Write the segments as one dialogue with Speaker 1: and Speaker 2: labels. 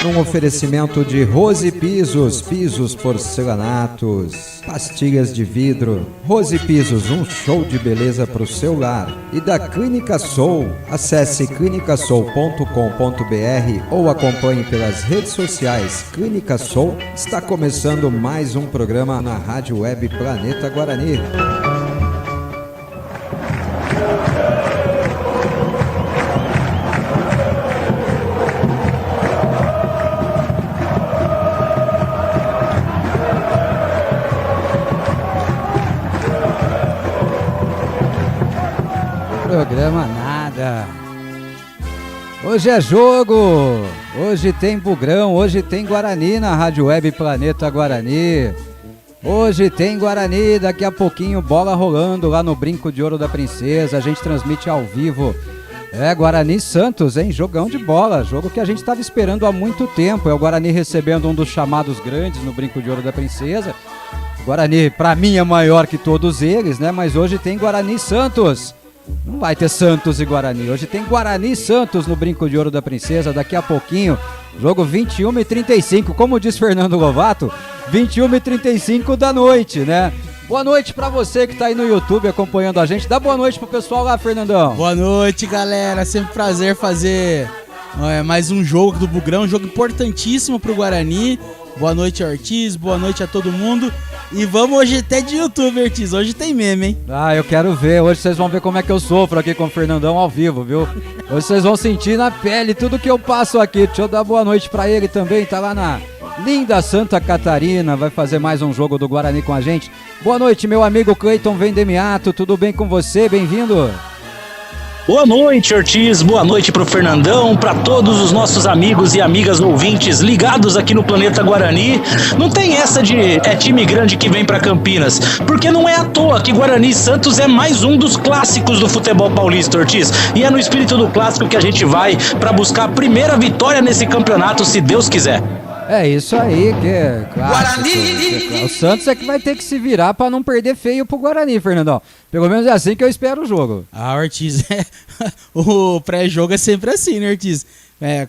Speaker 1: Num oferecimento de Rose Pisos, pisos porcelanatos, pastilhas de vidro. Rose Pisos, um show de beleza para o seu lar. E da Clínica Soul, acesse clinicasoul.com.br ou acompanhe pelas redes sociais. Clínica Soul, está começando mais um programa na Rádio Web Planeta Guarani.
Speaker 2: Programa nada. Hoje é jogo, hoje tem Bugrão, hoje tem Guarani na Rádio Web Planeta Guarani. Hoje tem Guarani, daqui a pouquinho bola rolando lá no Brinco de Ouro da Princesa, a gente transmite ao vivo. É Guarani Santos, hein? Jogão de bola, jogo que a gente estava esperando há muito tempo. É o Guarani recebendo um dos chamados grandes no Brinco de Ouro da Princesa. Guarani, pra mim, é maior que todos eles, né? Mas hoje tem Guarani Santos. Não vai ter Santos e Guarani, hoje tem Guarani e Santos no Brinco de Ouro da Princesa, daqui a pouquinho, jogo 21h35, como diz Fernando Lovato, 21h35 da noite, né? Boa noite pra você que tá aí no YouTube acompanhando a gente, dá boa noite pro pessoal lá, Fernandão.
Speaker 3: Boa noite, galera, sempre prazer fazer mais um jogo do Bugrão, um jogo importantíssimo pro Guarani. Boa noite, Ortiz, boa noite a todo mundo. E vamos hoje até de YouTube, Ortiz. Hoje tem meme, hein?
Speaker 2: Ah, eu quero ver. Hoje vocês vão ver como é que eu sofro aqui com o Fernandão ao vivo, viu? Hoje vocês vão sentir na pele tudo que eu passo aqui. Deixa eu dar boa noite pra ele também. Tá lá na linda Santa Catarina. Vai fazer mais um jogo do Guarani com a gente. Boa noite, meu amigo Cleiton Vendemiato. Tudo bem com você? Bem-vindo.
Speaker 4: Boa noite, Ortiz, boa noite pro Fernandão, para todos os nossos amigos e amigas ouvintes ligados aqui no Planeta Guarani. Não tem essa de time grande que vem para Campinas, porque não é à toa que Guarani e Santos é mais um dos clássicos do futebol paulista, Ortiz. E é no espírito do clássico que a gente vai para buscar a primeira vitória nesse campeonato, se Deus quiser.
Speaker 2: É isso aí, que é clássico. O Santos é que vai ter que se virar pra não perder feio pro Guarani, Fernandão. Pelo menos é assim que eu espero o jogo.
Speaker 3: Ah, Ortiz, o pré-jogo é sempre assim, né, Ortiz?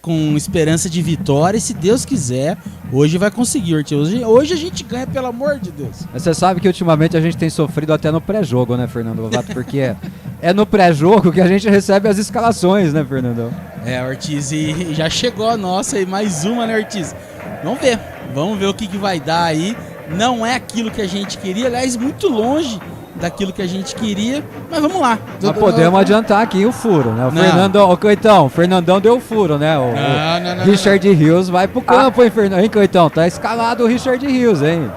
Speaker 3: Com esperança de vitória, e se Deus quiser, hoje vai conseguir, Ortiz. Hoje a gente ganha, pelo amor de Deus.
Speaker 2: Mas você sabe que ultimamente a gente tem sofrido até no pré-jogo, né, Fernando Lovato? Porque é no pré-jogo que a gente recebe as escalações, né, Fernandão?
Speaker 3: Ortiz, e já chegou a nossa aí, mais uma, né, Ortiz? Vamos ver o que vai dar aí. Não é aquilo que a gente queria, aliás, muito longe daquilo que a gente queria, mas vamos lá.
Speaker 2: Nós podemos adiantar aqui o furo, né? O Fernandão deu o furo, né? O Richard Rios vai pro campo, hein, Cleitão? Tá escalado o Richard Rios, hein?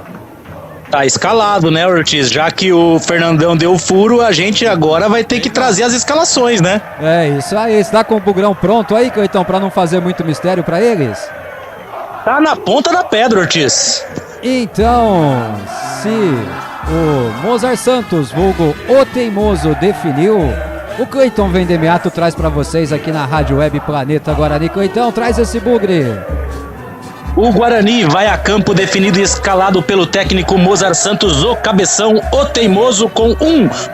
Speaker 4: Tá escalado, né, Ortiz? Já que o Fernandão deu o furo, a gente agora vai ter que trazer as escalações, né?
Speaker 2: É isso aí. Você tá com o Bugrão pronto aí, Cleitão, pra não fazer muito mistério pra eles?
Speaker 4: Tá na ponta da pedra, Ortiz.
Speaker 2: Então, se o Mozart Santos, vulgo O Teimoso, definiu, o Cleiton Vendemiato traz pra vocês aqui na Rádio Web Planeta Guarani. Cleiton, traz esse bugre.
Speaker 4: O Guarani vai a campo definido e escalado pelo técnico Mozart Santos, o cabeção, o teimoso, com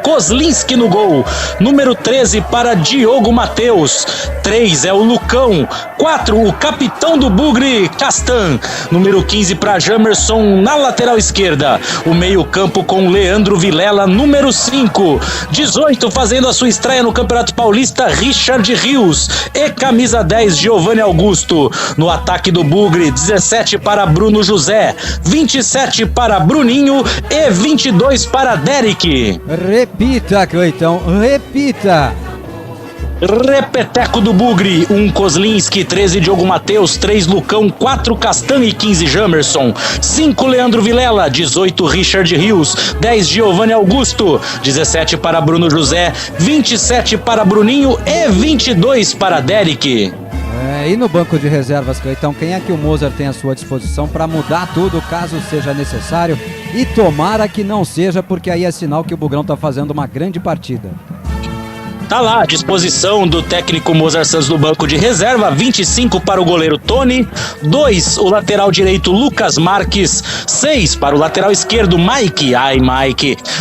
Speaker 4: Kozlinski no gol. Número 13 para Diogo Matheus. 3 é o Lucão. 4, o capitão do Bugre, Castan. Número 15 para Jamerson na lateral esquerda. O meio-campo com Leandro Vilela, número 5. 18, fazendo a sua estreia no Campeonato Paulista, Richard Rios. E camisa 10, Giovanni Augusto. No ataque do Bugre, 17 para Bruno José, 27 para Bruninho e 22 para Derek.
Speaker 2: Repita, Cleitão, repita.
Speaker 4: Repeteco do Bugre, 1 Kozlinski, 13 Diogo Matheus, 3 Lucão, 4 Castan e 15 Jamerson, 5 Leandro Vilela, 18 Richard Rios, 10 Giovanni Augusto, 17 para Bruno José, 27 para Bruninho e 22 para Derek.
Speaker 2: E no banco de reservas, Cleitão, quem é que o Mozart tem à sua disposição para mudar tudo caso seja necessário? E tomara que não seja, porque aí é sinal que o Bugrão tá fazendo uma grande partida.
Speaker 4: Tá lá à disposição do técnico Mozart Santos no banco de reserva, 25 para o goleiro Tony, 2 o lateral direito Lucas Marques, 6 para o lateral esquerdo Mike,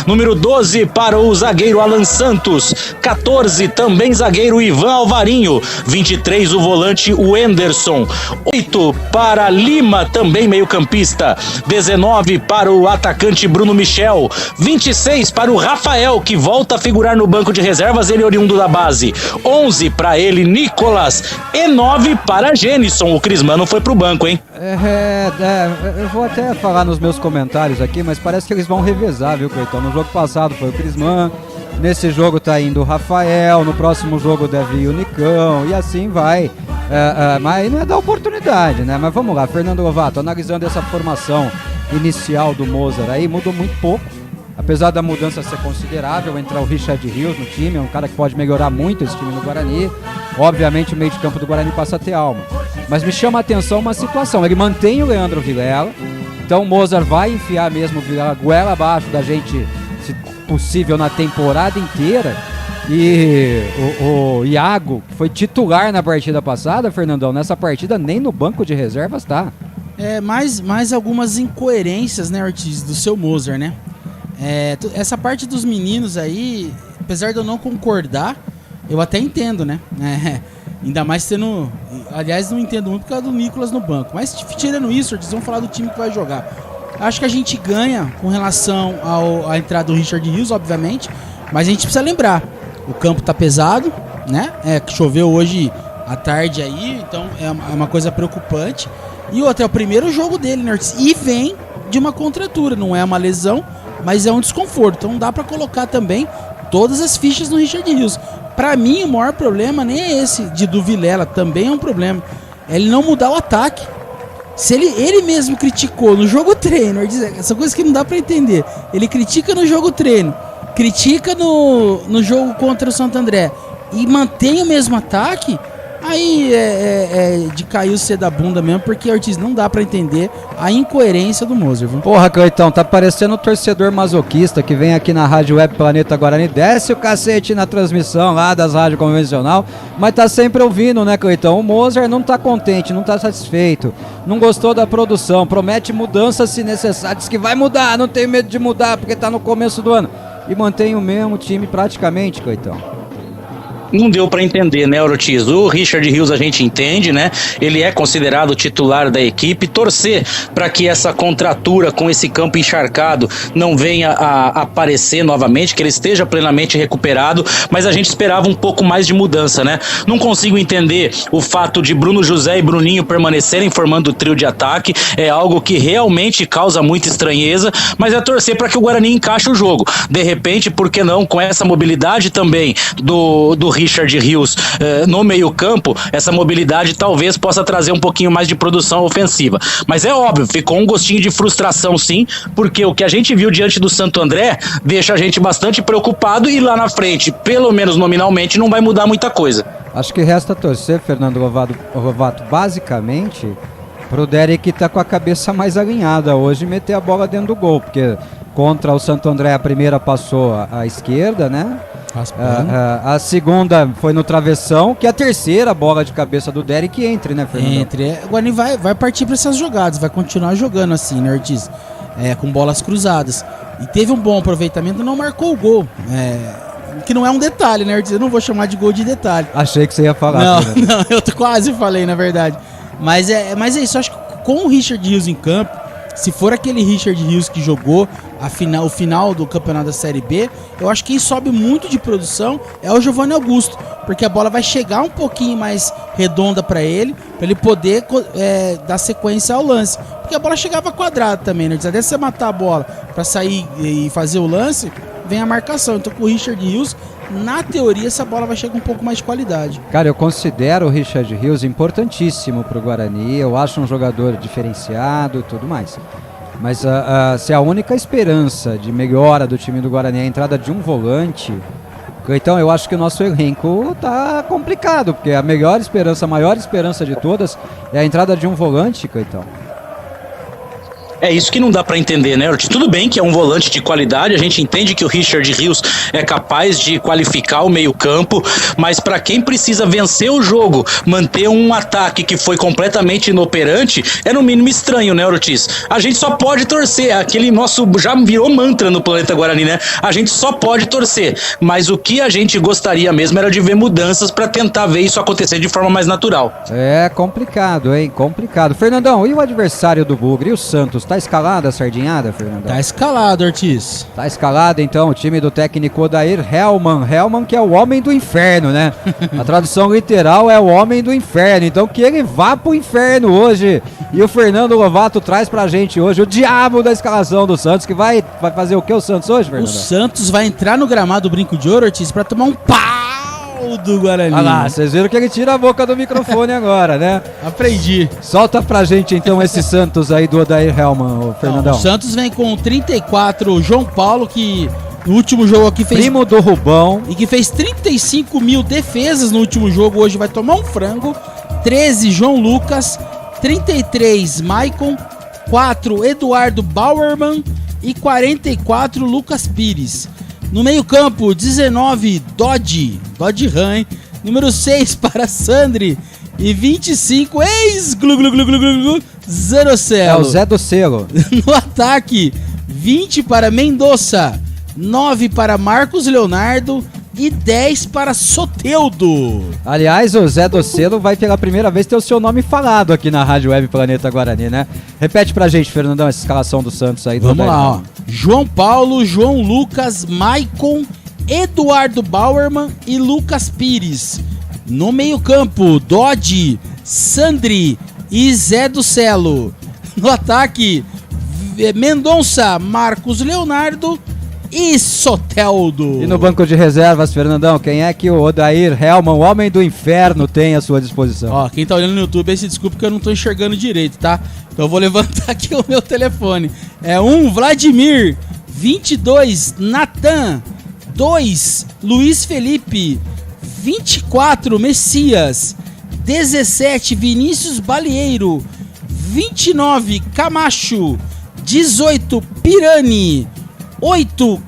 Speaker 4: número 12 para o zagueiro Alan Santos, 14 também zagueiro Ivan Alvarinho, 23 o volante Wenderson, 8 para Lima, também meio campista, 19 para o atacante Bruno Michel, 26 para o Rafael, que volta a figurar no banco de reservas, ele oriundo da base, 11 para ele Nicolas e 9 para Genison. O Crisman não foi pro banco, hein?
Speaker 2: Eu vou até falar nos meus comentários aqui, mas parece que eles vão revezar, viu, Cleiton? No jogo passado foi o Crisman, nesse jogo tá indo o Rafael, no próximo jogo deve ir o Nicão, e assim vai. Mas não é da oportunidade, né? Mas vamos lá, Fernando Lovato, analisando essa formação inicial do Mozart aí, mudou muito pouco. Apesar da mudança ser considerável, entrar o Richard Rios no time, é um cara que pode melhorar muito esse time no Guarani. Obviamente o meio de campo do Guarani passa a ter alma. Mas me chama a atenção uma situação, ele mantém o Leandro Vilela, então o Mozart vai enfiar mesmo o Vilela goela abaixo da gente, se possível, na temporada inteira. E o Iago, que foi titular na partida passada, Fernandão, nessa partida nem no banco de reservas tá.
Speaker 3: Mais algumas incoerências, né, Ortiz, do seu Mozart, né? Essa parte dos meninos aí, apesar de eu não concordar, eu até entendo, né? Ainda mais tendo... Aliás, não entendo muito por causa do Nicolas no banco. Mas tirando isso, Ortiz, vamos falar do time que vai jogar. Acho que a gente ganha com relação à entrada do Richard Rios, obviamente. Mas a gente precisa lembrar, o campo tá pesado, né? Que choveu hoje à tarde aí, então é uma coisa preocupante. E outra, é o primeiro jogo dele, né, Ortiz? E vem de uma contratura, não é uma lesão, mas é um desconforto. Então dá pra colocar também todas as fichas no Richard Rios. Pra mim, o maior problema nem é esse do Vilela, também é um problema. É ele não mudar o ataque. Se ele mesmo criticou no jogo treino, essa coisa que não dá pra entender. Ele critica no jogo treino, critica no jogo contra o Santo André e mantém o mesmo ataque. Aí é de cair o C da bunda mesmo, porque, Ortiz, não dá pra entender a incoerência do Mozart, viu?
Speaker 2: Porra, Cleitão, tá parecendo um torcedor masoquista que vem aqui na Rádio Web Planeta Guarani, desce o cacete na transmissão lá das rádios convencional, mas tá sempre ouvindo, né, Cleitão? O Mozart não tá contente, não tá satisfeito, não gostou da produção, promete mudanças se necessário, diz que vai mudar, não tem medo de mudar porque tá no começo do ano, e mantém o mesmo time praticamente, Cleitão.
Speaker 4: Não deu pra entender, né, Ortiz? O Richard Rios a gente entende, né? Ele é considerado titular da equipe. Torcer para que essa contratura com esse campo encharcado não venha a aparecer novamente, que ele esteja plenamente recuperado, mas a gente esperava um pouco mais de mudança, né? Não consigo entender o fato de Bruno José e Bruninho permanecerem formando o trio de ataque, é algo que realmente causa muita estranheza, mas é torcer para que o Guarani encaixe o jogo. De repente, por que não, com essa mobilidade também do Richard Rios no meio campo, essa mobilidade talvez possa trazer um pouquinho mais de produção ofensiva, mas é óbvio, ficou um gostinho de frustração sim, porque o que a gente viu diante do Santo André deixa a gente bastante preocupado e lá na frente, pelo menos nominalmente, não vai mudar muita coisa.
Speaker 2: Acho que resta torcer, Fernando Lovato, basicamente pro Derek tá com a cabeça mais alinhada hoje e meter a bola dentro do gol, porque contra o Santo André a primeira passou à esquerda, né? A segunda foi no travessão, que a terceira bola de cabeça do Derek entre, né, Fernando?
Speaker 3: O Guarani vai partir para essas jogadas, vai continuar jogando assim, né, Ortiz? Com bolas cruzadas. E teve um bom aproveitamento, não marcou o gol. Que não é um detalhe, né, Ortiz? Eu não vou chamar de gol de detalhe.
Speaker 2: Achei que você ia falar.
Speaker 3: Não, eu quase falei, na verdade. Mas é isso, acho que com o Richard Rios em campo, se for aquele Richard Rios que jogou o final do campeonato da Série B, eu acho que quem sobe muito de produção é o Giovanni Augusto, porque a bola vai chegar um pouquinho mais redonda para ele poder dar sequência ao lance, porque a bola chegava quadrada também, né? Até você matar a bola para sair e fazer o lance, vem a marcação. Então com o Richard Rios, na teoria, essa bola vai chegar um pouco mais de qualidade.
Speaker 2: Cara, eu considero o Richard Rios importantíssimo pro Guarani, eu acho um jogador diferenciado e tudo mais. Mas se a única esperança de melhora do time do Guarani é a entrada de um volante, então eu acho que o nosso elenco tá complicado, porque a maior esperança de todas é a entrada de um volante, então.
Speaker 4: É isso que não dá pra entender, né, Ortiz? Tudo bem que é um volante de qualidade, a gente entende que o Richard Rios é capaz de qualificar o meio-campo, mas pra quem precisa vencer o jogo, manter um ataque que foi completamente inoperante, é no mínimo estranho, né, Ortiz? A gente só pode torcer, aquele nosso já virou mantra no Planeta Guarani, né? A gente só pode torcer, mas o que a gente gostaria mesmo era de ver mudanças pra tentar ver isso acontecer de forma mais natural.
Speaker 2: É complicado, hein? Complicado. Fernandão, e o adversário do Bugre? E o Santos? Tá escalada a sardinhada, Fernandão?
Speaker 3: Tá escalado, Ortiz.
Speaker 2: Tá escalado, então, o time do técnico Odair Hellmann. Hellmann, que é o homem do inferno, né? A tradução literal é o homem do inferno. Então, que ele vá pro inferno hoje. E o Fernando Lovato traz pra gente hoje o diabo da escalação do Santos, que vai fazer o que o Santos hoje, Fernando?
Speaker 3: O Santos vai entrar no gramado Brinco de Ouro, Ortiz, pra tomar um pau do Guarani.
Speaker 2: Olha lá, vocês viram que ele tira a boca do microfone agora, né?
Speaker 3: Aprendi.
Speaker 2: Solta pra gente, então, esse Santos aí do Odair Hellmann, o Fernandão.
Speaker 3: O Santos vem com 34, o João Paulo, que no último jogo aqui fez...
Speaker 2: Primo do Rubão.
Speaker 3: E que fez 35 mil defesas no último jogo, hoje vai tomar um frango. 13, João Lucas. 33, Maicon. 4, Eduardo Bauerman. E 44, Lucas Pires. No meio campo, 19, Dodge Ran, hein? Número 6 para Sandri. E 25, Zanocelo.
Speaker 2: É o Zé do Selo.
Speaker 3: No ataque, 20 para Mendonça, 9 para Marcos Leonardo e 10 para Soteldo.
Speaker 2: Aliás, o Zé do Selo vai pela primeira vez ter o seu nome falado aqui na Rádio Web Planeta Guarani, né? Repete pra gente, Fernandão, essa escalação do Santos aí.
Speaker 3: Vamos lá, ó. João Paulo, João Lucas, Maicon, Eduardo Bauerman e Lucas Pires. No meio campo, Dodge, Sandri e Zé do Celo. No ataque, Mendonça, Marcos Leonardo e Soteldo.
Speaker 2: E no banco de reservas, Fernandão, quem é que o Odair Hellmann, o homem do inferno, tem à sua disposição?
Speaker 3: Ó, quem tá olhando no YouTube aí se desculpa que eu não tô enxergando direito, tá? Então eu vou levantar aqui o meu telefone. É 1, Vladimir. 22, Natan. 2, Luiz Felipe. 24, Messias. 17, Vinícius Balieiro. 29, Camacho. 18, Pirani. 8,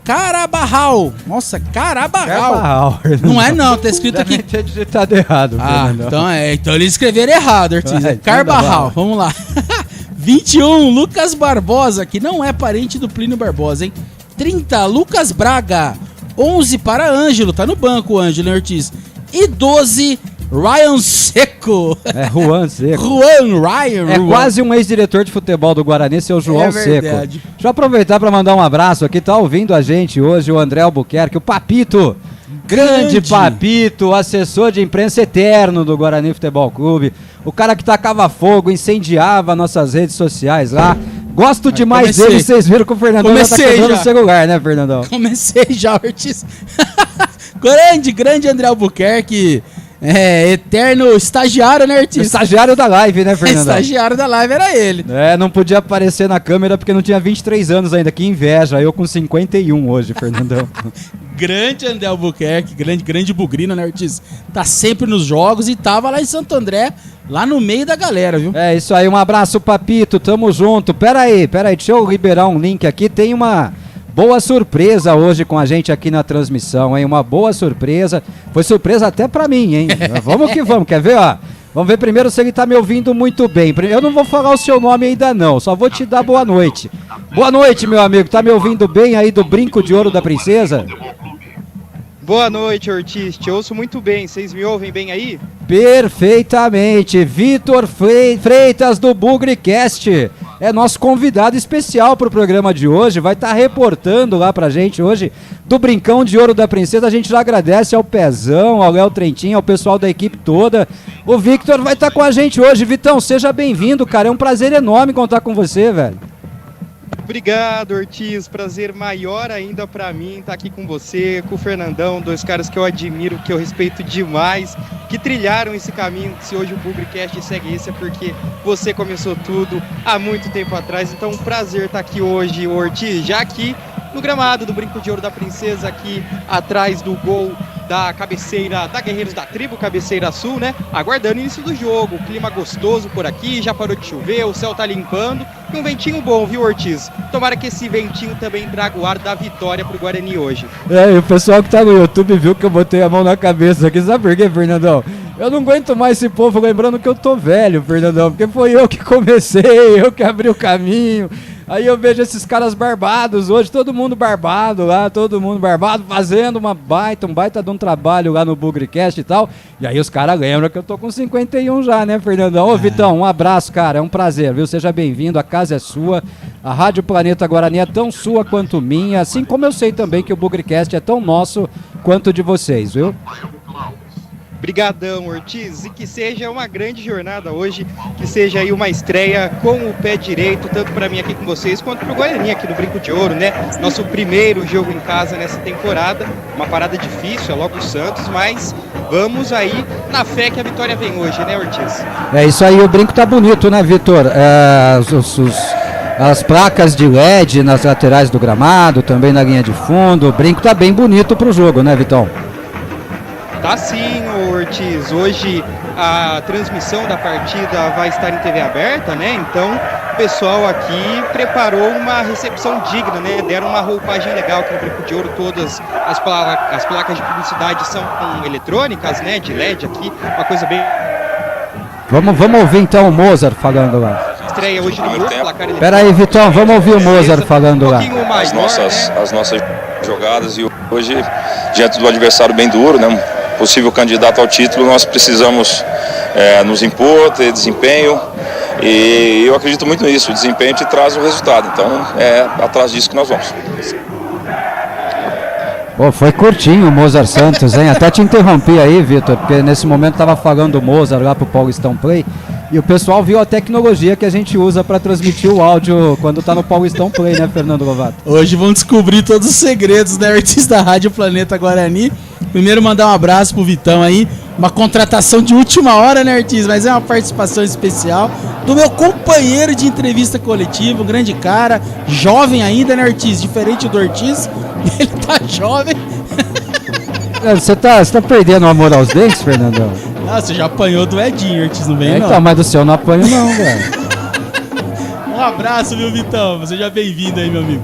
Speaker 3: Carabarral. Nossa, Carabarral. Não é não, tá escrito aqui.
Speaker 2: Deve ter digitado errado.
Speaker 3: Então eles escreveram errado, Ortiz. Carbarral, vamos lá. 21, Lucas Barbosa, que não é parente do Plínio Barbosa, hein? 30, Lucas Braga. 11 para Ângelo, tá no banco o Ângelo, hein, Ortiz? E 12, Ryan Seco.
Speaker 2: É Juan Seco.
Speaker 3: Ryan.
Speaker 2: É quase um ex-diretor de futebol do Guarani, seu João Seco. Deixa eu aproveitar para mandar um abraço aqui, tá ouvindo a gente hoje o André Albuquerque, o Papito. Grande Papito, assessor de imprensa eterno do Guarani Futebol Clube. O cara que tacava fogo, incendiava nossas redes sociais lá. Gosto demais dele, vocês viram que o Fernandão já tá cantando no celular, né, Fernandão?
Speaker 3: Comecei já, Ortiz. grande André Albuquerque. Eterno estagiário, né, Ortiz?
Speaker 2: Estagiário da live, né, Fernandão?
Speaker 3: Estagiário da live era ele.
Speaker 2: Não podia aparecer na câmera porque não tinha 23 anos ainda, que inveja. Eu com 51 hoje, Fernandão.
Speaker 3: Grande André Albuquerque, grande bugrino, né, Ortiz? Tá sempre nos jogos e tava lá em Santo André, lá no meio da galera, viu?
Speaker 2: É isso aí, um abraço, Papito, tamo junto. Pera aí, deixa eu liberar um link aqui, tem uma boa surpresa hoje com a gente aqui na transmissão, hein? Uma boa surpresa, foi surpresa até pra mim, hein? Vamos que vamos, quer ver, ó? Vamos ver primeiro se ele tá me ouvindo muito bem. Eu não vou falar o seu nome ainda não, só vou te dar boa noite. Boa noite, meu amigo, tá me ouvindo bem aí do Brinco de Ouro da Princesa?
Speaker 5: Boa noite, Ortiz, te ouço muito bem, vocês me ouvem bem aí?
Speaker 2: Perfeitamente, Vitor Freitas do BugreCast é nosso convidado especial para o programa de hoje, vai estar reportando lá pra gente hoje do Brincão de Ouro da Princesa. A gente já agradece ao Pezão, ao Léo Trentinho, ao pessoal da equipe toda. O Victor vai estar com a gente hoje. Vitão, seja bem-vindo, cara, é um prazer enorme contar com você, velho.
Speaker 5: Obrigado, Ortiz, prazer maior ainda pra mim estar aqui com você, com o Fernandão, dois caras que eu admiro, que eu respeito demais, que trilharam esse caminho. Se hoje o BugreCast segue isso é porque você começou tudo há muito tempo atrás, então um prazer estar aqui hoje, Ortiz, já aqui no gramado do Brinco de Ouro da Princesa, aqui atrás do gol da cabeceira da Guerreiros da Tribo, Cabeceira Sul, né? Aguardando o início do jogo, o clima gostoso por aqui, já parou de chover, o céu tá limpando E um ventinho bom, viu, Ortiz? Tomara que esse ventinho também traga o ar da vitória pro Guarani hoje.
Speaker 2: E o pessoal que tá no YouTube viu que eu botei a mão na cabeça aqui. Sabe por quê, Fernandão? Eu não aguento mais esse povo lembrando que eu tô velho, Fernandão, porque foi eu que comecei, eu que abri o caminho. Aí eu vejo esses caras barbados hoje, todo mundo barbado lá, todo mundo barbado, fazendo um baita de um trabalho lá no Bugrecast e tal. E aí os caras lembram que eu tô com 51 já, né, Fernandão? Ô, Vitão, um abraço, cara, é um prazer, viu? Seja bem-vindo, a casa é sua. A Rádio Planeta Guarani é tão sua quanto minha, assim como eu sei também que o Bugrecast é tão nosso quanto de vocês, viu?
Speaker 5: Brigadão, Ortiz, e que seja uma grande jornada hoje, que seja aí uma estreia com o pé direito, tanto para mim aqui com vocês, quanto para o Guarani aqui no Brinco de Ouro, né? Nosso primeiro jogo em casa nessa temporada, uma parada difícil, é logo o Santos, mas vamos aí na fé que a vitória vem hoje, né, Ortiz?
Speaker 2: É isso aí, o brinco tá bonito, né, Vitor? As placas de LED nas laterais do gramado, também na linha de fundo, o brinco tá bem bonito pro jogo, né, Vitão?
Speaker 5: Tá sim, Ortiz. Hoje a transmissão da partida vai estar em TV aberta, né? Então o pessoal aqui preparou uma recepção digna, né? Deram uma roupagem legal aqui no Brinco de Ouro. Todas as placas de publicidade são eletrônicas, né? De LED aqui, uma coisa bem...
Speaker 2: Vamos ouvir então o Mozart falando lá.
Speaker 5: Estreia hoje no grupo, placar eletrônico.
Speaker 2: Pera aí, Vitão, vamos ouvir o Mozart falando lá.
Speaker 6: As nossas jogadas, e hoje, diante do adversário bem duro, né? Possível candidato ao título, nós precisamos nos impor, ter desempenho, e eu acredito muito nisso. O desempenho te traz o resultado, então é atrás disso que nós vamos.
Speaker 2: Pô, foi curtinho o Mozart Santos, hein? Até te interrompi aí, Vitor, porque nesse momento tava falando o Mozart lá pro Paulistão Play, e o pessoal viu a tecnologia que a gente usa para transmitir o áudio quando tá no Paulistão Play, né, Fernando Lovato?
Speaker 3: Hoje vão descobrir todos os segredos, né, artista da Rádio Planeta Guarani. Primeiro mandar um abraço pro Vitão aí, uma contratação de última hora, né, Ortiz? Mas é uma participação especial do meu companheiro de entrevista coletiva, um grande cara, jovem ainda, né, Ortiz? Diferente do Ortiz, ele tá jovem.
Speaker 2: Você tá perdendo o amor aos dentes, Fernandão?
Speaker 3: Ah, você já apanhou do Edinho, Ortiz, não vem não?
Speaker 2: Então, mas do seu não apanho não, velho.
Speaker 3: Um abraço, viu, Vitão? Seja bem-vindo aí, meu amigo.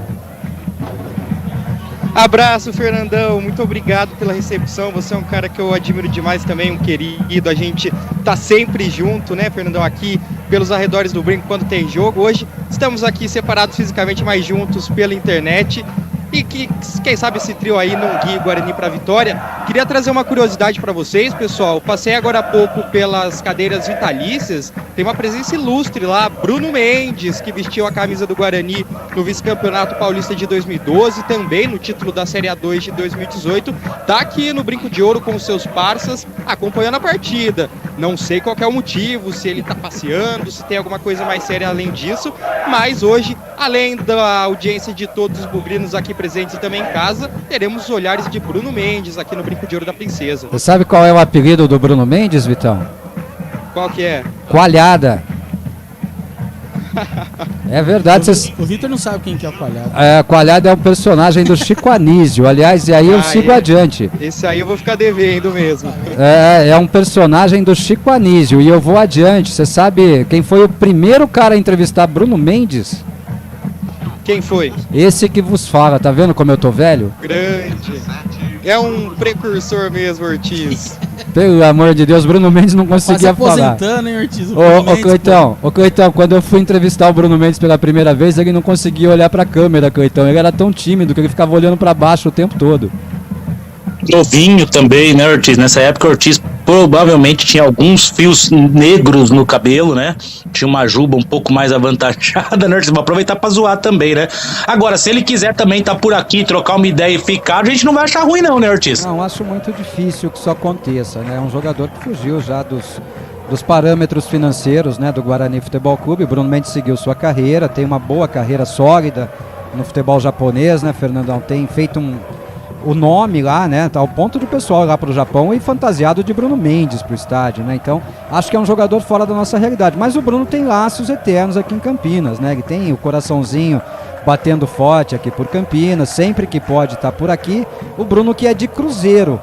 Speaker 5: Abraço, Fernandão, muito obrigado pela recepção, você é um cara que eu admiro demais também, um querido, a gente tá sempre junto, né, Fernandão, aqui pelos arredores do Brinco quando tem jogo. Hoje estamos aqui separados fisicamente, mas juntos pela internet, e que, quem sabe esse trio aí não guie o Guarani para a vitória. Queria trazer uma curiosidade para vocês, pessoal. Passei agora há pouco pelas cadeiras vitalícias, tem uma presença ilustre lá, Bruno Mendes, que vestiu a camisa do Guarani no vice-campeonato paulista de 2012, também no título da Série A2 de 2018, tá aqui no Brinco de Ouro com seus parças, acompanhando a partida. Não sei qual que é o motivo, se ele tá passeando, se tem alguma coisa mais séria além disso, mas hoje, além da audiência de todos os bugrinos aqui presentes e também em casa, teremos os olhares de Bruno Mendes aqui no Brinco de Ouro da Princesa.
Speaker 2: Você sabe qual é o apelido do Bruno Mendes, Vitão?
Speaker 5: Qual que é?
Speaker 2: Coalhada. É verdade.
Speaker 3: O Vitor não sabe quem que é o Coalhada.
Speaker 2: Coalhada é um personagem do Chico Anísio. Aliás, e aí eu sigo adiante.
Speaker 5: Esse aí eu vou ficar devendo mesmo.
Speaker 2: É um personagem do Chico Anísio e eu vou adiante. Você sabe quem foi o primeiro cara a entrevistar Bruno Mendes?
Speaker 5: Quem foi?
Speaker 2: Esse que vos fala, tá vendo como eu tô velho?
Speaker 5: Grande. É um precursor mesmo, Ortiz.
Speaker 2: Pelo amor de Deus, Bruno Mendes não conseguia falar.
Speaker 3: Aposentando, hein, Ortiz?
Speaker 2: Ô Cleitão, quando eu fui entrevistar o Bruno Mendes pela primeira vez, ele não conseguia olhar pra câmera, Cleitão. Ele era tão tímido que ele ficava olhando pra baixo o tempo todo.
Speaker 4: Novinho também, né, Ortiz? Nessa época, o Ortiz provavelmente tinha alguns fios negros no cabelo, né? Tinha uma juba um pouco mais avantajada, né, Ortiz? Vou aproveitar pra zoar também, né? Agora, se ele quiser também tá por aqui, trocar uma ideia e ficar, a gente não vai achar ruim não, né, Ortiz?
Speaker 2: Não, acho muito difícil que isso aconteça, né? É um jogador que fugiu já dos parâmetros financeiros, né, do Guarani Futebol Clube. Bruno Mendes seguiu sua carreira, tem uma boa carreira sólida no futebol japonês, né, Fernandão? Tem feito o nome lá, né, tá ao ponto do pessoal lá pro Japão e fantasiado de Bruno Mendes pro estádio, né, então acho que é um jogador fora da nossa realidade, mas o Bruno tem laços eternos aqui em Campinas, né, ele tem o coraçãozinho batendo forte aqui por Campinas, sempre que pode tá por aqui. O Bruno que é de Cruzeiro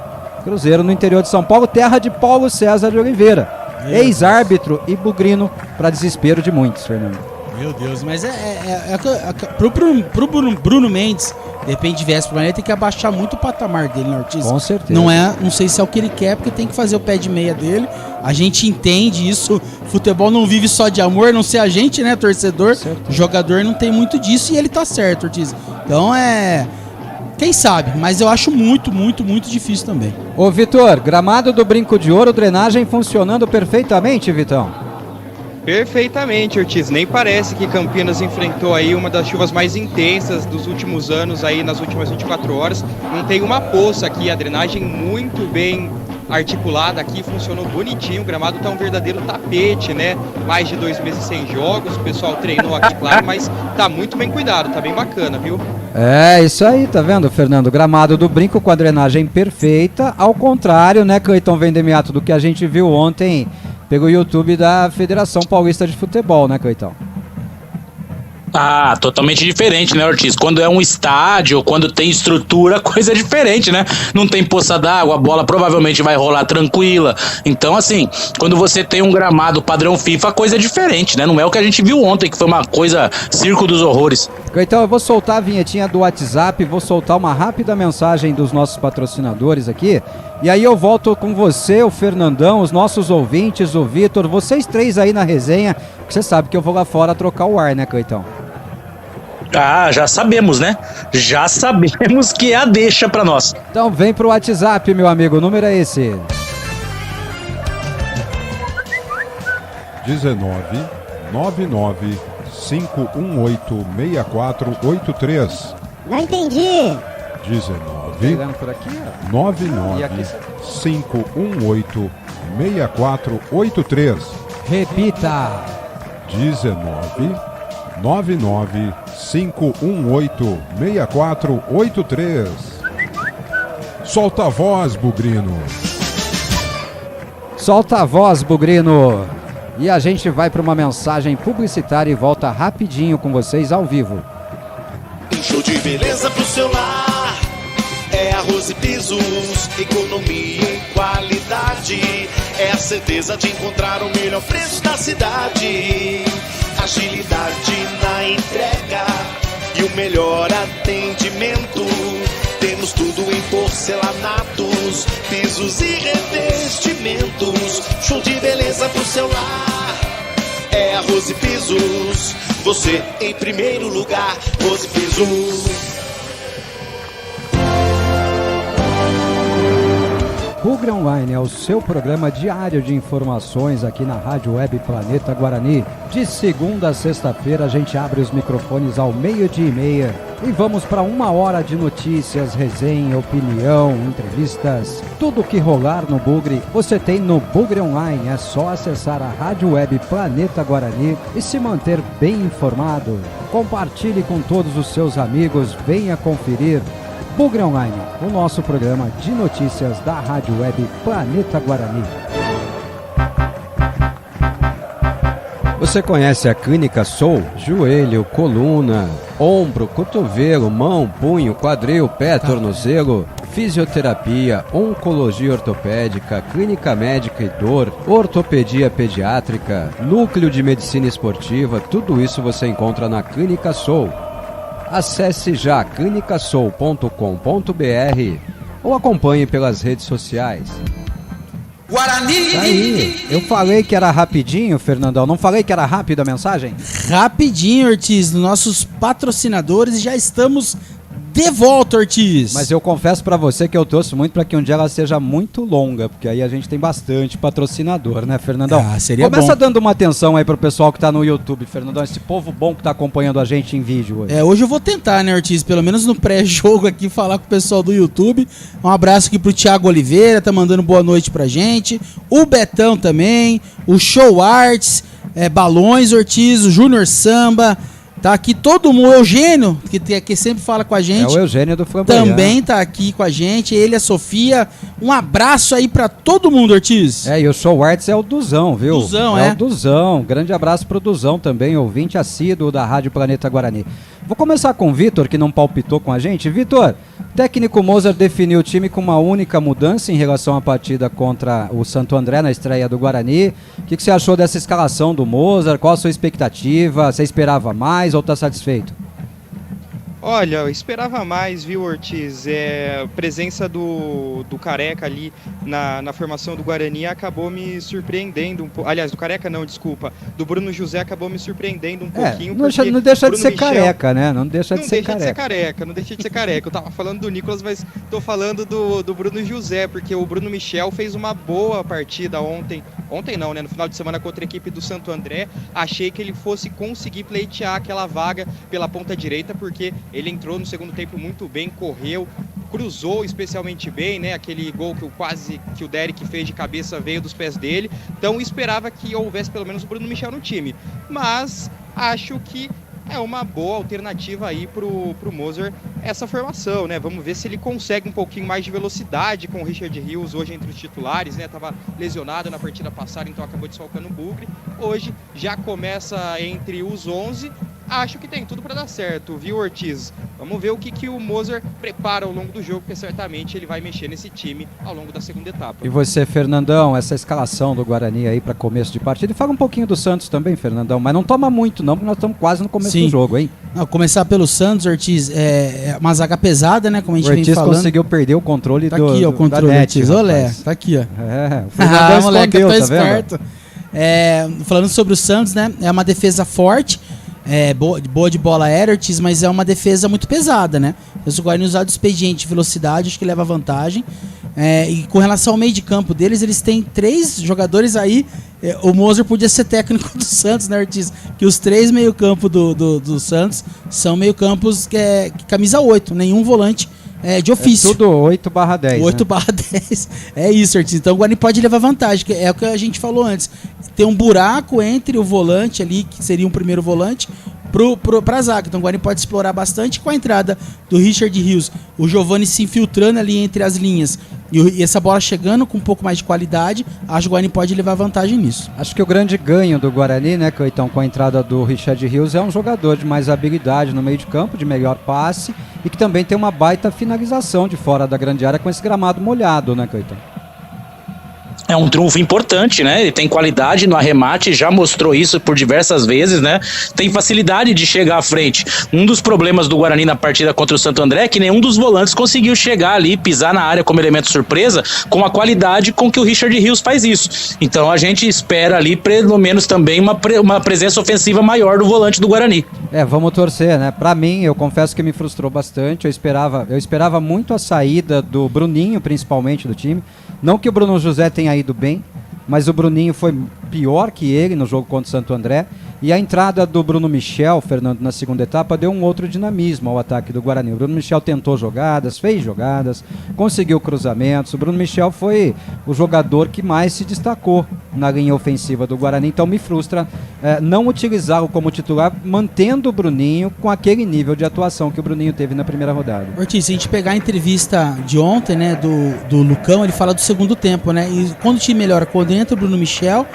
Speaker 2: no interior de São Paulo, terra de Paulo César de Oliveira, ex-árbitro e bugrino para desespero de muitos, Fernando.
Speaker 3: Meu Deus, mas pro Bruno Mendes, de repente viesse pro ele tem que abaixar muito o patamar dele, né, Ortiz?
Speaker 2: Com certeza.
Speaker 3: Não sei se é o que ele quer, porque tem que fazer o pé de meia dele. A gente entende isso. Futebol não vive só de amor, não ser a gente, né, torcedor.
Speaker 2: Certo.
Speaker 3: O jogador não tem muito disso e ele tá certo, Ortiz. Então quem sabe, mas eu acho muito, muito, muito difícil também.
Speaker 2: Ô Vitor, gramado do Brinco de Ouro, drenagem funcionando perfeitamente, Vitão.
Speaker 5: Perfeitamente, Ortiz. Nem parece que Campinas enfrentou aí uma das chuvas mais intensas dos últimos anos aí nas últimas 24 horas. Não tem uma poça aqui, a drenagem muito bem articulada aqui, funcionou bonitinho. O gramado tá um verdadeiro tapete, né? Mais de 2 meses sem jogos, o pessoal treinou aqui, claro, mas tá muito bem cuidado, tá bem bacana, viu?
Speaker 2: É, isso aí, tá vendo, Fernando? Gramado do Brinco com a drenagem perfeita, ao contrário, né, Cleiton Vendemiato, do que a gente viu ontem pelo YouTube da Federação Paulista de Futebol, né, Cleitão?
Speaker 4: Ah, totalmente diferente, né, Ortiz? Quando é um estádio, quando tem estrutura, coisa é diferente, né? Não tem poça d'água, a bola provavelmente vai rolar tranquila. Então, assim, quando você tem um gramado padrão FIFA, a coisa é diferente, né? Não é o que a gente viu ontem, que foi uma coisa circo dos horrores.
Speaker 2: Cleitão, eu vou soltar a vinhetinha do WhatsApp, vou soltar uma rápida mensagem dos nossos patrocinadores aqui, e aí eu volto com você, o Fernandão, os nossos ouvintes, o Vitor, vocês três aí na resenha, que você sabe que eu vou lá fora trocar o ar, né, Cleitão?
Speaker 4: Ah, já sabemos, né? Já sabemos que é a deixa pra nós.
Speaker 2: Então vem pro WhatsApp, meu amigo, o número é esse.
Speaker 7: 19 99 518 6483.
Speaker 8: Não entendi.
Speaker 7: 19
Speaker 2: Pegando por aqui, ó.
Speaker 7: 99
Speaker 2: E aqui?
Speaker 7: 518 6483.
Speaker 2: Repita.
Speaker 7: 19 99 518 6483. Solta a voz, Bugrino.
Speaker 2: Solta a voz, Bugrino. E a gente vai para uma mensagem publicitária e volta rapidinho com vocês ao vivo.
Speaker 9: Um show de beleza pro seu lar. É arroz e pisos, economia e qualidade. É a certeza de encontrar o melhor preço da cidade. Agilidade na entrega e o melhor atendimento. Temos tudo em porcelanatos, pisos e revestimentos. Show de beleza pro seu lar. É arroz e pisos, você em primeiro lugar. Arroz e pisos.
Speaker 2: Bugre Online é o seu programa diário de informações aqui na Rádio Web Planeta Guarani. De segunda a sexta-feira a gente abre os microfones ao 12:30 e vamos para 1 hora de notícias, resenha, opinião, entrevistas. Tudo que rolar no Bugre você tem no Bugre Online. É só acessar a Rádio Web Planeta Guarani e se manter bem informado. Compartilhe com todos os seus amigos, venha conferir. Bugre Online, o nosso programa de notícias da Rádio Web Planeta Guarani.
Speaker 1: Você conhece a Clínica Soul? Joelho, coluna, ombro, cotovelo, mão, punho, quadril, pé, tornozelo, fisioterapia, oncologia ortopédica, clínica médica e dor, ortopedia pediátrica, núcleo de medicina esportiva, tudo isso você encontra na Clínica Soul. Acesse já clinicasoul.com.br ou acompanhe pelas redes sociais.
Speaker 2: Guarani! Tá aí, eu falei que era rapidinho, Fernandão, não falei que era rápido a mensagem?
Speaker 3: Rapidinho, Ortiz, nossos patrocinadores, já estamos de volta, Ortiz.
Speaker 2: Mas eu confesso pra você que eu torço muito pra que um dia ela seja muito longa, porque aí a gente tem bastante patrocinador, né, Fernandão?
Speaker 3: Ah, seria
Speaker 2: Começa
Speaker 3: bom.
Speaker 2: dando uma atenção aí pro pessoal que tá no YouTube, Fernandão, esse povo bom que tá acompanhando a gente em vídeo hoje.
Speaker 3: Hoje eu vou tentar, né, Ortiz, pelo menos no pré-jogo aqui, falar com o pessoal do YouTube. Um abraço aqui pro Thiago Oliveira, tá mandando boa noite pra gente. O Betão também, o Show Arts, Balões, Ortiz, o Júnior Samba. Tá aqui todo mundo, o Eugênio, que sempre fala com a gente.
Speaker 2: É o Eugênio do Flamboyant.
Speaker 3: Também tá aqui com a gente, ele, a Sofia, Um abraço aí pra todo mundo, Ortiz.
Speaker 2: E o Show Arts é o Duzão, viu?
Speaker 3: Duzão,
Speaker 2: é o Duzão. Grande abraço pro Duzão também, ouvinte assíduo da Rádio Planeta Guarani. Vou começar com o Vitor, que não palpitou com a gente. Vitor, técnico Mozart definiu o time com uma única mudança em relação à partida contra o Santo André na estreia do Guarani. O que você achou dessa escalação do Mozart? Qual a sua expectativa? Você esperava mais ou está satisfeito?
Speaker 5: Olha, eu esperava mais, viu, Ortiz? A presença do Careca ali na formação do Guarani acabou me surpreendendo um pouco. Aliás, do Careca não, desculpa. Do Bruno José acabou me surpreendendo um pouquinho.
Speaker 2: Não deixa de ser careca, né? Não deixa de ser
Speaker 5: careca. Não deixa de ser careca. Eu tava falando do Nicolas, mas tô falando do Bruno José, porque o Bruno Michel fez uma boa partida ontem. Ontem não, né? No final de semana contra a equipe do Santo André. Achei que ele fosse conseguir pleitear aquela vaga pela ponta direita, porque ele entrou no segundo tempo muito bem, correu, cruzou especialmente bem, né? Aquele gol que o Derek fez de cabeça veio dos pés dele. Então esperava que houvesse pelo menos o Bruno Michel no time. Mas acho que é uma boa alternativa aí pro Mozart essa formação, né? Vamos ver se ele consegue um pouquinho mais de velocidade com o Richard Rios hoje entre os titulares, né? Tava lesionado na partida passada, então acabou desfalcando o Bugre. Hoje já começa entre os 11. Acho que tem tudo para dar certo, viu, Ortiz? Vamos ver o que o Mozart prepara ao longo do jogo, porque certamente ele vai mexer nesse time ao longo da segunda etapa.
Speaker 2: E você, Fernandão, essa escalação do Guarani aí para começo de partida. E fala um pouquinho do Santos também, Fernandão, mas não toma muito não, porque nós estamos quase no começo do jogo, hein?
Speaker 3: Não, começar pelo Santos, Ortiz, é uma zaga pesada, né, como a gente vem falando.
Speaker 2: O Ortiz conseguiu perder o controle
Speaker 3: tá aqui, ó, o controle,
Speaker 2: da net,
Speaker 3: Ortiz, olé, tá aqui, ó.
Speaker 2: O Fernandão
Speaker 3: moleque,
Speaker 2: escondeu,
Speaker 3: tá
Speaker 2: tá
Speaker 3: esperto. Falando sobre o Santos, né, é uma defesa forte, boa de bola aérea, Ortiz, mas é uma defesa muito pesada, né? Se o Guarani usar do expediente de velocidade, acho que leva vantagem. E com relação ao meio de campo deles, eles têm 3 jogadores aí. O Mozart podia ser técnico do Santos, né, Ortiz? Que os 3 meio-campo do Santos são meio-campos que camisa 8, nenhum volante de ofício.
Speaker 2: Tudo 8/10.
Speaker 3: 8/10. É isso, Ortiz. Então o Guarani pode levar vantagem, que é o que a gente falou antes. Tem um buraco entre o volante ali, que seria um primeiro volante, pra zaga. Então o Guarani pode explorar bastante com a entrada do Richard Rios, o Giovani se infiltrando ali entre as linhas e essa bola chegando com um pouco mais de qualidade. Acho que o Guarani pode levar vantagem nisso.
Speaker 2: Acho que o grande ganho do Guarani, né, Cleitão, com a entrada do Richard Rios, é um jogador de mais habilidade no meio de campo, de melhor passe e que também tem uma baita finalização de fora da grande área com esse gramado molhado, né, Cleitão?
Speaker 4: É um trunfo importante, né? Ele tem qualidade no arremate, já mostrou isso por diversas vezes, né? Tem facilidade de chegar à frente. Um dos problemas do Guarani na partida contra o Santo André é que nenhum dos volantes conseguiu chegar ali, pisar na área como elemento surpresa, com a qualidade com que o Richard Rios faz isso. Então a gente espera ali, pelo menos também, uma presença ofensiva maior do volante do Guarani.
Speaker 2: Vamos torcer, né? Pra mim, eu confesso que me frustrou bastante. Eu esperava muito a saída do Bruninho, principalmente, do time. Não que o Bruno José tenha ido bem, mas o Bruninho foi pior que ele no jogo contra o Santo André. E a entrada do Bruno Michel, Fernando, na segunda etapa, deu um outro dinamismo ao ataque do Guarani. O Bruno Michel tentou jogadas, fez jogadas, conseguiu cruzamentos. O Bruno Michel foi o jogador que mais se destacou na linha ofensiva do Guarani. Então me frustra não utilizá-lo como titular, mantendo o Bruninho com aquele nível de atuação que o Bruninho teve na primeira rodada.
Speaker 3: Ortiz, se a gente pegar a entrevista de ontem, né, do Lucão, ele fala do segundo tempo, né? E quando o time melhora, quando entra o Bruno Michel,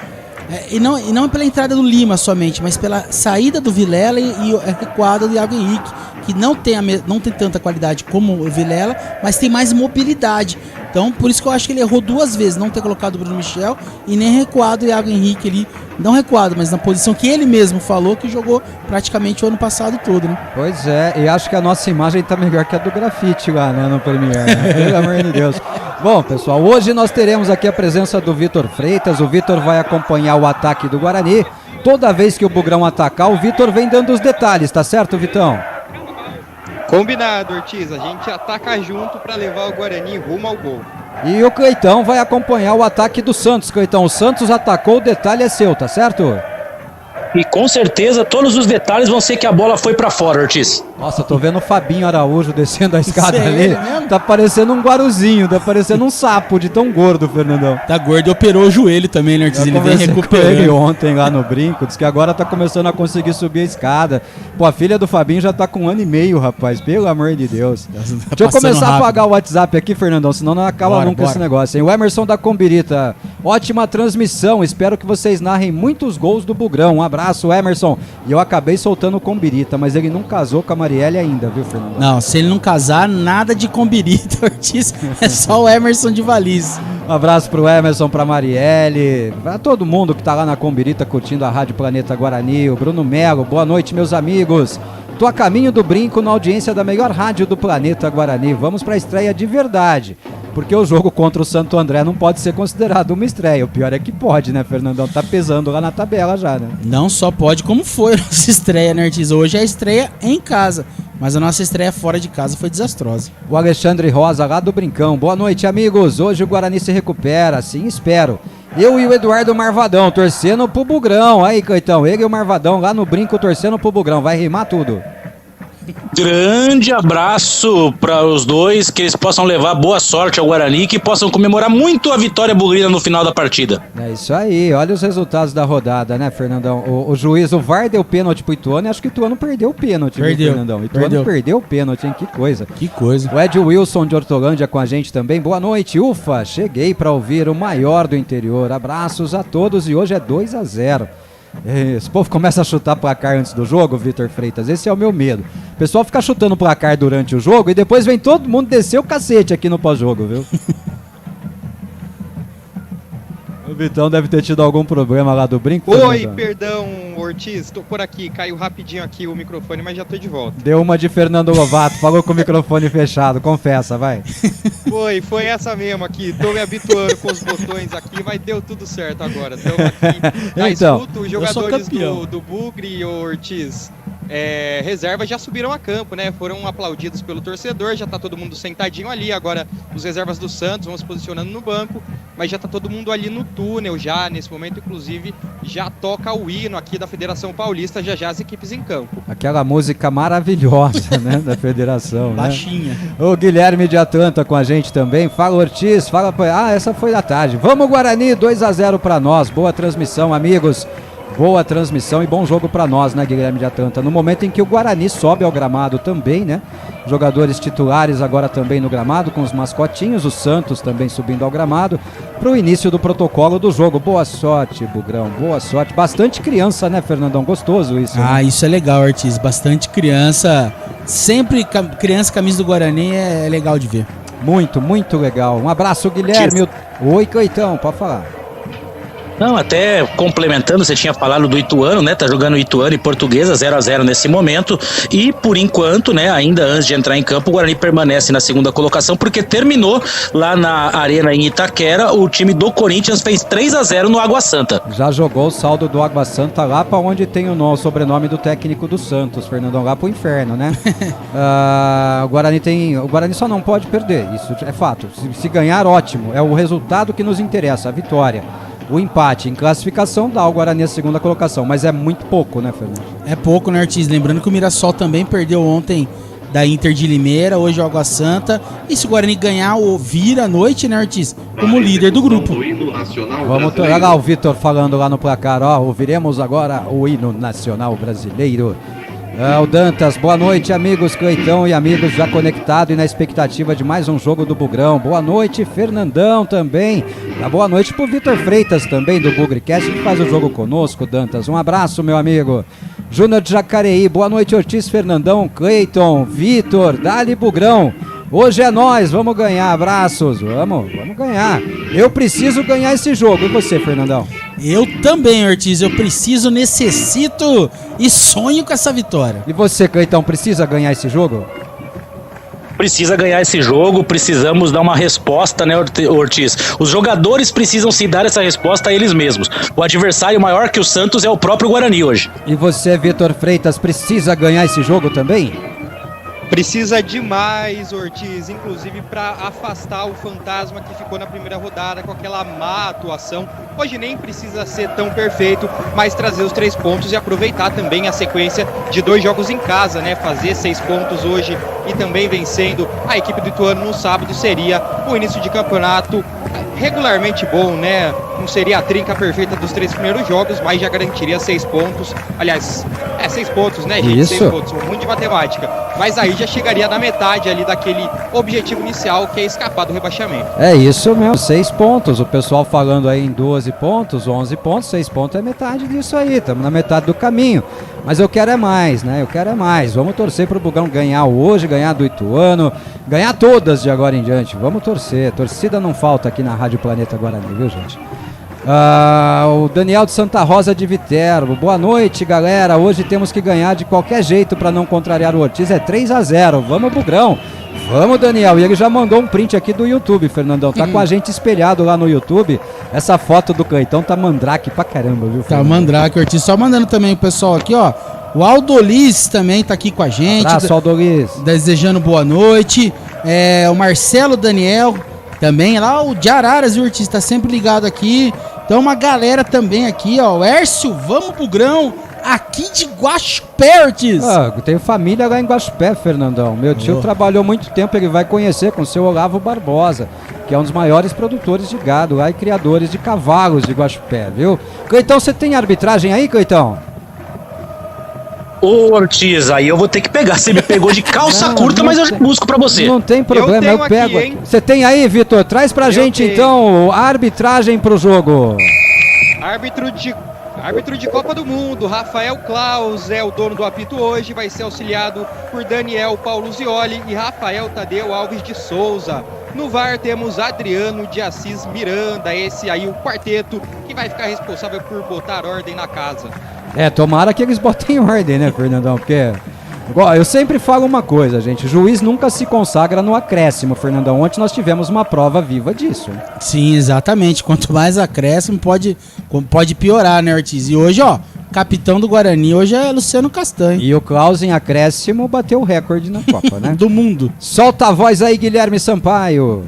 Speaker 3: e não pela entrada do Lima somente, mas pela saída do Vilela e a recuada do Iago Henrique, que não tem tanta qualidade como o Vilela, mas tem mais mobilidade. Então, por isso que eu acho que ele errou 2 vezes, não ter colocado o Bruno Michel e nem recuado o Iago Henrique ali, não recuado, mas na posição que ele mesmo falou que jogou praticamente o ano passado todo, né?
Speaker 2: Pois é, e acho que a nossa imagem tá melhor que a do grafite lá, né, no Premier, né? Pelo amor de Deus. Bom, pessoal, hoje nós teremos aqui a presença do Vitor Freitas. O Vitor vai acompanhar o ataque do Guarani. Toda vez que o Bugrão atacar, o Vitor vem dando os detalhes, tá certo, Vitão?
Speaker 5: Combinado, Ortiz. A gente ataca junto para levar o Guarani rumo ao gol.
Speaker 2: E o Cleitão vai acompanhar o ataque do Santos, Cleitão. O Santos atacou, o detalhe é seu, tá certo?
Speaker 4: E com certeza todos os detalhes vão ser que a bola foi pra fora, Ortiz.
Speaker 2: Nossa, tô vendo o Fabinho Araújo descendo a escada
Speaker 3: Isso é
Speaker 2: ali.
Speaker 3: ele mesmo?
Speaker 2: Tá parecendo um guaruzinho, tá parecendo um sapo de tão gordo, Fernandão.
Speaker 3: Tá gordo e operou o joelho também, né, Ortiz?
Speaker 2: Eu
Speaker 3: Ele vem
Speaker 2: conversei com ele
Speaker 3: recuperando.
Speaker 2: ontem lá no brinco, disse que agora tá começando a conseguir subir a escada. Pô, a filha do Fabinho já tá com 1 ano e meio, rapaz, pelo amor de Deus. Deixa eu começar a apagar o WhatsApp aqui, Fernandão, senão não acaba
Speaker 3: Bora,
Speaker 2: nunca
Speaker 3: bora.
Speaker 2: esse negócio, hein? O Emerson da Combirita, ótima transmissão, espero que vocês narrem muitos gols do Bugrão. Um abraço, Emerson. E eu acabei soltando o Combirita, mas ele não casou com a Marielle ainda, viu, Fernandão?
Speaker 3: Não, se ele não casar, nada de Combirita, Ortiz. É só o Emerson de Valize.
Speaker 2: Um abraço pro Emerson, pra Marielle, pra todo mundo que tá lá na Combirita curtindo a Rádio Planeta Guarani, o Bruno Melo, boa noite, meus amigos. Tô a caminho do brinco na audiência da melhor rádio do Planeta Guarani. Vamos pra estreia de verdade, porque o jogo contra o Santo André não pode ser considerado uma estreia. O pior é que pode, né, Fernandão? Tá pesando lá na tabela já, né?
Speaker 3: Não só pode, como foi a nossa estreia, né, Ortiz? Hoje é a estreia em casa, mas a nossa estreia fora de casa foi desastrosa.
Speaker 2: O Alexandre Rosa, lá do Brincão. Boa noite, amigos. Hoje o Guarani se recupera, assim espero. Eu e o Eduardo Marvadão, torcendo pro Bugrão. Aí, Coitão, ele e o Marvadão lá no Brinco, torcendo pro Bugrão. Vai rimar tudo.
Speaker 4: Grande abraço para os dois, que eles possam levar boa sorte ao Guarani, que possam comemorar muito a vitória bugrina no final da partida.
Speaker 2: É isso aí, olha os resultados da rodada, né, Fernandão? O juiz, o VAR deu pênalti pro Ituano e acho que o Ituano perdeu o pênalti, viu,
Speaker 3: Perdeu,
Speaker 2: Fernandão? O Ituano perdeu o pênalti, hein? Que coisa.
Speaker 3: Que coisa.
Speaker 2: O Ed Wilson de Hortolândia com a gente também. Boa noite, ufa, cheguei para ouvir o maior do interior. Abraços a todos e hoje é 2-0. Esse povo começa a chutar placar antes do jogo, Vitor Freitas, esse é o meu medo. O pessoal fica chutando placar durante o jogo e depois vem todo mundo descer o cacete aqui no pós-jogo, viu? O Vitão deve ter tido algum problema lá do brinco.
Speaker 5: Oi,
Speaker 2: Fernandão.
Speaker 5: perdão, Ortiz, tô por aqui, caiu rapidinho aqui o microfone, mas já tô de volta.
Speaker 2: Deu uma de Fernando Lovato, falou com o microfone fechado, confessa, vai.
Speaker 5: Foi essa mesmo aqui, tô me habituando com os botões aqui, mas deu tudo certo agora. Tamo aqui na
Speaker 2: Então,
Speaker 5: escuta, os
Speaker 3: eu sou
Speaker 5: jogadores
Speaker 3: campeão.
Speaker 5: do Bugre e o Ortiz reservas já subiram a campo, né? Foram aplaudidos pelo torcedor, já tá todo mundo sentadinho ali. Agora os reservas do Santos vão se posicionando no banco, mas já tá todo mundo ali no túnel já, nesse momento, inclusive, já toca o hino aqui da Federação Paulista, já as equipes em campo.
Speaker 2: Aquela música maravilhosa, né, da federação, né?
Speaker 3: Baixinha.
Speaker 2: O Guilherme de Atlanta com a gente também. Fala, Ortiz, fala. Essa foi da tarde. Vamos, Guarani, 2-0 pra nós. Boa transmissão, amigos. Boa transmissão e bom jogo pra nós, né, Guilherme de Atlanta? No momento em que o Guarani sobe ao gramado também, né? Jogadores titulares agora também no gramado, com os mascotinhos, o Santos também subindo ao gramado, pro início do protocolo do jogo. Boa sorte, Bugrão, boa sorte. Bastante criança, né, Fernandão? Gostoso isso. Né?
Speaker 3: Ah, isso é legal, Ortiz. Bastante criança. Sempre criança camisa do Guarani é legal de ver.
Speaker 2: Muito, muito legal. Um abraço, Guilherme. Oi, Coitão, pode falar.
Speaker 4: Não, até complementando, você tinha falado do Ituano, né? Tá jogando Ituano e Portuguesa 0-0 nesse momento. E por enquanto, né, ainda antes de entrar em campo, o Guarani permanece na segunda colocação, porque terminou lá na Arena em Itaquera. O time do Corinthians fez 3-0 no Água Santa.
Speaker 2: Já jogou o saldo do Água Santa lá pra onde tem o sobrenome do técnico do Santos, Fernandão, lá pro inferno, né? O Guarani só não pode perder, isso é fato. Se ganhar, ótimo. É o resultado que nos interessa, a vitória. O empate em classificação dá ao Guarani a segunda colocação, mas é muito pouco, né, Fernando?
Speaker 3: É pouco, né, Ortiz? Lembrando que o Mirassol também perdeu ontem da Inter de Limeira, hoje o Água Santa. E se o Guarani ganhar, vira à noite, né, Ortiz? Como líder do grupo.
Speaker 2: Vamos olha lá o Vitor falando lá no placar, ó. Ouviremos agora o hino nacional brasileiro. O Dantas, boa noite, amigos Cleitão e amigos já conectado e na expectativa de mais um jogo do Bugrão. Boa noite, Fernandão também. Boa noite pro Vitor Freitas também do Bugrecast, que faz o jogo conosco, Dantas. Um abraço, meu amigo. Júnior de Jacareí, boa noite, Ortiz, Fernandão, Cleiton, Vitor, Dali Bugrão. Hoje é nós, vamos ganhar, abraços, vamos ganhar. Eu preciso ganhar esse jogo, e você, Fernandão?
Speaker 3: Eu também, Ortiz, eu preciso, necessito e sonho com essa vitória.
Speaker 2: E você, Cleitão, precisa ganhar esse jogo?
Speaker 4: Precisa ganhar esse jogo, precisamos dar uma resposta, né, Ortiz? Os jogadores precisam se dar essa resposta a eles mesmos. O adversário maior que o Santos é o próprio Guarani hoje.
Speaker 2: E você, Vitor Freitas, precisa ganhar esse jogo também?
Speaker 5: Precisa demais, Ortiz, inclusive para afastar o fantasma que ficou na primeira rodada com aquela má atuação. Hoje nem precisa ser tão perfeito, mas trazer os 3 pontos e aproveitar também a sequência de 2 jogos em casa, né? Fazer 6 pontos hoje e também vencendo a equipe do Ituano no sábado seria o início de campeonato regularmente bom, né? Não seria a trinca perfeita dos 3 primeiros jogos, mas já garantiria 6 pontos. Aliás, 6 pontos, né, gente?
Speaker 2: Isso.
Speaker 5: 6 pontos, muito de matemática. Mas aí já chegaria na metade ali daquele objetivo inicial, que é escapar do rebaixamento.
Speaker 2: É isso mesmo, 6 pontos. O pessoal falando aí em 12 pontos, 11 pontos, 6 pontos é metade disso aí. Estamos na metade do caminho. Mas eu quero é mais, né? Eu quero é mais. Vamos torcer pro Bugão ganhar hoje, ganhar do Ituano, ganhar todas de agora em diante. Vamos torcer. Torcida não falta aqui na Rádio Planeta Guarani, viu, gente? O Daniel de Santa Rosa de Viterbo. Boa noite, galera. Hoje temos que ganhar de qualquer jeito para não contrariar o Ortiz. É 3-0. Vamos, Bugrão. Vamos, Daniel. E ele já mandou um print aqui do YouTube, Fernandão. Tá com a gente espelhado lá no YouTube. Essa foto do Cleitão tá mandrake pra caramba, viu,
Speaker 3: Tá
Speaker 2: Fernandão?
Speaker 3: mandrake, Ortiz. Só mandando também o pessoal aqui, ó. O Aldolis também tá aqui com a gente.
Speaker 2: Abraço, Aldolis.
Speaker 3: Desejando boa noite. O Marcelo Daniel também. Lá o de Araras, viu, Ortiz? Tá sempre ligado aqui. Então uma galera também aqui, ó. O Hércio, vamos pro grão. Aqui de Guaxupé, Ortiz.
Speaker 2: Eu tenho família lá em Guaxupé, Fernandão. Meu tio trabalhou muito tempo, ele vai conhecer com o seu Olavo Barbosa, que é um dos maiores produtores de gado lá e criadores de cavalos de Guaxupé, viu? Cleitão, você tem arbitragem aí, Cleitão?
Speaker 4: Ô, Ortiz, aí eu vou ter que pegar. Você me pegou de calça curta, mas eu já busco pra você.
Speaker 2: Não tem problema, eu
Speaker 5: tenho
Speaker 2: pego.
Speaker 5: aqui, hein?
Speaker 2: Você tem aí, Vitor? Traz pra gente
Speaker 5: tenho.
Speaker 2: então a arbitragem pro jogo.
Speaker 5: Árbitro de Copa do Mundo, Rafael Claus é o dono do apito hoje, vai ser auxiliado por Daniel Paulo Zioli e Rafael Tadeu Alves de Souza. No VAR temos Adriano de Assis Miranda, esse aí o quarteto que vai ficar responsável por botar ordem na casa.
Speaker 2: Tomara que eles botem em ordem, né, Fernandão? Porque eu sempre falo uma coisa, gente. Juiz nunca se consagra no acréscimo, Fernandão. Ontem nós tivemos uma prova viva disso.
Speaker 3: Sim, exatamente. Quanto mais acréscimo, pode piorar, né, Ortiz? E hoje, ó, capitão do Guarani hoje é Luciano Castanho.
Speaker 2: E o Klaus em acréscimo bateu o recorde na Copa, né?
Speaker 3: Do mundo.
Speaker 2: Solta a voz aí, Guilherme Sampaio.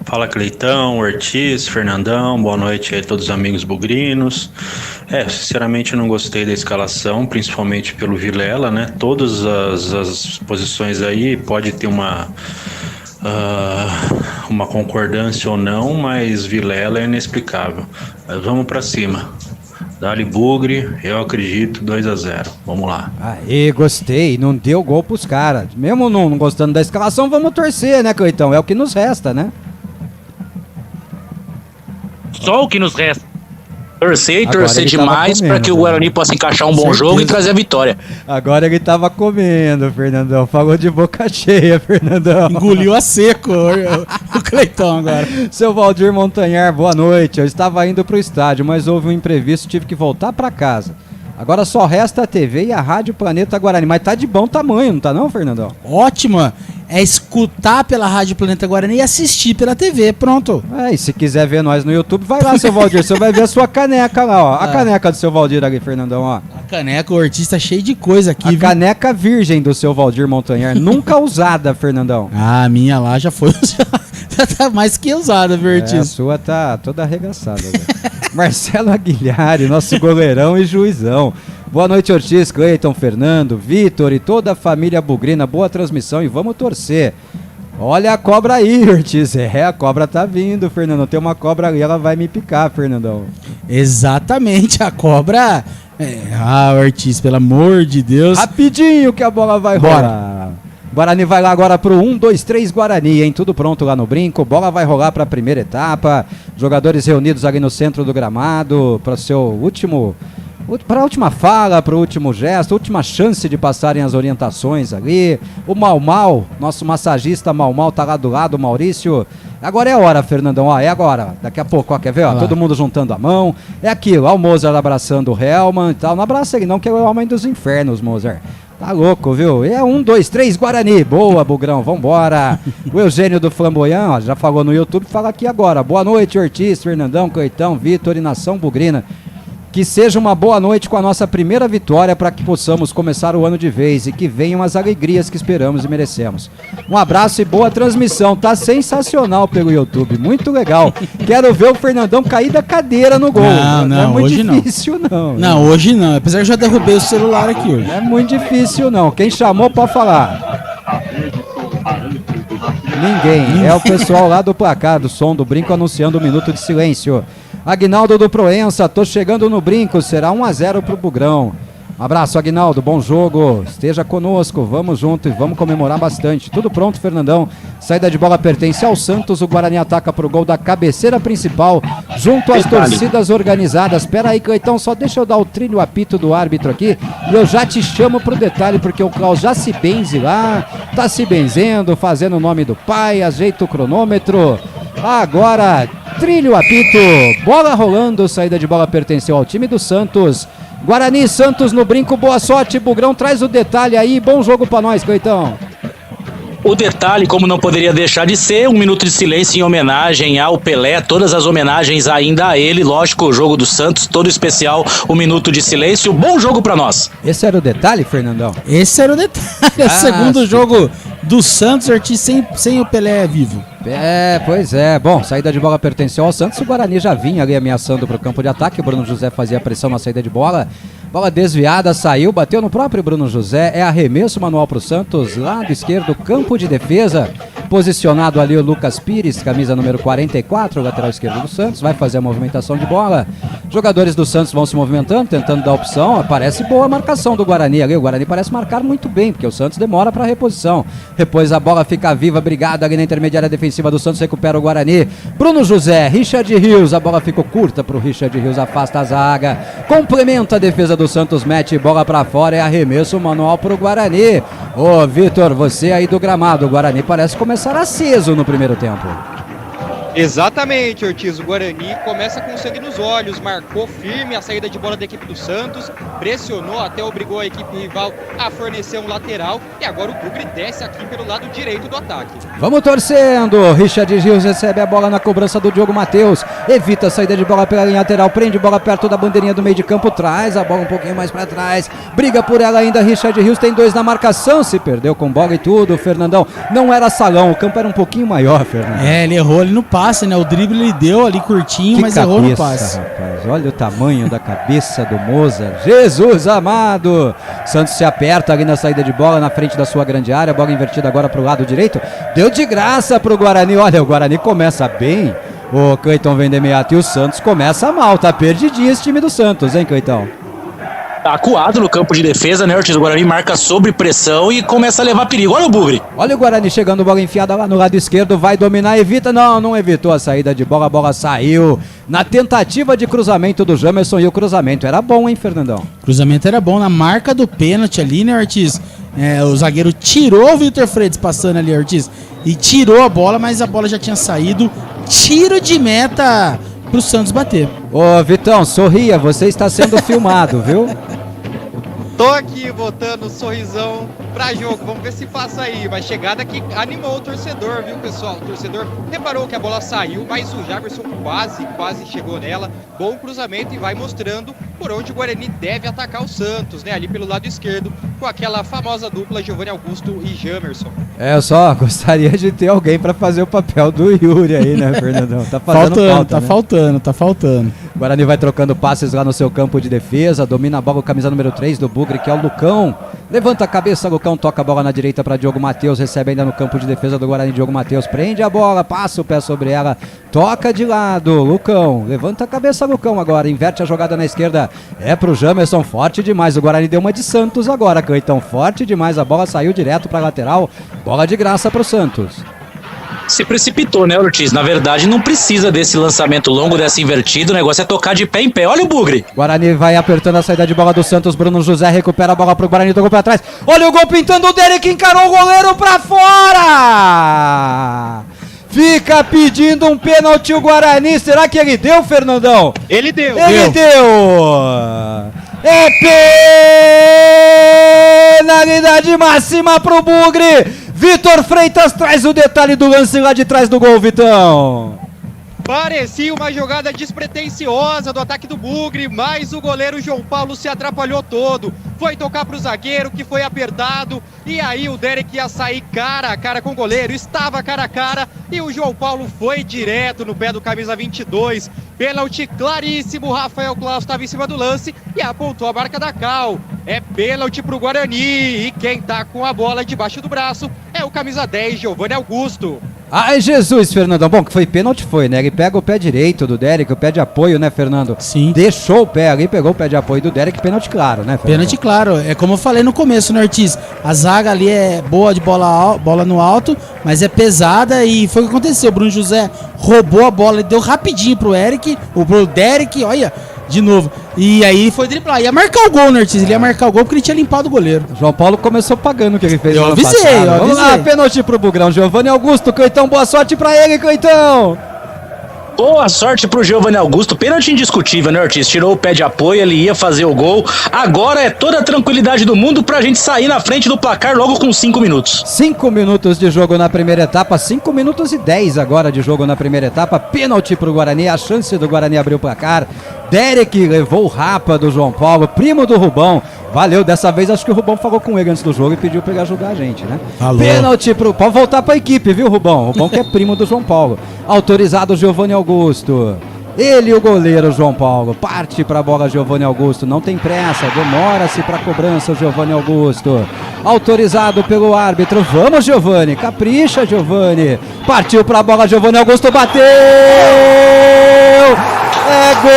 Speaker 8: Fala, Cleitão, Ortiz, Fernandão, boa noite aí a todos os amigos bugrinos. Sinceramente eu não gostei da escalação, principalmente pelo Vilela, né? Todas as posições aí pode ter uma concordância ou não, mas Vilela é inexplicável. Mas vamos pra cima. Dali Bugre, eu acredito, 2-0. Vamos lá.
Speaker 2: Aê, gostei. Não deu gol pros caras. Mesmo não gostando da escalação, vamos torcer, né, Cleitão? É o que nos resta, né?
Speaker 4: Só o que nos resta. Torcer e
Speaker 2: Agora
Speaker 4: torcer
Speaker 2: ele tava
Speaker 4: demais para
Speaker 2: comendo,
Speaker 4: que o Guarani possa encaixar um bom
Speaker 3: Certeza.
Speaker 4: jogo e trazer a vitória.
Speaker 2: Agora ele tava comendo, Fernandão. Falou de boca cheia, Fernandão.
Speaker 3: Engoliu a seco o Cleitão agora.
Speaker 2: Seu Valdir Montanhar, boa noite. Eu estava indo pro estádio, mas houve um imprevisto, tive que voltar para casa. Agora só resta a TV e a Rádio Planeta Guarani. Mas tá de bom tamanho, não tá não, Fernandão?
Speaker 3: Ótima. É escutar pela Rádio Planeta Guarani e assistir pela TV. Pronto.
Speaker 2: E se quiser ver nós no YouTube, vai lá, seu Valdir. Você vai ver a sua caneca lá, ó. A caneca do seu Valdir ali, Fernandão, ó.
Speaker 3: A caneca, o Ortiz tá cheio de coisa aqui,
Speaker 2: A
Speaker 3: viu?
Speaker 2: caneca virgem do seu Valdir Montanhar. Nunca usada, Fernandão.
Speaker 3: A minha lá já foi. Já tá mais que usada, viu,
Speaker 2: A
Speaker 3: Ortiz?
Speaker 2: sua tá toda arregaçada, velho. Marcelo Aguilhari, nosso goleirão e juizão. Boa noite, Ortiz, Cleiton, Fernando, Vitor e toda a família bugrina. Boa transmissão e vamos torcer. Olha a cobra aí, Ortiz. A cobra tá vindo, Fernando. Tem uma cobra ali, ela vai me picar, Fernandão.
Speaker 3: Exatamente, a cobra. Ortiz, pelo amor de Deus.
Speaker 2: Rapidinho que a bola vai rolar. Guarani vai lá agora pro 1, 2, 3 Guarani, hein? Tudo pronto lá no brinco. Bola vai rolar para a primeira etapa. Jogadores reunidos ali no centro do gramado para seu último, para a última fala, para o último gesto, última chance de passarem as orientações ali. O Mal, nosso massagista Mal tá lá do lado, Maurício. Agora é a hora, Fernandão, ó, é agora. Daqui a pouco, ó, quer ver? Ó, todo mundo juntando a mão. É aquilo, ó, o Mozart abraçando o Helman e tal. Não abraça ele não, que é o homem dos infernos, Mozart. Tá louco, viu? É 1, 2, 3 Guarani. Boa, Bugrão, vambora. O Eugênio do Flamboyant, ó, já falou no YouTube, fala aqui agora. Boa noite, Ortiz, Fernandão, Cleitão, Vitor e Nação Bugrina. Que seja uma boa noite com a nossa primeira vitória para que possamos começar o ano de vez e que venham as alegrias que esperamos e merecemos. Um abraço e boa transmissão. Tá sensacional pelo YouTube, muito legal. Quero ver o Fernandão cair da cadeira no gol.
Speaker 3: Não,
Speaker 2: é muito
Speaker 3: hoje
Speaker 2: difícil não.
Speaker 3: Não, hoje não. Apesar que eu já derrubei o celular aqui hoje.
Speaker 2: É muito difícil não. Quem chamou pode falar. Ninguém. É o pessoal lá do placar, do som do brinco, anunciando 1 minuto de silêncio. Aguinaldo do Proença, tô chegando no brinco, será 1-0 pro Bugrão. Abraço, Aguinaldo, bom jogo, esteja conosco, vamos junto e vamos comemorar bastante. Tudo pronto, Fernandão, saída de bola pertence ao Santos, o Guarani ataca pro gol da cabeceira principal, junto às torcidas organizadas. Pera aí, Cleitão, só deixa eu dar o trilho apito do árbitro aqui e eu já te chamo pro detalhe, porque o Klaus já se benze lá, tá se benzendo, fazendo o nome do pai, ajeita o cronômetro. Agora, trilho apito, bola rolando, saída de bola pertenceu ao time do Santos. Guarani, Santos no brinco, boa sorte, Bugrão, traz o detalhe aí, bom jogo pra nós, Cleitão.
Speaker 4: O detalhe, como não poderia deixar de ser, 1 minuto de silêncio em homenagem ao Pelé, todas as homenagens ainda a ele, lógico, o jogo do Santos, todo especial, 1 minuto de silêncio, bom jogo pra nós.
Speaker 2: Esse era o detalhe, Fernandão?
Speaker 3: Esse era o detalhe, segundo jogo do Santos, Ortiz sem o Pelé vivo.
Speaker 2: Pois é. Bom, saída de bola pertenceu ao Santos, o Guarani já vinha ali ameaçando para o campo de ataque, o Bruno José fazia pressão na saída de bola, bola desviada, saiu, bateu no próprio Bruno José, é arremesso manual para o Santos, lado esquerdo, campo de defesa, posicionado ali o Lucas Pires, camisa número 44, lateral esquerdo do Santos, vai fazer a movimentação de bola, jogadores do Santos vão se movimentando, tentando dar opção, parece boa a marcação do Guarani ali, o Guarani parece marcar muito bem, porque o Santos demora para reposição, depois a bola fica viva, brigada ali na intermediária defensiva do Santos, recupera o Guarani, Bruno José, Richard Rios, a bola ficou curta pro Richard Rios, afasta a zaga, complementa a defesa do Santos, mete bola pra fora, é arremesso manual pro Guarani. Ô Vitor, você aí do gramado, o Guarani parece começar aceso no primeiro tempo.
Speaker 5: Exatamente, Ortiz, o Guarani começa com sangue nos olhos, marcou firme a saída de bola da equipe do Santos, pressionou, até obrigou a equipe rival a fornecer um lateral e agora o Bugre desce aqui pelo lado direito do ataque.
Speaker 2: Vamos torcendo, Richard Rios recebe a bola na cobrança do Diogo Matheus, evita a saída de bola pela linha lateral, prende bola perto da bandeirinha do meio de campo, traz a bola um pouquinho mais para trás, briga por ela ainda, Richard Rios tem 2 na marcação, se perdeu com bola e tudo, Fernandão, não era salão, o campo era um pouquinho maior, Fernando.
Speaker 3: Ele errou ali no passe, né? O drible ele deu ali curtinho, mas errou no passe.
Speaker 2: Rapaz, olha o tamanho da cabeça do Mozart. Jesus amado! Santos se aperta ali na saída de bola, na frente da sua grande área, bola invertida agora pro lado direito. Deu de graça pro Guarani. Olha, o Guarani começa bem. O Cleiton Vendemeato e o Santos começa mal. Tá perdidinho esse time do Santos, hein, Cleiton?
Speaker 4: Tá acuado no campo de defesa, né, Ortiz? O Guarani marca sob pressão e começa a levar perigo. Olha o Bugre.
Speaker 2: Olha o Guarani chegando, bola enfiada lá no lado esquerdo, vai dominar, evita. Não evitou a saída de bola, a bola saiu. Na tentativa de cruzamento do Jamerson, e o cruzamento era bom, hein, Fernandão?
Speaker 3: O cruzamento era bom, na marca do pênalti ali, né, Ortiz? O zagueiro tirou o Vitor Fredes passando ali, Ortiz, e tirou a bola, mas a bola já tinha saído. Tiro de meta pro Santos bater.
Speaker 2: Ô, Vitão, sorria, você está sendo filmado, viu?
Speaker 5: Tô aqui botando um sorrisão pra jogo, vamos ver se passa aí. Mas chegada que animou o torcedor, viu, pessoal? O torcedor reparou que a bola saiu, mas o Jamerson quase chegou nela. Bom cruzamento e vai mostrando por onde o Guarani deve atacar o Santos, né? Ali pelo lado esquerdo, com aquela famosa dupla Giovanni Augusto e Jamerson.
Speaker 2: Eu só gostaria de ter alguém pra fazer o papel do Yuri aí, né, Fernandão? Tá fazendo falta,
Speaker 3: tá faltando.
Speaker 2: O Guarani vai trocando passes lá no seu campo de defesa, domina a bola o camisa número 3 do Bugre, que é o Lucão. Levanta a cabeça, Lucão, toca a bola na direita para Diogo Matheus, recebe ainda no campo de defesa do Guarani, Diogo Matheus prende a bola, passa o pé sobre ela, toca de lado, Lucão, levanta a cabeça, Lucão agora, inverte a jogada na esquerda, é pro Jamerson, forte demais, o Guarani deu uma de Santos agora, Cleitão, forte demais, a bola saiu direto para lateral, bola de graça pro Santos.
Speaker 4: Se precipitou, né, Ortiz? Na verdade, não precisa desse lançamento longo, dessa invertida. O negócio é tocar de pé em pé. Olha o Bugre.
Speaker 2: Guarani vai apertando a saída de bola do Santos. Bruno José recupera a bola pro Guarani, tocou pra trás. Olha o gol pintando o Derek, encarou o goleiro pra fora. Fica pedindo um pênalti o Guarani. Será que ele deu, Fernandão?
Speaker 5: Ele deu.
Speaker 2: Ele deu. É penalidade máxima pro Bugre. Vitor Freitas traz o detalhe do lance lá de trás do gol, Vitão.
Speaker 5: Parecia uma jogada despretensiosa do ataque do Bugre, mas o goleiro João Paulo se atrapalhou todo. Foi tocar para o zagueiro, que foi apertado, e aí o Derek ia sair cara a cara com o goleiro, estava cara a cara, e o João Paulo foi direto no pé do camisa 22. Pênalti claríssimo, Rafael Claus estava em cima do lance e apontou a marca da Cal. É pênalti para o Guarani, e quem tá com a bola debaixo do braço é o camisa 10, Giovanni Augusto.
Speaker 2: Ai, Jesus, Fernandão. Bom, que foi pênalti, foi, né? Ele pega o pé direito do Derek, o pé de apoio, né, Fernando?
Speaker 3: Sim.
Speaker 2: Deixou o pé ali, pegou o pé de apoio do Derek, pênalti claro, né, Fernando?
Speaker 3: Pênalti claro. É como eu falei no começo, né, Ortiz? A zaga ali é boa de bola no alto, mas é pesada e foi o que aconteceu. O Bruno José roubou a bola e deu rapidinho pro Derek, olha, de novo. E aí foi driblar. Ia marcar o gol, né, Ortiz? Ele ia marcar o gol porque ele tinha limpado o goleiro.
Speaker 2: João Paulo começou pagando o que ele fez.
Speaker 3: Eu avisei.
Speaker 2: Vamos lá, pênalti pro Bugrão. Giovanni Augusto, Coitão, boa sorte pra ele, Coitão.
Speaker 4: Boa sorte pro Giovanni Augusto, pênalti indiscutível, né, Ortiz? Tirou o pé de apoio, ele ia fazer o gol. Agora é toda a tranquilidade do mundo pra gente sair na frente do placar logo com 5 minutos.
Speaker 2: 5 minutos de jogo na primeira etapa, 5 minutos e 10 agora de jogo na primeira etapa. Pênalti pro Guarani, a chance do Guarani abrir o placar. Derek levou o rapa do João Paulo, primo do Rubão. Valeu, dessa vez acho que o Rubão falou com ele antes do jogo e pediu pra ele ajudar a gente, né?
Speaker 3: Alô.
Speaker 2: Pênalti pro... Pode voltar pra equipe, viu, Rubão? Rubão que é primo do João Paulo. Autorizado Giovanni Augusto. Ele, o goleiro João Paulo. Parte pra bola Giovanni Augusto. Não tem pressa, demora-se pra cobrança o Giovanni Augusto. Autorizado pelo árbitro. Vamos, Giovanni. Capricha, Giovanni. Partiu pra bola Giovanni Augusto. Bateu! É gol!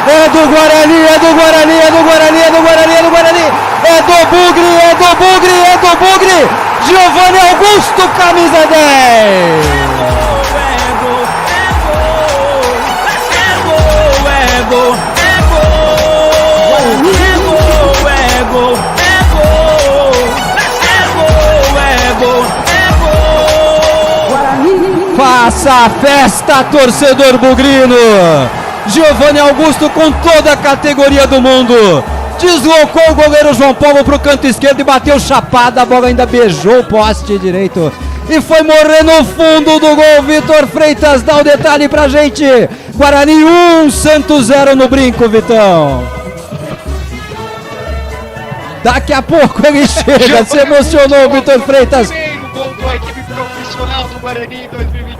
Speaker 2: É do Guarani, é do Guarani, é do Guarani, é do Guarani, é do Guarani, é do Bugre, é do Bugre, é do Bugre, Giovanni Augusto, camisa 10. Faça a festa, torcedor bugrino. Giovanni Augusto com toda a categoria do mundo. Deslocou o goleiro João Paulo pro canto esquerdo e bateu chapada. A bola ainda beijou o poste direito e foi morrer no fundo do gol. Vitor Freitas dá o detalhe pra gente. Guarani 1, Santos 0 no brinco, Vitão. Daqui a pouco ele chega. Se emocionou, Vitor Freitas.
Speaker 5: Primeiro gol da equipe profissional do Guarani 2023.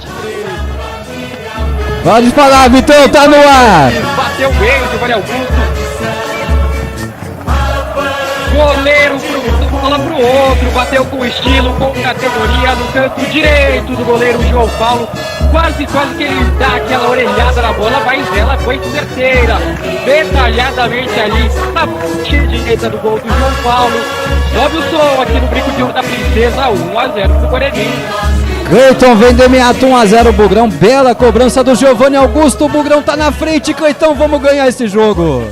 Speaker 2: Pode falar, Vitão, tá no ar.
Speaker 5: Bateu bem o Giovanni Augusto. Goleiro bola pro outro, bateu com estilo, com categoria no canto direito do goleiro João Paulo. Quase que ele dá aquela orelhada na bola, mas ela foi certeira. Detalhadamente ali na parte direita do gol do João Paulo. Sobe o som aqui no Brinco de Ouro da Princesa, 1-0 pro Guarani.
Speaker 2: Cleiton vem de imediato 1-0 o Bugrão. Bela cobrança do Giovanni Augusto. O Bugrão tá na frente, Cleiton, vamos ganhar esse jogo.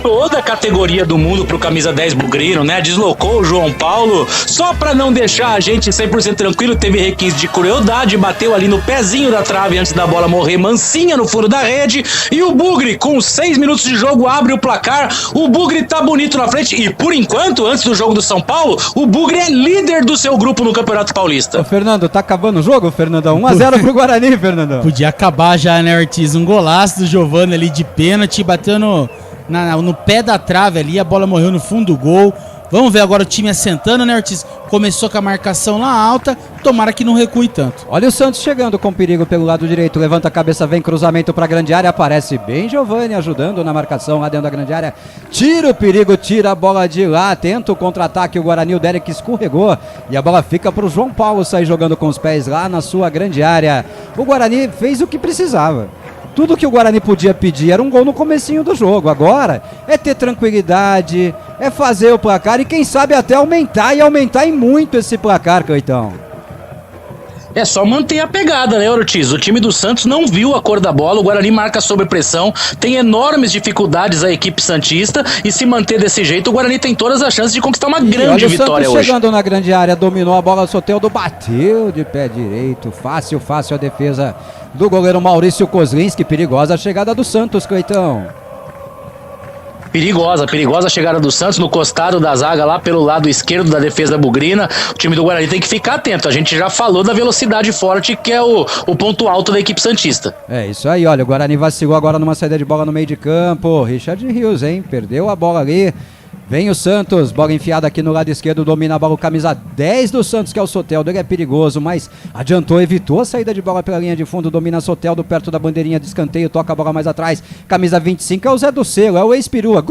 Speaker 4: Toda a categoria do mundo pro camisa 10 bugrino, né? Deslocou o João Paulo só pra não deixar a gente 100% tranquilo. Teve requinte de crueldade, bateu ali no pezinho da trave antes da bola morrer mansinha no fundo da rede. E o Bugre, com 6 minutos de jogo, abre o placar. O Bugre tá bonito na frente e, por enquanto, antes do jogo do São Paulo, o Bugre é líder do seu grupo no Campeonato Paulista.
Speaker 2: Ô, Fernando, tá acabando o jogo, Fernandão? 1-0 pro Guarani, Fernandão.
Speaker 3: Podia acabar já, né, Ortiz? Um golaço do Giovanni ali de pênalti, bateu no pé da trave ali, a bola morreu no fundo do gol. Vamos ver agora o time assentando, né, Ortiz? Começou com a marcação lá alta, tomara que não recue tanto.
Speaker 2: Olha o Santos chegando com perigo pelo lado direito, levanta a cabeça, vem cruzamento pra grande área, aparece bem Giovanni ajudando na marcação lá dentro da grande área. Tira o perigo, tira a bola de lá, tenta o contra-ataque, o Guarani, o Derek escorregou e a bola fica pro João Paulo sair jogando com os pés lá na sua grande área. O Guarani fez o que precisava. Tudo que o Guarani podia pedir era um gol no comecinho do jogo. Agora é ter tranquilidade, é fazer o placar e quem sabe até aumentar e muito esse placar, Cleitão.
Speaker 4: É só manter a pegada, né, Ortiz? O time do Santos não viu a cor da bola, o Guarani marca sob pressão, tem enormes dificuldades a equipe santista e se manter desse jeito, o Guarani tem todas as chances de conquistar uma grande vitória hoje.
Speaker 2: Chegando na grande área, dominou a bola, Soteldo bateu de pé direito, fácil a defesa do goleiro Maurício Kozlinski, perigosa a chegada do Santos, Cleitão.
Speaker 4: Perigosa a chegada do Santos no costado da zaga lá pelo lado esquerdo da defesa bugrina. O time do Guarani tem que ficar atento. A gente já falou da velocidade forte, que é o ponto alto da equipe santista.
Speaker 2: É isso aí, olha, o Guarani vacilou agora numa saída de bola no meio de campo. Richard Rios, hein? Perdeu a bola ali. Vem o Santos, bola enfiada aqui no lado esquerdo, domina a bola, o camisa 10 do Santos, que é o Soteldo. Ele é perigoso, mas adiantou, evitou a saída de bola pela linha de fundo, domina Soteldo perto da bandeirinha de escanteio, toca a bola mais atrás. Camisa 25 é o Zé do Selo, é o ex-perua.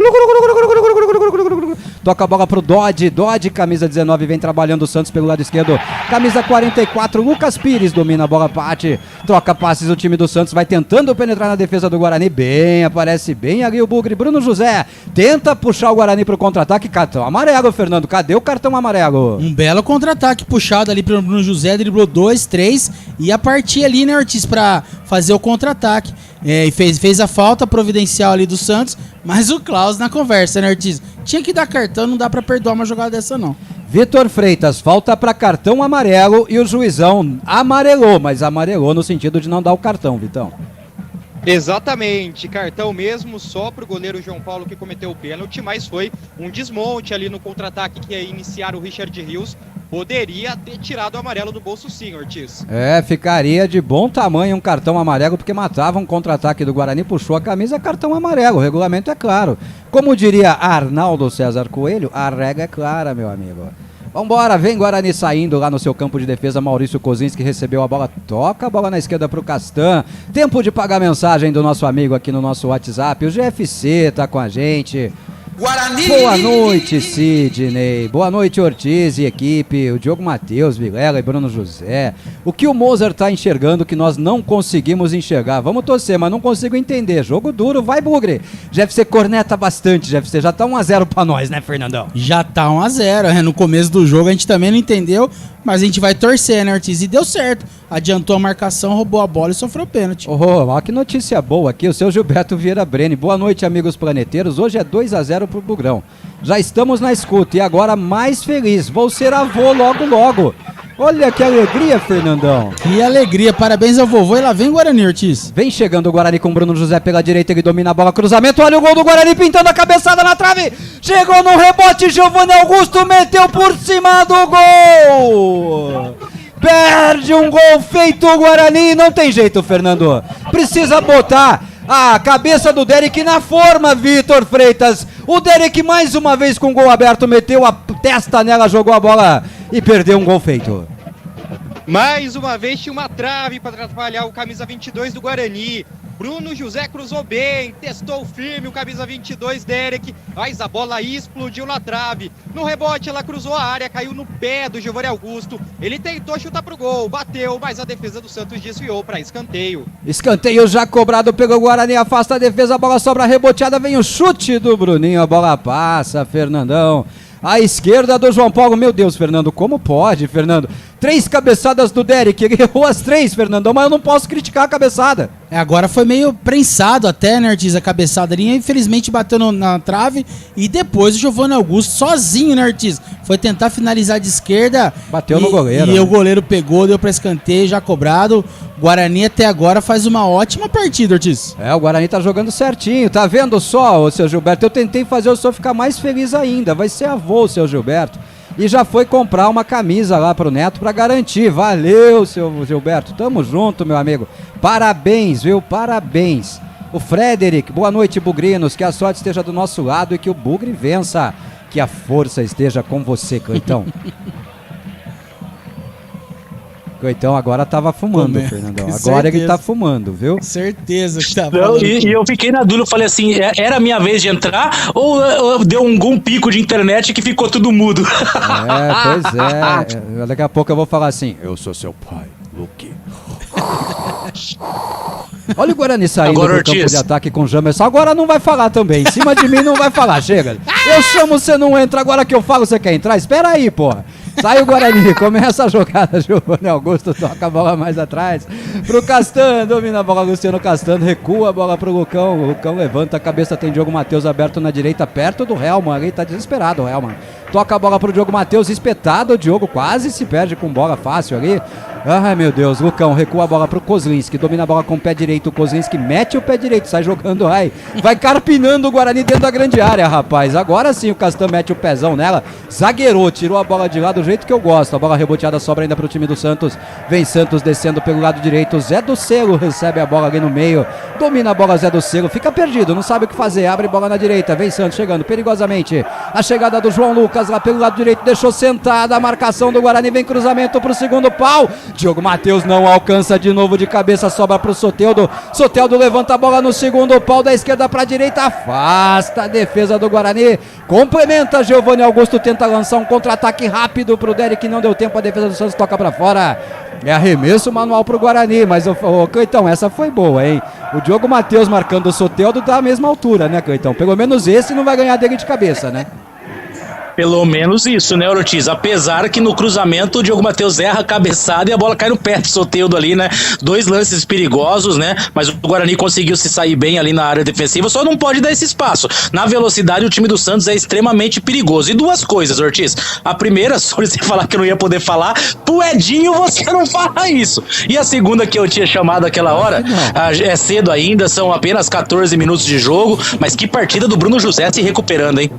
Speaker 2: Toca a bola pro Dodge, camisa 19, vem trabalhando o Santos pelo lado esquerdo. Camisa 44, Lucas Pires, domina a bola, parte, troca passes, o time do Santos vai tentando penetrar na defesa do Guarani. Bem, aparece bem ali o Bugre. Bruno José tenta puxar o Guarani pro contra-ataque, cartão amarelo, Fernando. Cadê o cartão amarelo?
Speaker 3: Um belo contra-ataque puxado ali pelo Bruno José, driblou 2, 3 e ia partir ali, né, Ortiz, pra fazer o contra-ataque. E fez a falta providencial ali do Santos, mas o Klaus na conversa, né, Ortiz? Tinha que dar cartão, não dá pra perdoar uma jogada dessa, não.
Speaker 2: Vitor Freitas, falta pra cartão amarelo e o juizão amarelou, mas amarelou no sentido de não dar o cartão, Vitão.
Speaker 5: Exatamente, cartão mesmo, só pro goleiro João Paulo que cometeu o pênalti, mas foi um desmonte ali no contra-ataque que ia iniciar o Richard Rios. Poderia ter tirado o amarelo do bolso sim, Ortiz.
Speaker 2: Ficaria de bom tamanho um cartão amarelo, porque matava um contra-ataque do Guarani, puxou a camisa, cartão amarelo, o regulamento é claro. Como diria Arnaldo César Coelho, a regra é clara, meu amigo. Vambora, vem Guarani saindo lá no seu campo de defesa, Maurício Kozinski recebeu a bola, toca a bola na esquerda pro Castan. Tempo de pagar a mensagem do nosso amigo aqui no nosso WhatsApp, o GFC tá com a gente. Guarani! Boa noite, Sidney. Boa noite, Ortiz e equipe. O Diogo Matheus, Vilela e Bruno José. O que o Mozart tá enxergando que nós não conseguimos enxergar? Vamos torcer, mas não consigo entender. Jogo duro, vai, Bugre. GFC corneta bastante, GFC. Já tá 1-0 pra nós, né, Fernandão?
Speaker 3: Já tá 1-0, né? No começo do jogo a gente também não entendeu, mas a gente vai torcer, né, Ortiz? E deu certo. Adiantou a marcação, roubou a bola e sofreu pênalti.
Speaker 2: Olha que notícia boa aqui. O seu Gilberto Vieira Breni. Boa noite, amigos planeteiros. Hoje é 2-0 pro Bugrão. Já estamos na escuta e agora mais feliz. Vou ser avô logo, logo. Olha que alegria, Fernandão.
Speaker 3: Que alegria. Parabéns ao vovô. E lá vem o Guarani, Ortiz.
Speaker 2: Vem chegando o Guarani com o Bruno José pela direita. Ele domina a bola. Cruzamento. Olha o gol do Guarani pintando a cabeçada na trave. Chegou no rebote. Giovanni Augusto meteu por cima do gol. Perde um gol feito o Guarani. Não tem jeito, Fernando. Precisa botar a cabeça do Derek na forma, Vitor Freitas. O Derek mais uma vez com o gol aberto, meteu a testa nela, jogou a bola e perdeu um gol feito.
Speaker 5: Mais uma vez tinha uma trave para atrapalhar o camisa 22 do Guarani. Bruno José cruzou bem, testou firme o camisa 22, Derek, mas a bola explodiu na trave. No rebote ela cruzou a área, caiu no pé do Giovanni Augusto. Ele tentou chutar pro gol, bateu, mas a defesa do Santos desviou para escanteio.
Speaker 2: Escanteio já cobrado pelo Guarani, afasta a defesa, a bola sobra reboteada, vem o chute do Bruninho, a bola passa, Fernandão. À esquerda do João Paulo, meu Deus, Fernando, como pode, Fernando? 3 cabeçadas do Derek, ele errou as 3, Fernandão, mas eu não posso criticar a cabeçada.
Speaker 3: Agora foi meio prensado até, né, Ortiz, a cabeçada ali, infelizmente bateu na trave, e depois o Giovanni Augusto sozinho, né, Ortiz, foi tentar finalizar de esquerda.
Speaker 2: Bateu no goleiro.
Speaker 3: E o goleiro pegou, deu pra escanteio, já cobrado. Guarani até agora faz uma ótima partida, Ortiz.
Speaker 2: O Guarani tá jogando certinho, tá vendo só, ô seu Gilberto? Eu tentei fazer o senhor ficar mais feliz ainda, vai ser avô, seu Gilberto. E já foi comprar uma camisa lá pro Neto pra garantir. Valeu, seu Gilberto, tamo junto, meu amigo. Parabéns, viu? Parabéns. O Frederic, boa noite, bugrinos, que a sorte esteja do nosso lado e que o Bugre vença. Que a força esteja com você, Cleitão. Cleitão agora tava fumando, Fernandão. Agora certeza. Ele tá fumando, viu?
Speaker 3: Certeza que tá
Speaker 4: fumando. E eu fiquei na dúvida, eu falei assim, era a minha vez de entrar ou deu um pico de internet que ficou tudo mudo?
Speaker 2: Pois é. Daqui a pouco eu vou falar assim, eu sou seu pai, Luke. Olha o Guarani saindo agora, do campo de ataque com o Jamerson. Agora não vai falar também. Em cima de mim não vai falar. Chega. Eu chamo, você não entra. Agora que eu falo, você quer entrar? Espera aí, porra. Sai o Guarani, começa a jogada. Giovanni Augusto toca a bola mais atrás. Pro Castan, domina a bola. Luciano Castan recua a bola pro Lucão. O Lucão levanta a cabeça. Tem Diogo Matheus aberto na direita, perto do Helman. Ali tá desesperado o Helman. Toca a bola pro Diogo Matheus, espetado. O Diogo quase se perde com bola fácil ali. Ai, meu Deus, Lucão recua a bola pro Kozlinski, domina a bola com o pé direito, o Kozlinski mete o pé direito, sai jogando, vai carpinando o Guarani dentro da grande área, rapaz. Agora sim o Castan mete o pezão nela, zagueirou, tirou a bola de lá do jeito que eu gosto. A bola reboteada sobra ainda pro time do Santos, vem Santos descendo pelo lado direito, Zé do Selo recebe a bola ali no meio, domina a bola Zé do Selo, fica perdido, não sabe o que fazer, abre bola na direita, vem Santos chegando perigosamente, a chegada do João Lucas lá pelo lado direito, deixou sentada a marcação do Guarani, vem cruzamento pro segundo pau, Diogo Matheus não alcança de novo de cabeça, sobra pro Soteldo. Soteldo levanta a bola no segundo pau, da esquerda pra direita, afasta a defesa do Guarani, complementa Giovanni Augusto, tenta lançar um contra-ataque rápido pro Derek, não deu tempo, a defesa do Santos toca pra fora. É arremesso manual pro Guarani, mas Cleitão, essa foi boa, hein? O Diogo Matheus marcando o Soteldo tá à mesma altura, né, Cleitão? Pelo menos esse não vai ganhar dele de cabeça, né?
Speaker 4: Pelo menos isso, né, Ortiz? Apesar que no cruzamento o Diogo Matheus erra a cabeçada e a bola cai no pé do Soteldo ali, né? 2 lances perigosos, né? Mas o Guarani conseguiu se sair bem ali na área defensiva, só não pode dar esse espaço. Na velocidade, o time do Santos é extremamente perigoso. E 2 coisas, Ortiz. A primeira, só você falar que eu não ia poder falar, pro Edinho você não fala isso. E a segunda que eu tinha chamado aquela hora, é cedo ainda, são apenas 14 minutos de jogo, mas que partida do Bruno José se recuperando, hein?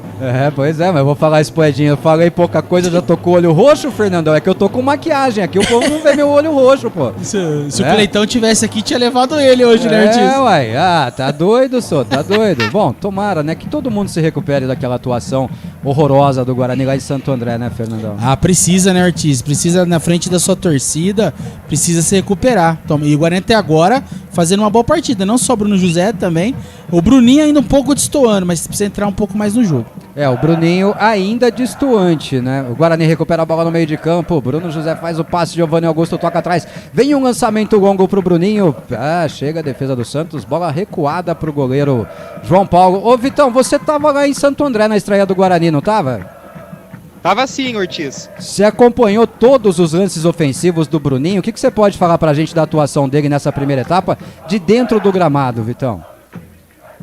Speaker 2: Pois é, mas eu vou falar isso pro Edinho. Eu falei pouca coisa, já tô com o olho roxo, Fernandão. É que eu tô com maquiagem aqui, o povo não vê meu olho roxo, pô.
Speaker 3: Se o Cleitão tivesse aqui, tinha levado ele hoje, né, Ortiz?
Speaker 2: Uai, tá doido, tá doido. Bom, tomara, né, que todo mundo se recupere daquela atuação horrorosa do Guarani lá de Santo André, né, Fernandão?
Speaker 3: Precisa, né, Ortiz? Precisa na frente da sua torcida, precisa se recuperar. E o Guarani até agora fazendo uma boa partida, não só o Bruno José também. O Bruninho ainda um pouco destoando, mas precisa entrar um pouco mais no jogo.
Speaker 2: O Bruninho ainda destoante, né? O Guarani recupera a bola no meio de campo, o Bruno José faz o passe, Giovanni Augusto toca atrás, vem um lançamento longo pro Bruninho, chega a defesa do Santos, bola recuada pro goleiro João Paulo. Ô Vitão, você tava lá em Santo André na estreia do Guarani, não tava?
Speaker 5: Tava sim, Ortiz.
Speaker 2: Você acompanhou todos os lances ofensivos do Bruninho, o que você pode falar pra gente da atuação dele nessa primeira etapa de dentro do gramado, Vitão?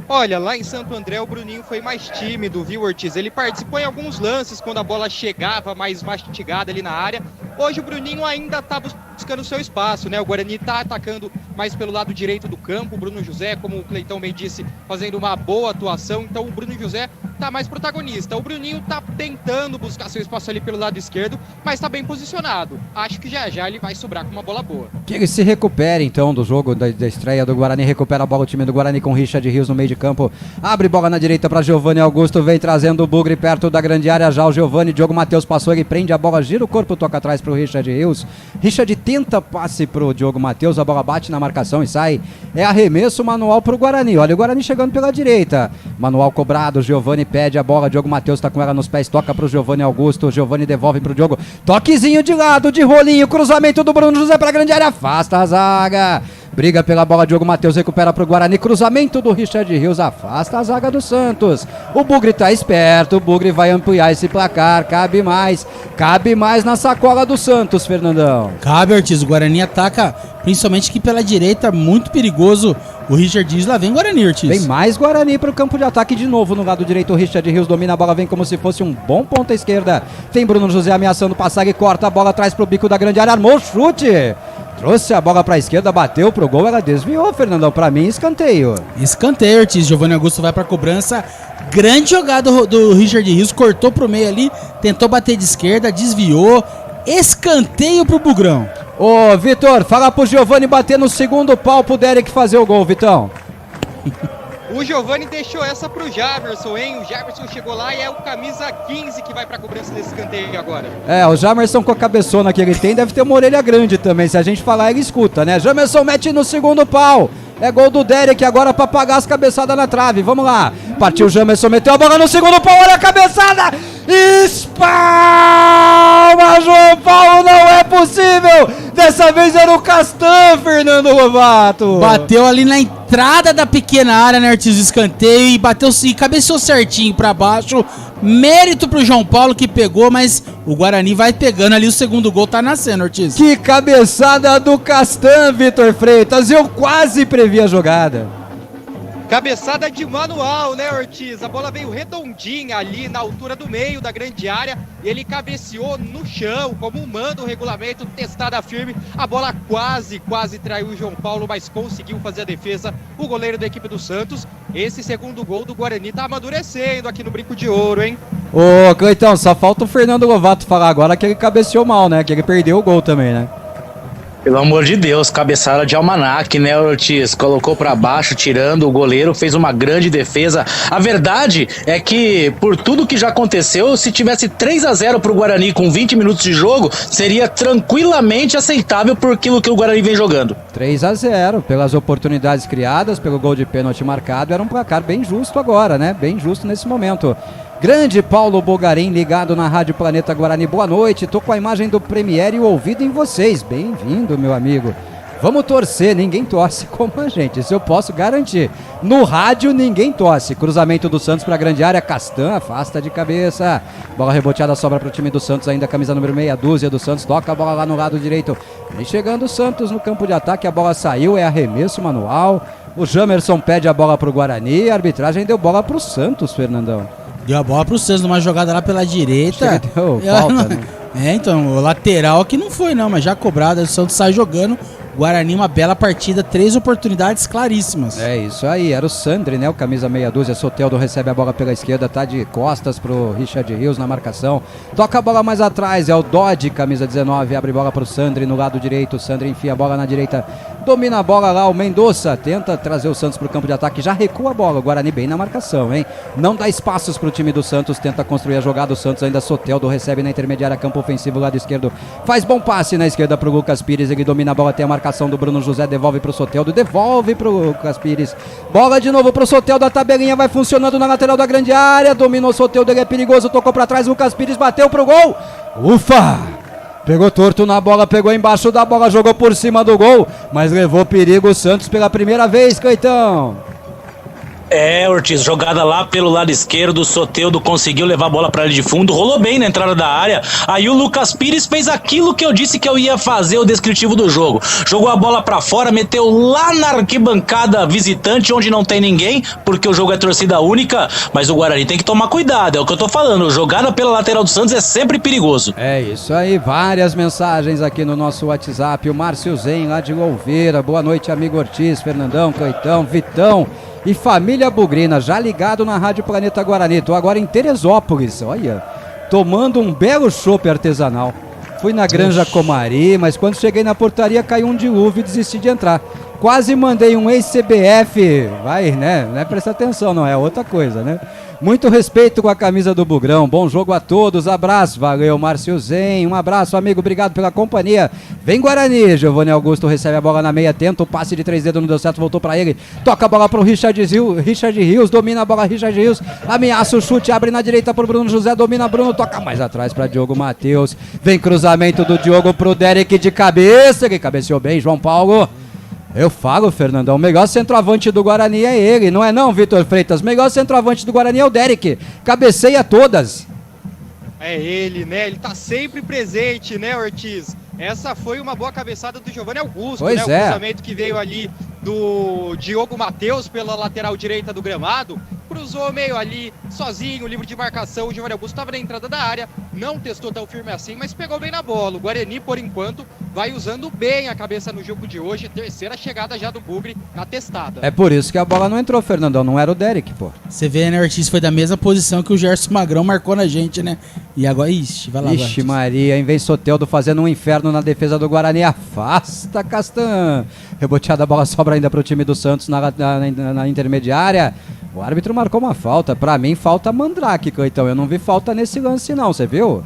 Speaker 5: Olha, lá em Santo André o Bruninho foi mais tímido, viu, Ortiz? Ele participou em alguns lances quando a bola chegava mais mastigada ali na área. Hoje o Bruninho ainda tá buscando o seu espaço, né? O Guarani tá atacando mais pelo lado direito do campo. O Bruno José, como o Cleitão bem disse, fazendo uma boa atuação. Então o Bruno José tá mais protagonista. O Bruninho tá tentando buscar seu espaço ali pelo lado esquerdo, mas tá bem posicionado. Acho que já ele vai sobrar com uma bola boa.
Speaker 2: Que ele se recupere então do jogo da estreia do Guarani, recupera a bola o time do Guarani com Richard Rios no meio de campo, abre bola na direita para Giovanni Augusto, vem trazendo o Bugre perto da grande área, já o Giovanni, Diogo Matheus passou, ele prende a bola, gira o corpo, toca atrás pro Richard Rios, Richard tenta passe pro Diogo Matheus, a bola bate na marcação e sai, é arremesso manual pro Guarani, olha o Guarani chegando pela direita, manual cobrado, Giovanni pede a bola, Diogo Matheus tá com ela nos pés, toca pro Giovanni Augusto, Giovanni devolve pro Diogo, toquezinho de lado, de rolinho, cruzamento do Bruno José pra grande área, afasta a zaga, briga pela bola, Diogo Matheus recupera pro Guarani, cruzamento do Richard Rios, afasta a zaga do Santos. O Bugre tá esperto, o Bugre vai ampliar esse placar, cabe mais na sacola do Santos, Fernandão.
Speaker 3: Cabe, Ortiz, o Guarani ataca, principalmente aqui pela direita, muito perigoso. O Richard Rios, lá vem Guarani, Ortiz.
Speaker 2: Vem mais Guarani pro campo de ataque de novo no lado direito, o Richard Rios domina a bola, vem como se fosse um bom ponta esquerda. Tem Bruno José ameaçando passar e corta a bola atrás pro bico da grande área, armou o chute. Trouxe a bola pra esquerda, bateu pro gol, ela desviou, Fernandão, pra mim escanteio.
Speaker 3: Escanteio, Ortiz, Giovanni Augusto vai pra cobrança, grande jogada do Richard Rios, cortou pro meio ali, tentou bater de esquerda, desviou, escanteio pro Bugrão.
Speaker 2: Ô, Vitor, fala pro Giovanni bater no segundo pau pro Derek fazer o gol, Vitão.
Speaker 5: O Giovanni deixou essa pro Jamerson, hein? O Jamerson chegou lá e é o camisa 15 que vai pra cobrança desse escanteio agora.
Speaker 2: O Jamerson com a cabeçona que ele tem deve ter uma orelha grande também. Se a gente falar, ele escuta, né? Jamerson mete no segundo pau. É gol do Derek agora pra pagar as cabeçadas na trave. Vamos lá. Partiu o Jamerson, meteu a bola no segundo pau. Olha a cabeçada. Espalma, João Paulo, não é possível. Dessa vez era o Castan, Fernando Lovato.
Speaker 3: Bateu ali na entrada da pequena área, né, Ortiz, escanteio, e bateu e cabeceou certinho pra baixo. Mérito pro João Paulo que pegou, mas o Guarani vai pegando ali, o segundo gol tá nascendo, Ortiz.
Speaker 2: Que cabeçada do Castan, Vitor Freitas, eu quase previ a jogada.
Speaker 5: Cabeçada de manual, né, Ortiz? A bola veio redondinha ali na altura do meio da grande área. Ele cabeceou no chão, como manda o regulamento, testada firme. A bola quase traiu o João Paulo, mas conseguiu fazer a defesa. O goleiro da equipe do Santos. Esse segundo gol do Guarani tá amadurecendo aqui no Brinco de Ouro, hein?
Speaker 2: Ô, Cleitão, só falta o Fernando Lovato falar agora que ele cabeceou mal, né? Que ele perdeu o gol também, né?
Speaker 4: Pelo amor de Deus, cabeçada de almanaque, né, Ortiz? Colocou pra baixo, tirando o goleiro, fez uma grande defesa. A verdade é que, por tudo que já aconteceu, se tivesse 3-0 pro Guarani com 20 minutos de jogo, seria tranquilamente aceitável por aquilo que o Guarani vem jogando.
Speaker 2: 3-0, pelas oportunidades criadas, pelo gol de pênalti marcado, era um placar bem justo agora, né? Bem justo nesse momento. Grande Paulo Bogarim ligado na Rádio Planeta Guarani. Boa noite, tô com a imagem do Premiere e o ouvido em vocês. Bem-vindo, meu amigo. Vamos torcer, ninguém torce como a gente, isso eu posso garantir. No rádio ninguém torce. Cruzamento do Santos para a grande área, Castan afasta de cabeça. Bola reboteada, sobra para o time do Santos, ainda camisa número meia dúzia do Santos. Toca a bola lá no lado direito. Vem chegando o Santos no campo de ataque, a bola saiu, é arremesso manual. O Jamerson pede a bola para o Guarani, a arbitragem deu bola para o Santos, Fernandão.
Speaker 3: Deu a bola pro Santos numa jogada lá pela direita.
Speaker 2: Deu falta, né?
Speaker 3: Então, o lateral aqui não foi não, mas já cobrado, o Santos sai jogando. Guarani, uma bela partida, 3 oportunidades claríssimas.
Speaker 2: É isso aí, era o Sandri, né? O camisa meia dúzia, Soteldo recebe a bola pela esquerda, tá de costas pro Richard Rios na marcação. Toca a bola mais atrás, é o Dodge, camisa 19, abre bola pro Sandri no lado direito. O Sandri enfia a bola na direita, domina a bola lá, o Mendonça tenta trazer o Santos pro campo de ataque, já recua a bola, o Guarani bem na marcação, hein? Não dá espaços pro time do Santos, tenta construir a jogada, o Santos ainda Soteldo recebe na intermediária, campo ofensivo, lado esquerdo, faz bom passe na esquerda pro Lucas Pires, ele domina a bola, tem a marcação do Bruno José, devolve pro Soteldo, devolve pro Lucas Pires, bola de novo pro Soteldo, a tabelinha vai funcionando na lateral da grande área, dominou o Soteldo, ele é perigoso, tocou pra trás, Lucas Pires bateu pro gol, ufa! Pegou torto na bola, pegou embaixo da bola, jogou por cima do gol, mas levou perigo o Santos pela primeira vez, Cleitão.
Speaker 4: É, Ortiz, jogada lá pelo lado esquerdo, o Soteldo conseguiu levar a bola pra área de fundo, rolou bem na entrada da área, aí o Lucas Pires fez aquilo que eu disse que eu ia fazer, o descritivo do jogo, jogou a bola pra fora, meteu lá na arquibancada visitante, onde não tem ninguém, porque o jogo é torcida única, mas o Guarani tem que tomar cuidado, é o que eu tô falando, jogada pela lateral do Santos é sempre perigoso.
Speaker 2: É isso aí, várias mensagens aqui no nosso WhatsApp, o Márcio Zen lá de Louveira, boa noite amigo Ortiz, Fernandão, Cleitão, Vitão e família Bugrina, já ligado na Rádio Planeta Guarani. Tô agora em Teresópolis, olha, tomando um belo chopp artesanal. Fui na Granja Comari, mas quando cheguei na portaria caiu um dilúvio e desisti de entrar. Quase mandei um ex-CBF, vai, né? Não é prestar atenção, não, é outra coisa, né? Muito respeito com a camisa do Bugrão, bom jogo a todos, abraço, valeu Márcio Zen, um abraço amigo, obrigado pela companhia. Vem Guarani, Giovanni Augusto recebe a bola na meia, tenta o passe de 3 dedos, não deu certo, voltou pra ele, toca a bola pro Richard Rios, domina a bola Richard Rios, ameaça o chute, abre na direita pro Bruno José, domina Bruno, toca mais atrás pra Diogo Matheus, vem cruzamento do Diogo pro Derek de cabeça, ele cabeceou bem, João Paulo. Eu falo, Fernandão, o melhor centroavante do Guarani é ele, não é não, Vitor Freitas? O melhor centroavante do Guarani é o Derek, cabeceia todas.
Speaker 5: É ele, né? Ele tá sempre presente, né, Ortiz? Essa foi uma boa cabeçada do Giovanni Augusto,
Speaker 2: pois
Speaker 5: né?
Speaker 2: É.
Speaker 5: O cruzamento que veio ali do Diogo Matheus pela lateral direita do gramado, cruzou meio ali, sozinho, livre de marcação, o Giovanni Augusto estava na entrada da área, não testou tão firme assim, mas pegou bem na bola. O Guarani, por enquanto, vai usando bem a cabeça no jogo de hoje, terceira chegada já do Bugre na testada.
Speaker 2: É por isso que a bola não entrou, Fernandão, não era o Derek, pô.
Speaker 3: Você vê, né, Ortiz, foi da mesma posição que o Gerson Magrão marcou na gente, né? E agora, ixi, vai lá.
Speaker 2: Ixi Maria, em vez de Soteldo fazendo um inferno na defesa do Guarani, afasta Castan. Reboteada, a bola sobra ainda pro time do Santos na intermediária. O árbitro marcou uma falta, pra mim falta Mandrake, então eu não vi falta nesse lance não, você viu?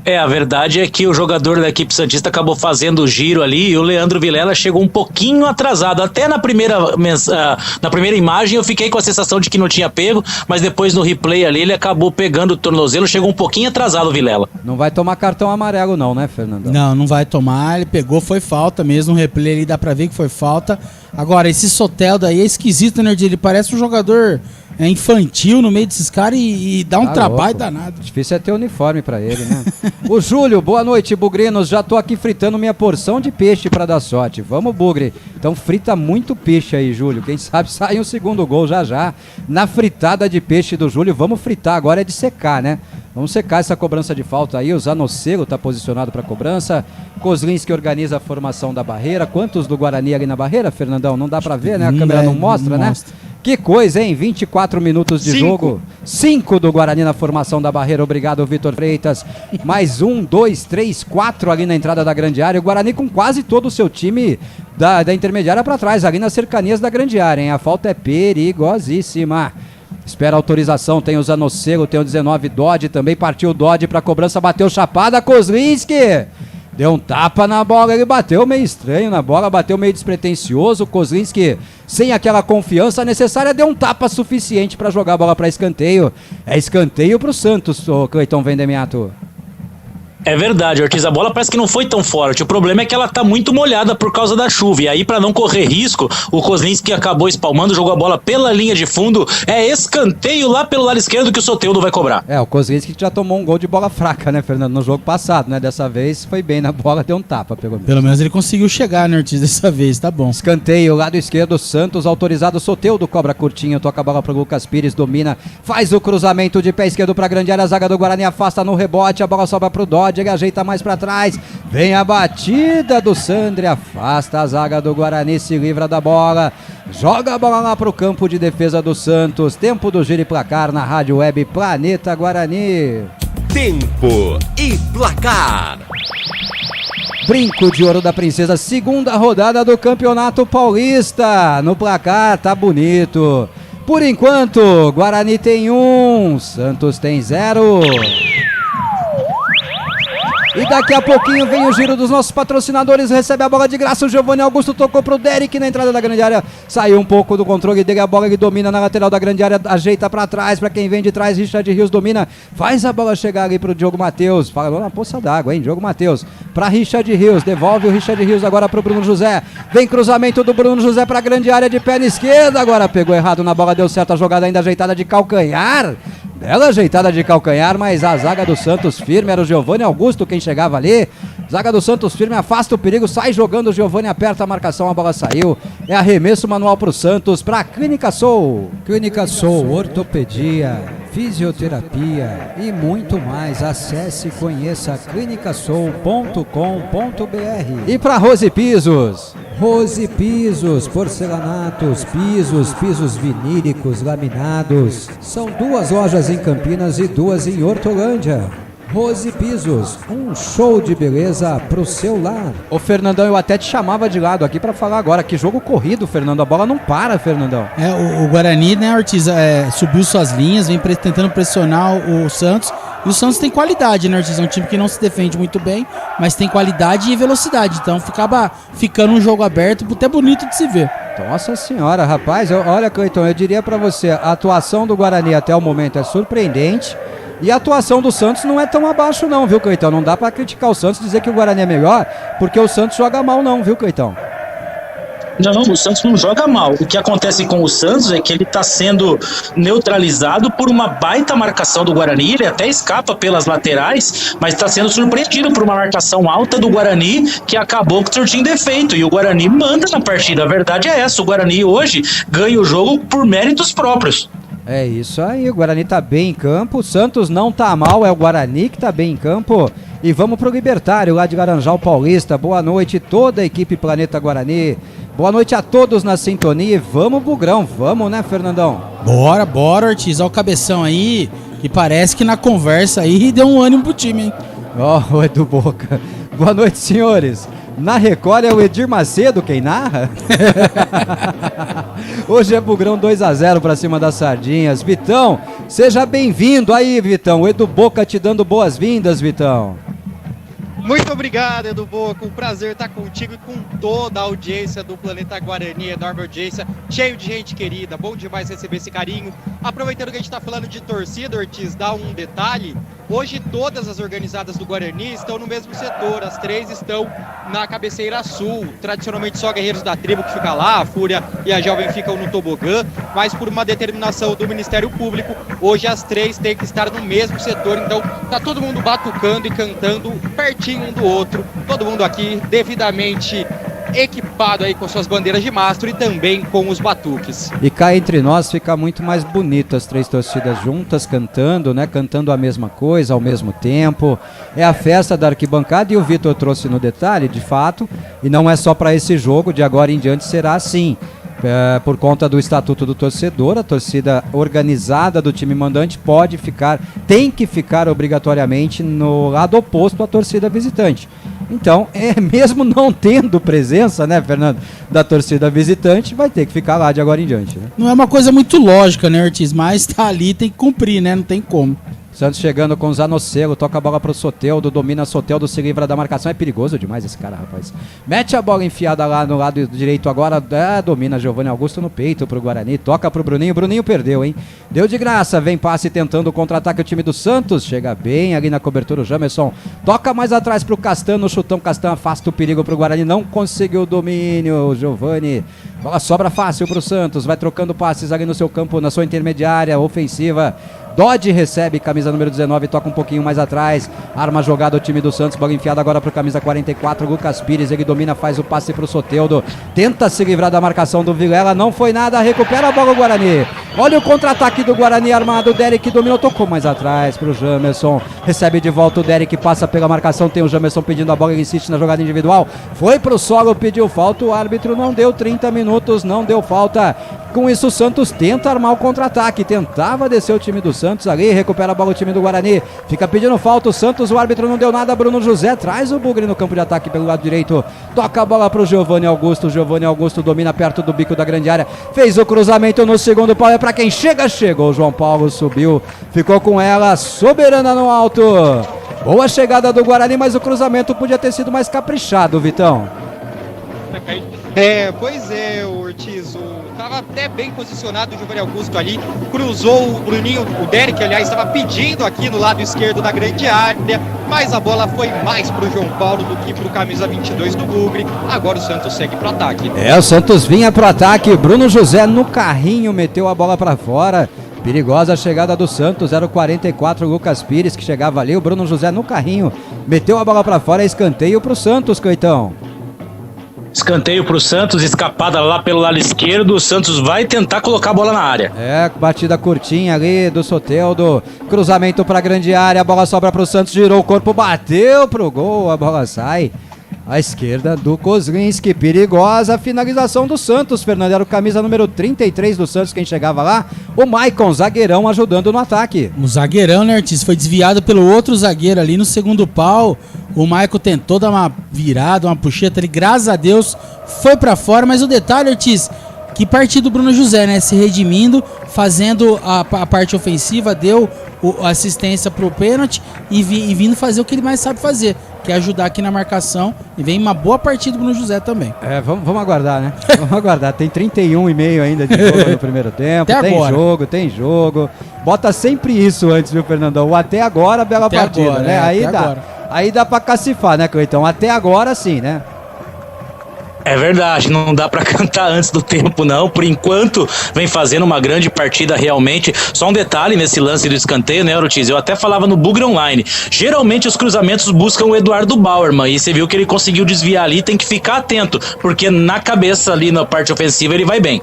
Speaker 4: É, a verdade é que o jogador da equipe santista acabou fazendo o giro ali e o Leandro Vilela chegou um pouquinho atrasado. Até na primeira imagem eu fiquei com a sensação de que não tinha pego, mas depois no replay ali ele acabou pegando o tornozelo, chegou um pouquinho atrasado o Vilela.
Speaker 2: Não vai tomar cartão amarelo não, né, Fernando?
Speaker 3: Não vai tomar, ele pegou, foi falta mesmo, no replay ali dá pra ver que foi falta. Agora, esse Soteldo aí é esquisito, né, ele parece um jogador infantil no meio desses caras e dá um trabalho
Speaker 2: louco.
Speaker 3: danado.
Speaker 2: Difícil é ter uniforme pra ele, né? O Júlio, boa noite, bugrinos. Já tô aqui fritando minha porção de peixe pra dar sorte. Vamos, bugre. Então frita muito peixe aí, Júlio. Quem sabe sai um segundo gol já. Na fritada de peixe do Júlio, vamos fritar. Agora é de secar, né? Vamos secar essa cobrança de falta aí. O Zanocelo tá posicionado pra cobrança. Kozlinski organiza a formação da barreira. Quantos do Guarani ali na barreira, Fernandão? Não dá pra ver, né? A câmera não mostra, né? Que coisa, hein? 24 minutos de jogo. 5 do Guarani na formação da barreira. Obrigado, Vitor Freitas. Mais 1, 2, 3, 4 ali na entrada da grande área. O Guarani com quase todo o seu time da intermediária para trás, ali nas cercanias da grande área, hein? A falta é perigosíssima. Espera a autorização, tem o Zanocelo, tem o 19 Dodge, também partiu o Dodge para cobrança, bateu chapada, Kozlinski. Deu um tapa na bola, ele bateu meio estranho na bola, bateu meio despretensioso. Kozlinski, sem aquela confiança necessária, deu um tapa suficiente para jogar a bola para escanteio. É escanteio pro Santos, o Cleiton Vendemiato.
Speaker 4: É verdade, Ortiz, a bola parece que não foi tão forte. O problema é que ela tá muito molhada por causa da chuva. E aí, pra não correr risco, o Kozlinski acabou espalmando, jogou a bola pela linha de fundo. É escanteio lá pelo lado esquerdo que o Soteldo vai cobrar.
Speaker 2: O Kozlinski já tomou um gol de bola fraca, né, Fernando? No jogo passado, né? Dessa vez foi bem na bola, deu um tapa, pelo menos.
Speaker 3: Pelo menos ele conseguiu chegar, né, Ortiz, dessa vez, tá bom.
Speaker 2: Escanteio, lado esquerdo, Santos, autorizado, Soteldo cobra curtinho, toca a bola pro Lucas Pires, domina, faz o cruzamento de pé esquerdo pra grande área, a zaga do Guarani afasta no rebote, a bola sobra pro Dodge, ele ajeita mais pra trás, vem a batida do Sandri, afasta a zaga do Guarani, se livra da bola, joga a bola lá pro campo de defesa do Santos. Tempo do giro e placar na Rádio Web Planeta Guarani.
Speaker 10: Tempo e placar.
Speaker 2: Brinco de Ouro da Princesa, segunda rodada do Campeonato Paulista. No placar tá bonito. Por enquanto, Guarani tem 1, Santos tem 0. E daqui a pouquinho vem o giro dos nossos patrocinadores, recebe a bola de graça, o Giovanni Augusto tocou pro Derek na entrada da grande área, saiu um pouco do controle dele, a bola ele domina na lateral da grande área, ajeita pra trás, pra quem vem de trás, Richard Rios domina, faz a bola chegar ali pro Diogo Matheus, falou na poça d'água, hein, Diogo Matheus, pra Richard Rios, devolve o Richard Rios agora pro Bruno José, vem cruzamento do Bruno José pra grande área de perna esquerda, agora pegou errado na bola, deu certo a jogada ainda ajeitada de calcanhar, bela ajeitada de calcanhar, mas a zaga do Santos firme, era o Giovanni Augusto quem chegava ali, zaga do Santos firme, afasta o perigo, sai jogando, o Giovanni aperta a marcação, a bola saiu, é arremesso manual pro Santos, pra Clínica Soul.
Speaker 1: Clínica Soul, ortopedia, fisioterapia e muito mais. Acesse e conheça clinicasoul.com.br.
Speaker 2: E pra Rose Pisos.
Speaker 1: Rose Pisos, porcelanatos, pisos vinílicos, laminados. São 2 lojas em Campinas e 2 em Hortolândia. Rose Pisos, um show de beleza pro seu lar.
Speaker 2: Ô Fernandão, eu até te chamava de lado aqui pra falar agora, que jogo corrido, Fernando, a bola não para, Fernandão.
Speaker 3: O Guarani, né, Ortiz, subiu suas linhas, vem tentando pressionar o Santos, e o Santos tem qualidade, né, Ortiz, é um time que não se defende muito bem, mas tem qualidade e velocidade, então ficava ficando um jogo aberto, até bonito de se ver.
Speaker 2: Nossa senhora, rapaz, olha, Cleiton, eu diria pra você, a atuação do Guarani até o momento é surpreendente. E a atuação do Santos não é tão abaixo não, viu, Cleitão? Não dá pra criticar o Santos, dizer que o Guarani é melhor, porque o Santos joga mal não, viu, Cleitão?
Speaker 4: Não, o Santos não joga mal. O que acontece com o Santos é que ele tá sendo neutralizado por uma baita marcação do Guarani, ele até escapa pelas laterais, mas tá sendo surpreendido por uma marcação alta do Guarani, que acabou surtindo efeito, e o Guarani manda na partida. A verdade é essa, o Guarani hoje ganha o jogo por méritos próprios.
Speaker 2: É isso aí, o Guarani tá bem em campo, o Santos não tá mal, é o Guarani que tá bem em campo. E vamos pro Libertário, lá de Laranjal Paulista. Boa noite, toda a equipe Planeta Guarani. Boa noite a todos na sintonia e vamos, Bugrão, vamos, né, Fernandão?
Speaker 3: Bora, Ortiz, olha o cabeção aí, que parece que na conversa aí deu um ânimo pro time, hein?
Speaker 2: Ó, o Edu Boca. Boa noite, senhores. Na Record é o Edir Macedo quem narra? Hoje é Bugrão 2-0 pra cima das Sardinhas. Vitão, seja bem-vindo aí, Vitão. O Edu Boca te dando boas-vindas, Vitão.
Speaker 5: Muito obrigado, Edu Boca. Um prazer estar contigo e com toda a audiência do Planeta Guarani, enorme audiência, cheio de gente querida. Bom demais receber esse carinho. Aproveitando que a gente está falando de torcida, Ortiz, dá um detalhe. Hoje todas as organizadas do Guarani estão no mesmo setor, as 3 estão na cabeceira sul, tradicionalmente só Guerreiros da Tribo que fica lá, a Fúria e a Jovem ficam no tobogã, mas por uma determinação do Ministério Público, hoje as 3 têm que estar no mesmo setor, então tá todo mundo batucando e cantando pertinho um do outro, todo mundo aqui devidamente equipado aí com suas bandeiras de mastro e também com os batuques.
Speaker 2: E cá entre nós fica muito mais bonito as 3 torcidas juntas cantando, né? Cantando a mesma coisa ao mesmo tempo. É a festa da arquibancada e o Vitor trouxe no detalhe, de fato, e não é só para esse jogo, de agora em diante será assim. Por conta do estatuto do torcedor, a torcida organizada do time mandante tem que ficar obrigatoriamente no lado oposto à torcida visitante. Então, mesmo não tendo presença, né, Fernando, da torcida visitante, vai ter que ficar lá de agora em diante, né?
Speaker 3: Não é uma coisa muito lógica, né, Ortiz? Mas tá ali, tem que cumprir, né? Não tem como.
Speaker 2: Santos chegando com o Zanocelo, toca a bola pro Soteldo, domina Soteldo, se livra da marcação, é perigoso demais esse cara, rapaz. Mete a bola enfiada lá no lado direito agora, domina Giovanni Augusto no peito pro Guarani, toca pro Bruninho, Bruninho perdeu, hein? Deu de graça, vem passe tentando o contra-ataque o time do Santos, chega bem ali na cobertura o Jamerson, toca mais atrás pro Castan, no chutão, Castan afasta o perigo pro Guarani, não conseguiu o domínio, o Giovanni, bola sobra fácil pro Santos, vai trocando passes ali no seu campo, na sua intermediária, ofensiva. Dodge recebe, camisa número 19, toca um pouquinho mais atrás, arma jogada o time do Santos, bola enfiada agora pro camisa 44, Lucas Pires, ele domina, faz o passe pro Soteldo, tenta se livrar da marcação do Vilela, não foi nada, recupera a bola o Guarani, olha o contra-ataque do Guarani armado, o Derek dominou, tocou mais atrás pro Jamerson, recebe de volta o Derek, passa pela marcação, tem o Jamerson pedindo a bola, ele insiste na jogada individual, foi pro solo, pediu falta, o árbitro não deu 30 minutos, não deu falta, com isso o Santos tenta armar o contra-ataque, tentava descer o time do Santos ali, recupera a bola o time do Guarani, fica pedindo falta o Santos, o árbitro não deu nada, Bruno José traz o Bugre no campo de ataque pelo lado direito, toca a bola pro Giovanni Augusto domina perto do bico da grande área, fez o cruzamento no segundo pau, é pra quem chegou, o João Paulo subiu, ficou com ela, soberana no alto, boa chegada do Guarani, mas o cruzamento podia ter sido mais caprichado, Vitão.
Speaker 5: Pois é, Ortiz, estava até bem posicionado o Giovanni Augusto ali, cruzou o Bruninho, o Derek, aliás, estava pedindo aqui no lado esquerdo da grande área, mas a bola foi mais pro João Paulo do que pro camisa 22 do Bugre, agora o Santos segue pro ataque.
Speaker 2: O Santos vinha pro ataque, Bruno José no carrinho, meteu a bola para fora, perigosa a chegada do Santos, 0,44, Lucas Pires que chegava ali, o Bruno José no carrinho, meteu a bola para fora, escanteio pro Santos, Coitão.
Speaker 4: Escanteio pro Santos, escapada lá pelo lado esquerdo, o Santos vai tentar colocar a bola na área.
Speaker 2: Batida curtinha ali do Soteldo, cruzamento pra grande área, a bola sobra pro Santos, girou o corpo, bateu pro gol, a bola sai à esquerda do Kozlinski, perigosa a finalização do Santos, Fernando, era o camisa número 33 do Santos quem chegava lá, o Maicon, zagueirão, ajudando no ataque.
Speaker 3: O zagueirão, né, Ortiz, foi desviado pelo outro zagueiro ali no segundo pau, o Maicon tentou dar uma virada, uma puxeta ali, graças a Deus foi pra fora, mas o detalhe, Ortiz, que partiu do Bruno José, né, se redimindo, fazendo a parte ofensiva, deu assistência pro pênalti e vindo fazer o que ele mais sabe fazer, que é ajudar aqui na marcação, e vem uma boa partida do Bruno José também.
Speaker 2: Vamos aguardar, né? Vamos aguardar, tem 31,5 ainda de jogo no primeiro tempo,
Speaker 3: até agora.
Speaker 2: Tem jogo, bota sempre isso antes, viu, Fernandão? O até agora, bela até partida, agora, né? Aí dá pra cacifar, né, Cleitão? Até agora sim, né?
Speaker 4: É verdade, não dá pra cantar antes do tempo não, por enquanto vem fazendo uma grande partida realmente. Só um detalhe nesse lance do escanteio, né, Ortiz? Eu até falava no Bugre Online, geralmente os cruzamentos buscam o Eduardo Bauerman, e você viu que ele conseguiu desviar ali, tem que ficar atento, porque na cabeça ali na parte ofensiva ele vai bem.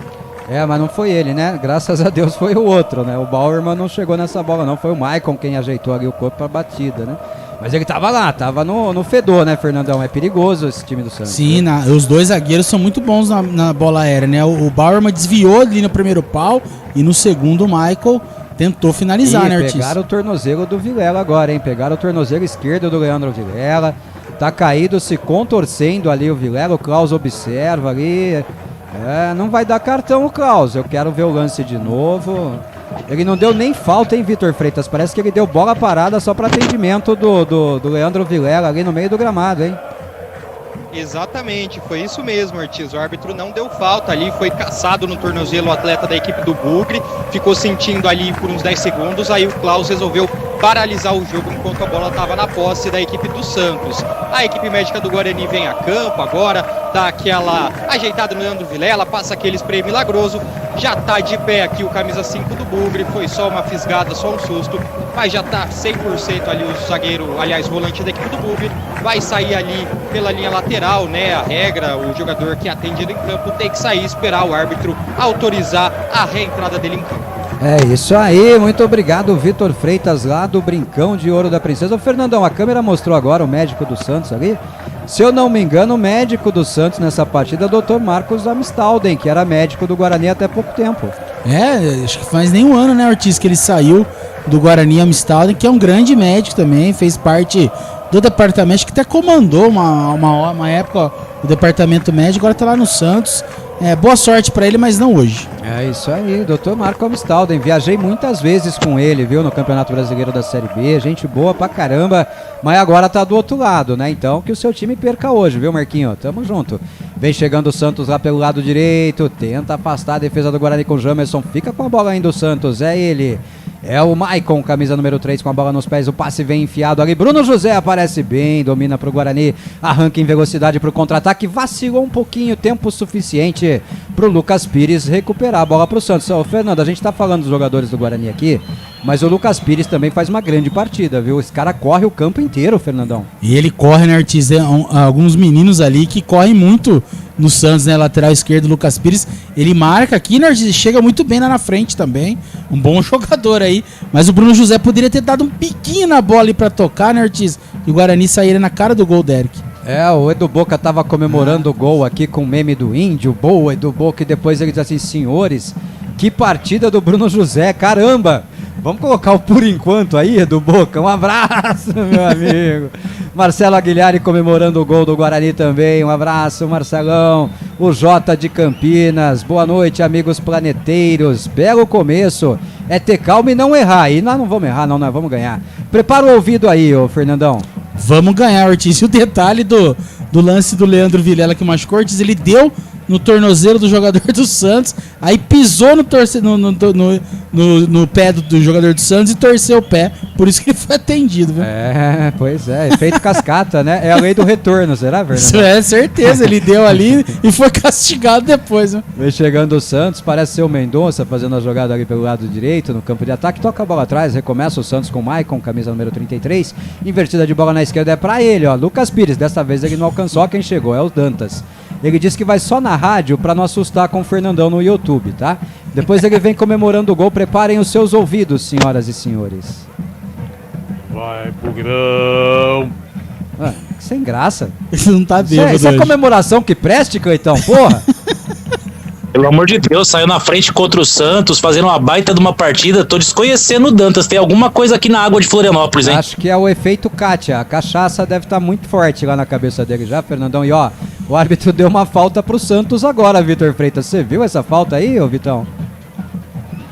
Speaker 2: Mas não foi ele, né? Graças a Deus foi o outro, né? O Bauerman não chegou nessa bola não, foi o Maicon quem ajeitou ali o corpo pra batida, né? Mas ele tava lá, tava no fedor, né, Fernandão? É perigoso esse time do Santos.
Speaker 3: Sim, né? Os dois zagueiros são muito bons na bola aérea, né? O Bauerman desviou ali no primeiro pau e no segundo o Michael tentou finalizar, né, Ortiz?
Speaker 2: Pegaram o tornozelo do Vilela agora, hein? Pegaram o tornozelo esquerdo do Leandro Vilela. Tá caído, se contorcendo ali o Vilela. O Klaus observa ali. Não vai dar cartão o Klaus. Eu quero ver o lance de novo. Ele não deu nem falta, hein, Vitor Freitas? Parece que ele deu bola parada só para atendimento do Leandro Vilela ali no meio do gramado, hein?
Speaker 5: Exatamente, foi isso mesmo, Ortiz. O árbitro não deu falta ali, foi caçado no tornozelo o atleta da equipe do Bugre, ficou sentindo ali por uns 10 segundos, aí o Klaus resolveu paralisar o jogo enquanto a bola estava na posse da equipe do Santos. A equipe médica do Guarani vem a campo agora, dá aquela ajeitada no Leandro Vilela, passa aquele spray milagroso, já tá de pé aqui o camisa 5 do Bugre, foi só uma fisgada, só um susto, mas já tá 100% ali o zagueiro, aliás, o volante da equipe do Bugre, vai sair ali pela linha lateral, né? A regra, o jogador que atende em campo tem que sair, esperar o árbitro autorizar a reentrada dele em campo.
Speaker 2: É isso aí, muito obrigado, Vitor Freitas, lá do Brincão de Ouro da Princesa. Ô, Fernandão, a câmera mostrou agora o médico do Santos ali. Se eu não me engano, o médico do Santos nessa partida é o Dr. Marcos Amstalden, que era médico do Guarani até pouco tempo.
Speaker 3: Acho que faz nem um ano, né, Ortiz, que ele saiu do Guarani Amstalden, que é um grande médico também, fez parte do departamento, que até comandou uma época o departamento médico, agora tá lá no Santos. Boa sorte pra ele, mas não hoje.
Speaker 2: É isso aí, Dr. Marco Amstalden. Viajei muitas vezes com ele, viu, no Campeonato Brasileiro da Série B. Gente boa pra caramba, mas agora tá do outro lado, né? Então que o seu time perca hoje, viu, Marquinho? Tamo junto. Vem chegando o Santos lá pelo lado direito, tenta afastar a defesa do Guarani com o Jamerson. Fica com a bola ainda o Santos, é ele. É o Maicon, camisa número 3, com a bola nos pés, o passe vem enfiado ali, Bruno José aparece bem, domina pro Guarani, arranca em velocidade pro contra-ataque, vacilou um pouquinho, tempo suficiente pro Lucas Pires recuperar a bola pro Santos. Ô, Fernando, a gente tá falando dos jogadores do Guarani aqui, mas o Lucas Pires também faz uma grande partida, viu? Esse cara corre o campo inteiro, Fernandão.
Speaker 3: E ele corre, né, Ortiz? Alguns meninos ali que correm muito no Santos, né? Lateral esquerdo, Lucas Pires. Ele marca aqui, né, Ortiz? Chega muito bem lá na frente também. Um bom jogador aí. Mas o Bruno José poderia ter dado um piquinho na bola ali pra tocar, né, Ortiz? E o Guarani sairia na cara do gol, Derek.
Speaker 2: O Edu Boca tava comemorando o gol aqui com o meme do índio. Boa, Edu Boca. E depois ele diz assim: senhores, que partida do Bruno José, caramba! Vamos colocar o por enquanto aí, Edu Boca. Um abraço, meu amigo. Marcelo Aguilhari comemorando o gol do Guarani também. Um abraço, Marcelão. O Jota de Campinas. Boa noite, amigos planeteiros. Belo começo. É ter calma e não errar. E nós não vamos errar, não, nós vamos ganhar. Prepara o ouvido aí, ô Fernandão.
Speaker 3: Vamos ganhar, Ortiz. E o detalhe do lance do Leandro Vilela que machucou, Ortiz, ele deu no tornozelo do jogador do Santos, aí pisou no pé do jogador do Santos e torceu o pé, por isso que ele foi atendido, viu?
Speaker 2: Pois é, efeito cascata, né? É a lei do retorno, será, Fernando?
Speaker 3: Isso é certeza, ele deu ali e foi castigado depois, viu?
Speaker 2: Vem chegando o Santos, parece ser o Mendonça fazendo a jogada ali pelo lado direito, no campo de ataque, toca a bola atrás, recomeça o Santos com o Maicon, camisa número 33, invertida de bola na esquerda é pra ele, ó, Lucas Pires, dessa vez ele não alcançou, quem chegou é o Dantas. Ele disse que vai só na rádio pra não assustar com o Fernandão no YouTube, tá? Depois ele vem comemorando o gol. Preparem os seus ouvidos, senhoras e senhores.
Speaker 11: Vai, Bugrão!
Speaker 2: Sem graça.
Speaker 3: Ele não tá bêbado.
Speaker 2: Isso é comemoração que preste, Cleitão, porra!
Speaker 4: Pelo amor de Deus, saiu na frente contra o Santos, fazendo uma baita de uma partida. Tô desconhecendo o Dantas. Tem alguma coisa aqui na água de Florianópolis, hein?
Speaker 2: Acho que é o efeito Kátia. A cachaça deve estar muito forte lá na cabeça dele já, Fernandão. E ó, o árbitro deu uma falta pro Santos agora, Vitor Freitas. Você viu essa falta aí, ô Vitão?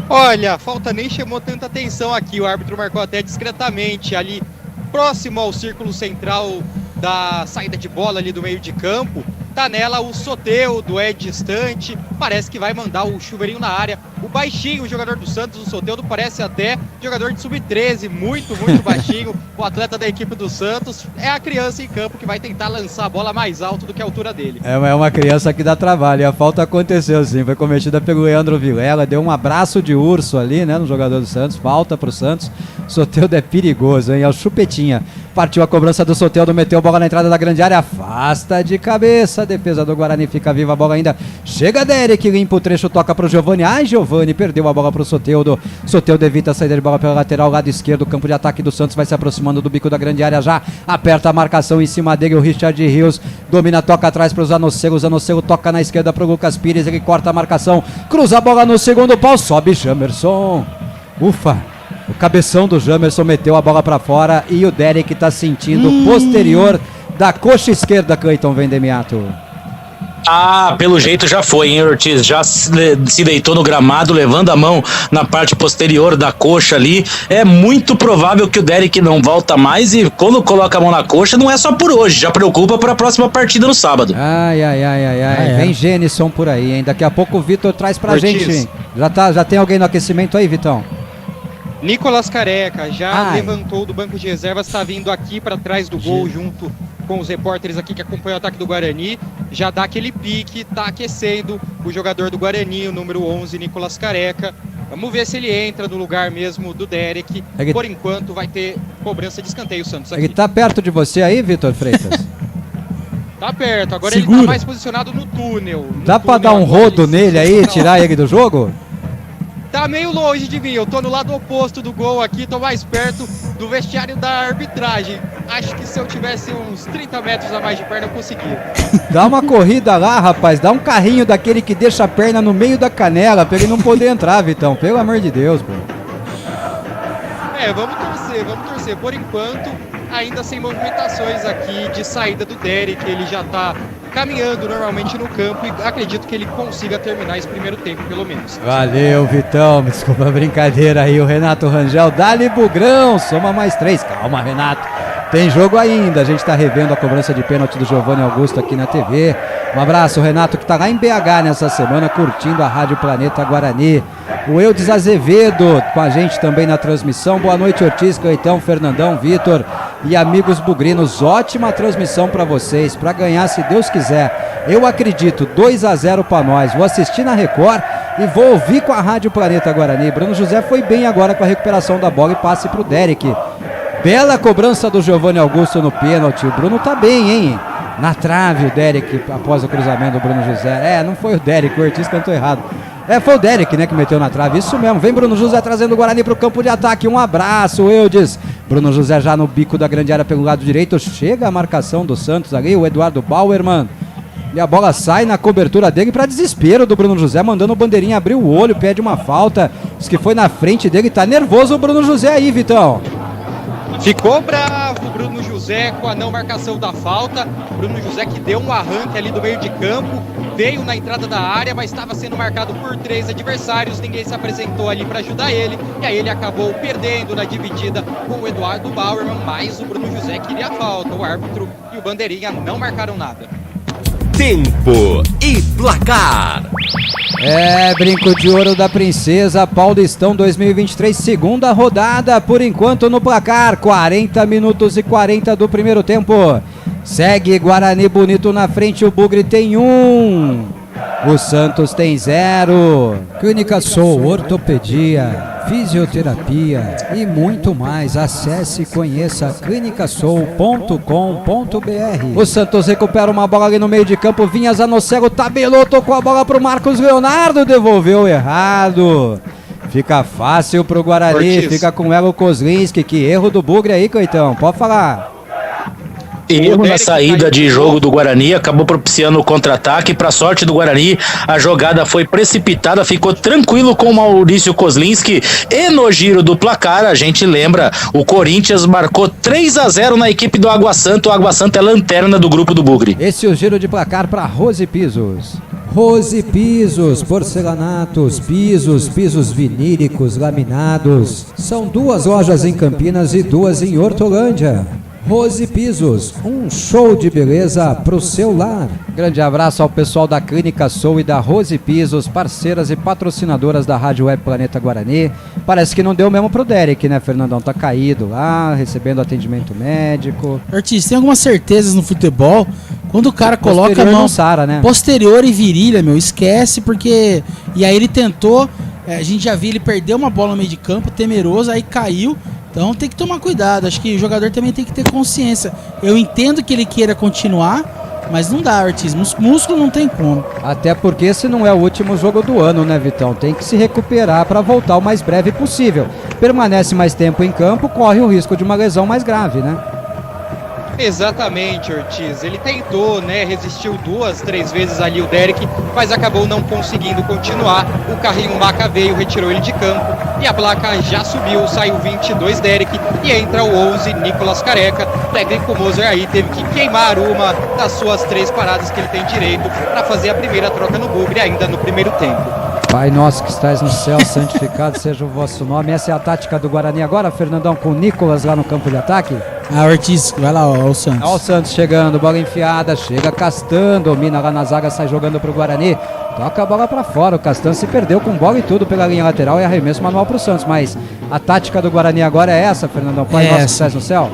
Speaker 5: Olha, a falta nem chamou tanta atenção aqui. O árbitro marcou até discretamente ali, próximo ao círculo central da saída de bola ali do meio de campo. Tá nela o Soteldo, é distante, parece que vai mandar o chuveirinho na área. O baixinho, o jogador do Santos, o Soteldo, parece até jogador de sub-13, muito baixinho. O atleta da equipe do Santos é a criança em campo que vai tentar lançar a bola mais alto do que a altura dele.
Speaker 2: É uma criança que dá trabalho, e a falta aconteceu sim, foi cometida pelo Leandro Vilela, deu um abraço de urso ali, né, no jogador do Santos, falta pro Santos. Soteldo é perigoso, hein, é o chupetinha. Partiu a cobrança do Soteldo, meteu a bola na entrada da grande área, afasta de cabeça, a defesa do Guarani fica viva, a bola ainda chega Derek, limpa o trecho, toca pro Giovani, Giovani perdeu a bola pro Soteldo, Soteldo evita a saída de bola pela lateral, lado esquerdo, o campo de ataque do Santos vai se aproximando do bico da grande área já, aperta a marcação em cima dele, o Richard Rios, domina, toca atrás pro Zanocelo, Zanocelo toca na esquerda pro Lucas Pires, ele corta a marcação, cruza a bola no segundo pau, sobe Jamerson, ufa! O cabeção do Jamerson meteu a bola pra fora e o Derek tá sentindo o posterior da coxa esquerda, Cleiton Vendemiato.
Speaker 4: Ah, pelo jeito já foi, hein, Ortiz? Já se deitou no gramado, levando a mão na parte posterior da coxa ali. É muito provável que o Derek não volta mais e quando coloca a mão na coxa não é só por hoje, já preocupa para a próxima partida no sábado.
Speaker 2: Ai. Vem Gênison por aí, hein? Daqui a pouco o Vitor traz pra
Speaker 5: Ortiz.
Speaker 2: gente. Já tem alguém no aquecimento aí, Vitão?
Speaker 5: Nicolas Careca já levantou do banco de reservas, está vindo aqui para trás do gol junto com os repórteres aqui que acompanham o ataque do Guarani, já dá aquele pique, tá aquecendo o jogador do Guarani, o número 11, Nicolas Careca. Vamos ver se ele entra no lugar mesmo do Derek. Por enquanto vai ter cobrança de escanteio, Santos aqui.
Speaker 2: Ele tá perto de você aí, Vitor Freitas?
Speaker 5: Tá perto, agora
Speaker 3: Segura.
Speaker 5: ele tá mais posicionado no túnel.
Speaker 2: Dá pra dar um rodo nele aí, tirar ele do jogo?
Speaker 5: Tá meio longe de mim, eu tô no lado oposto do gol aqui, tô mais perto do vestiário da arbitragem. Acho que se eu tivesse uns 30 metros a mais de perna eu conseguia.
Speaker 2: Dá uma corrida lá, rapaz, dá um carrinho daquele que deixa a perna no meio da canela pra ele não poder entrar, Vitão, pelo amor de Deus, pô.
Speaker 5: Vamos torcer. Por enquanto, ainda sem movimentações aqui de saída do Derek, ele já tá caminhando normalmente no campo e acredito que ele consiga terminar esse primeiro tempo, pelo menos.
Speaker 2: Valeu, Vitão, desculpa a brincadeira aí, o Renato Rangel, dá-lhe Bugrão, soma mais 3, calma, Renato. Tem jogo ainda, a gente tá revendo a cobrança de pênalti do Giovanni Augusto aqui na TV. Um abraço, Renato, que tá lá em BH nessa semana, curtindo a Rádio Planeta Guarani. O Eudes Azevedo com a gente também na transmissão. Boa noite, Ortiz, Cleitão, Fernandão, Vitor e amigos bugrinos. Ótima transmissão pra vocês, pra ganhar se Deus quiser. Eu acredito, 2-0 pra nós. Vou assistir na Record e vou ouvir com a Rádio Planeta Guarani. Bruno José foi bem agora com a recuperação da bola e passe pro Derek. Bela cobrança do Giovanni Augusto no pênalti. O Bruno tá bem, hein? Na trave o Derek após o cruzamento do Bruno José. Não foi o Derek, o Ortiz cantou errado. Foi o Derek, né, que meteu na trave. Isso mesmo. Vem Bruno José trazendo o Guarani pro campo de ataque. Um abraço, Eudes. Bruno José já no bico da grande área pelo lado direito. Chega a marcação do Santos ali, o Eduardo Bauerman. E a bola sai na cobertura dele para desespero do Bruno José, mandando o bandeirinha abrir o olho, pede uma falta. Diz que foi na frente dele. Tá nervoso o Bruno José aí, Vitão.
Speaker 5: Ficou bravo o Bruno José com a não marcação da falta. Bruno José que deu um arranque ali do meio de campo, veio na entrada da área, mas estava sendo marcado por 3 adversários. Ninguém se apresentou ali para ajudar ele. E aí ele acabou perdendo na dividida com o Eduardo Bauerman, mas o Bruno José queria a falta. O árbitro e o bandeirinha não marcaram nada.
Speaker 10: Tempo e placar.
Speaker 2: Brinco de ouro da Princesa, Paulistão 2023, segunda rodada, por enquanto no placar, 40 minutos e 40 do primeiro tempo. Segue Guarani bonito na frente, o Bugre tem 1, o Santos tem 0. Clínica Soul, ortopedia, fisioterapia e muito mais. Acesse e conheça clinicasoul.com.br. O Santos recupera uma bola ali no meio de campo. Vinhas Anocelo tabelou, tocou a bola pro Marcos Leonardo, devolveu errado. Fica fácil pro Guarani,
Speaker 5: Ortiz.
Speaker 2: fica com ela o Kozlinski. Que erro do Bugre aí, Cleitão, pode falar.
Speaker 4: Erro na saída de jogo do Guarani, acabou propiciando o contra-ataque. Para sorte do Guarani, a jogada foi precipitada, ficou tranquilo com o Maurício Kozlinski. E no giro do placar, a gente lembra, o Corinthians marcou 3-0 na equipe do Água Santa. O Água Santa é lanterna do grupo do Bugre.
Speaker 2: Esse é o giro de placar para Rose Pisos. Rose Pisos, porcelanatos, pisos vinílicos, laminados. São 2 lojas em Campinas e 2 em Hortolândia. Rose Pisos, um show de beleza pro seu lar. Grande abraço ao pessoal da Clínica Soul e da Rose Pisos, parceiras e patrocinadoras da Rádio Web Planeta Guarani. Parece que não deu mesmo pro Derek, né, Fernandão? Tá caído lá, recebendo atendimento médico.
Speaker 3: Ortiz, tem algumas certezas no futebol. Quando o cara coloca a
Speaker 2: Posterior
Speaker 3: mão
Speaker 2: não sara, né?
Speaker 3: posterior e virilha, esquece, porque... E aí ele tentou, a gente já viu ele perder uma bola no meio de campo, temeroso, aí caiu. Então tem que tomar cuidado, acho que o jogador também tem que ter consciência. Eu entendo que ele queira continuar, mas não dá, Ortiz, músculo não tem como.
Speaker 2: Até porque esse não é o último jogo do ano, né, Vitão? Tem que se recuperar para voltar o mais breve possível. Permanece mais tempo em campo, corre o risco de uma lesão mais grave, né?
Speaker 5: Exatamente, Ortiz. Ele tentou, né? Resistiu 2, 3 vezes ali o Derek, mas acabou não conseguindo continuar. O carrinho Maca veio, retirou ele de campo e a placa já subiu. Saiu 22 Derek e entra o 11 Nicolas Careca. O técnico Moser aí teve que queimar uma das suas 3 paradas que ele tem direito para fazer a primeira troca no Bugre ainda no primeiro tempo.
Speaker 2: Pai nosso que estás no céu, santificado seja o vosso nome. Essa é a tática do Guarani agora, Fernandão, com o Nicolas lá no campo de ataque.
Speaker 3: Ortiz, vai lá, ó o Santos.
Speaker 2: Ó o Santos chegando, bola enfiada, chega Castan, domina lá na zaga, sai jogando pro Guarani. Toca a bola pra fora, o Castan se perdeu com bola e tudo pela linha lateral e arremesso manual pro Santos. Mas a tática do Guarani agora é essa, Fernandão, Pai nosso que estás no céu.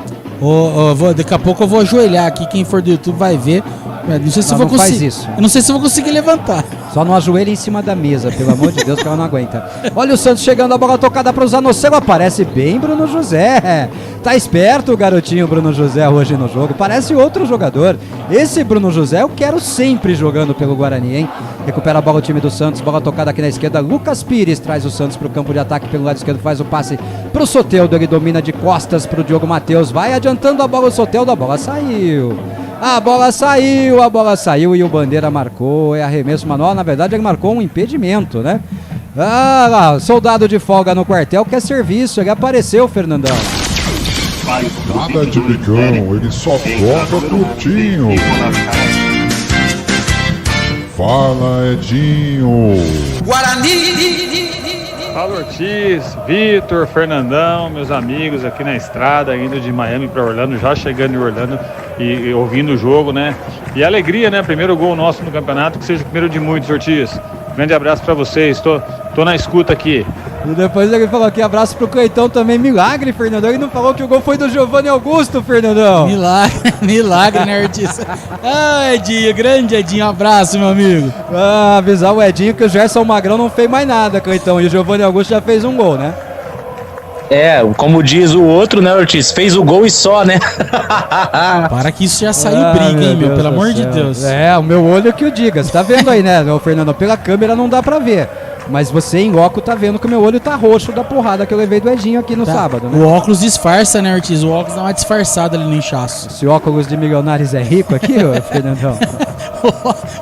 Speaker 3: Daqui a pouco eu vou ajoelhar aqui, quem for do YouTube vai ver. Não sei se eu vou conseguir. Eu não sei se eu vou conseguir levantar.
Speaker 2: Só não ajoelha em cima da mesa, pelo amor de Deus, que ela não aguenta. Olha o Santos chegando, a bola tocada para o Zanocelo. Aparece bem Bruno José. Tá esperto o garotinho Bruno José hoje no jogo. Parece outro jogador. Esse Bruno José eu quero sempre jogando pelo Guarani, hein? Recupera a bola o time do Santos. Bola tocada aqui na esquerda. Lucas Pires traz o Santos para o campo de ataque pelo lado esquerdo. Faz o passe para o Soteldo. Ele domina de costas para o Diogo Matheus. Vai adiantando a bola o Soteldo. A bola saiu. A bola saiu e o Bandeira marcou. É arremesso manual. Na verdade, ele marcou um impedimento, né? Ah lá, soldado de folga no quartel quer serviço. Ele apareceu, Fernandão.
Speaker 7: Nada de bicão, ele só toca curtinho. Fala, Edinho.
Speaker 11: Guarani! Fala, Ortiz, Vitor, Fernandão, meus amigos aqui na estrada, indo de Miami para Orlando, já chegando em Orlando e ouvindo o jogo, né? E alegria, né? Primeiro gol nosso no campeonato, que seja o primeiro de muitos, Ortiz. Grande abraço para vocês, tô na escuta aqui.
Speaker 2: E depois ele falou aqui, abraço pro Cleitão também, milagre, Fernandão. Ele não falou que o gol foi do Giovanni Augusto, Fernandão.
Speaker 3: Milagre, né, Ortiz? Edinho, grande Edinho, abraço, meu amigo.
Speaker 2: Avisar o Edinho que o Gerson Magrão não fez mais nada, Cleitão, e o Giovanni Augusto já fez um gol, né?
Speaker 4: Como diz o outro, né, Ortiz? Fez o gol e só, né?
Speaker 3: Para que isso já saiu briga, hein, meu? Pelo amor de Deus.
Speaker 2: O meu olho que o diga. Você tá vendo aí, né, Fernando? Pela câmera não dá pra ver. Mas você em loco tá vendo que o meu olho tá roxo da porrada que eu levei do Edinho aqui no sábado, né?
Speaker 3: O óculos disfarça, né, Ortiz? O óculos dá uma disfarçada ali no inchaço.
Speaker 2: Esse óculos de milionários é rico aqui, Fernandão?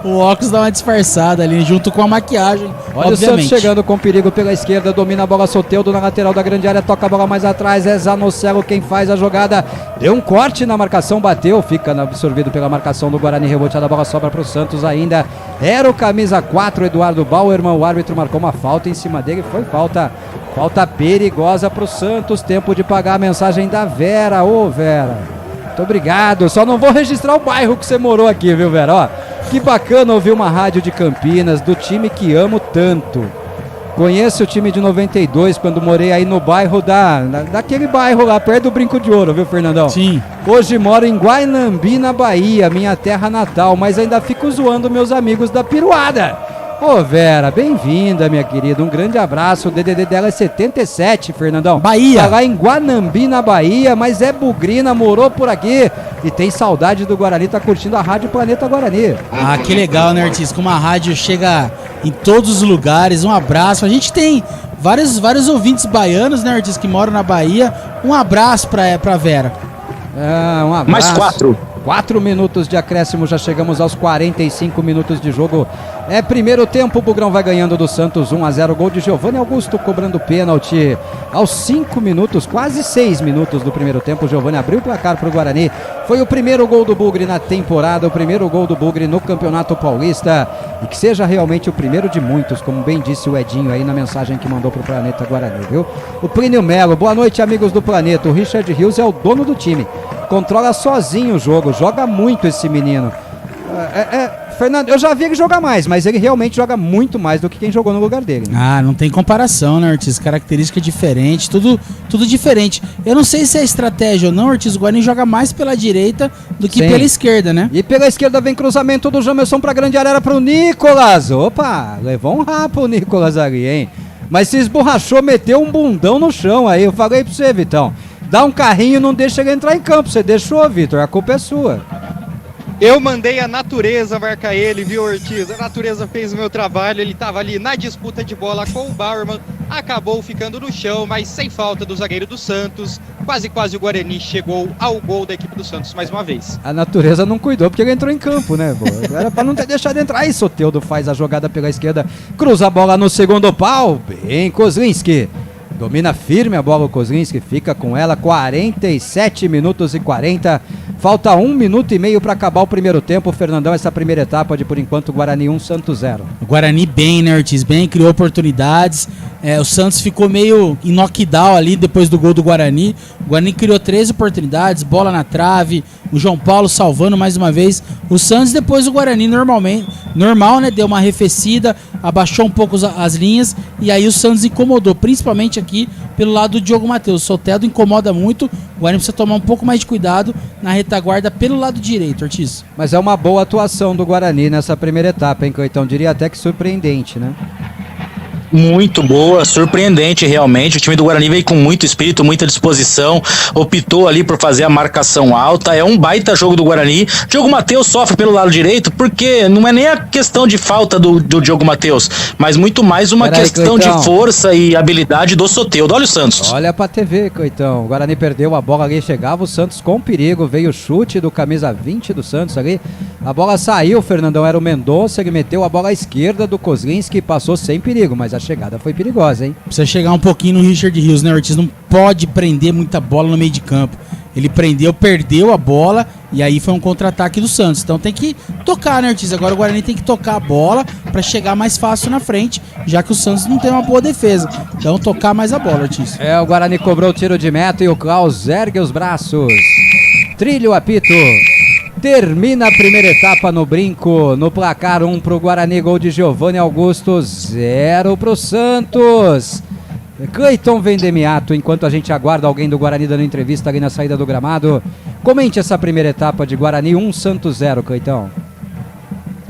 Speaker 3: O óculos dá uma disfarçada ali, junto com a maquiagem,
Speaker 2: Olha
Speaker 3: obviamente.
Speaker 2: O Santos chegando com perigo pela esquerda, domina a bola, Soteldo na lateral da grande área, toca a bola mais atrás, é Zanocelo quem faz a jogada, deu um corte na marcação, bateu, fica absorvido pela marcação do Guarani, reboteada, a bola sobra pro Santos ainda, era o camisa 4, Eduardo Bauerman, o árbitro marcou uma falta em cima dele, foi falta perigosa pro Santos, tempo de pagar a mensagem da Vera, Vera, muito obrigado, só não vou registrar o bairro que você morou aqui, viu, Vera, que bacana ouvir uma rádio de Campinas, do time que amo tanto. Conheço o time de 92, quando morei aí no bairro daquele bairro lá, perto do Brinco de Ouro, viu, Fernandão?
Speaker 3: Sim.
Speaker 2: Hoje moro em Guanambi, na Bahia, minha terra natal, mas ainda fico zoando meus amigos da Piruada. Vera, bem-vinda, minha querida, um grande abraço, o DDD dela é 77, Fernandão.
Speaker 3: Bahia.
Speaker 2: Tá lá em Guanambi, na Bahia, mas é bugrina, morou por aqui e tem saudade do Guarani, tá curtindo a Rádio Planeta Guarani.
Speaker 3: Que legal, né, Ortiz? Como a rádio chega em todos os lugares, um abraço. A gente tem vários ouvintes baianos, né, Ortiz, que moram na Bahia. Um abraço pra Vera.
Speaker 2: Um abraço.
Speaker 4: Mais 4.
Speaker 2: 4 minutos de acréscimo, já chegamos aos 45 minutos de jogo. Primeiro tempo, o Bugrão vai ganhando do Santos 1-0, gol de Giovanni Augusto cobrando pênalti. Aos 5 minutos, quase 6 minutos do primeiro tempo, o Giovanni abriu o placar para o Guarani. Foi o primeiro gol do Bugre na temporada, o primeiro gol do Bugre no Campeonato Paulista. E que seja realmente o primeiro de muitos, como bem disse o Edinho aí na mensagem que mandou para o Planeta Guarani, viu? O Plínio Melo, boa noite, amigos do Planeta. O Richard Rios é o dono do time, controla sozinho o jogo, joga muito esse menino. Fernando, eu já vi ele jogar mais, mas ele realmente joga muito mais do que quem jogou no lugar dele, né?
Speaker 3: Não tem comparação, né, Ortiz? Característica diferente, tudo diferente. Eu não sei se é estratégia ou não, Ortiz. O Guarani joga mais pela direita do que pela esquerda, né?
Speaker 2: E pela esquerda vem cruzamento do Jamerson pra grande área, pro Nicolas. Opa, levou um rapa o Nicolas ali, hein? Mas se esborrachou, meteu um bundão no chão aí. Eu falei pra você, Vitão. Dá um carrinho e não deixa ele entrar em campo. Você deixou, Vitor, a culpa é sua.
Speaker 5: Eu mandei a natureza marcar ele, viu, Ortiz? A natureza fez o meu trabalho, ele tava ali na disputa de bola com o Bauerman, acabou ficando no chão, mas sem falta do zagueiro do Santos. Quase o Guarani chegou ao gol da equipe do Santos mais uma vez.
Speaker 2: A natureza não cuidou porque ele entrou em campo, né? Pô? Era pra não ter deixado entrar. Aí Soteldo faz a jogada pela esquerda, cruza a bola no segundo pau. Bem, Kozlinski. Domina firme a bola o Kozlinski, fica com ela 47 minutos e 40. Falta 1 minuto e meio para acabar o primeiro tempo. Fernandão, essa primeira etapa de, por enquanto, Guarani 1, Santos 0.
Speaker 3: O Guarani bem, né, Ortiz? Bem, criou oportunidades. O Santos ficou meio em knockdown ali depois do gol do Guarani. O Guarani criou 13 oportunidades, bola na trave. O João Paulo salvando mais uma vez. O Santos, depois o Guarani normal, né? Deu uma arrefecida, abaixou um pouco as linhas. E aí o Santos incomodou, principalmente aqui pelo lado do Diogo Matheus. O Soteldo incomoda muito. O Guarani precisa tomar um pouco mais de cuidado na retaguarda pelo lado direito, Ortiz.
Speaker 2: Mas é uma boa atuação do Guarani nessa primeira etapa, hein, Cleitão? Diria até que surpreendente, né?
Speaker 4: Muito boa, surpreendente realmente. O time do Guarani veio com muito espírito, muita disposição, optou ali por fazer a marcação alta. É um baita jogo do Guarani. Diogo Matheus sofre pelo lado direito porque não é nem a questão de falta do Diogo Matheus, mas muito mais uma questão de força e habilidade do Soteldo. Olha o Santos.
Speaker 2: Olha pra TV, Cleitão. O Guarani perdeu a bola ali, chegava o Santos com perigo, veio o chute do camisa 20 do Santos ali. A bola saiu, Fernandão, era o Mendonça, ele meteu a bola à esquerda do Kozlinski, passou sem perigo, mas a chegada foi perigosa, hein?
Speaker 3: Precisa chegar um pouquinho no Richard Rios, né, Ortiz? Não pode prender muita bola no meio de campo. Ele perdeu a bola e aí foi um contra-ataque do Santos. Então tem que tocar, né, Ortiz? Agora o Guarani tem que tocar a bola pra chegar mais fácil na frente, já que o Santos não tem uma boa defesa. Então tocar mais a bola, Ortiz.
Speaker 2: O Guarani cobrou o tiro de meta e o Klaus ergue os braços. Trilha o apito. Termina a primeira etapa no brinco, no placar 1 pro Guarani, gol de Giovanni Augusto, 0 pro Santos. Cleiton Vendemiato, enquanto a gente aguarda alguém do Guarani dando entrevista ali na saída do gramado, comente essa primeira etapa de Guarani 1, Santos 0, Cleitão.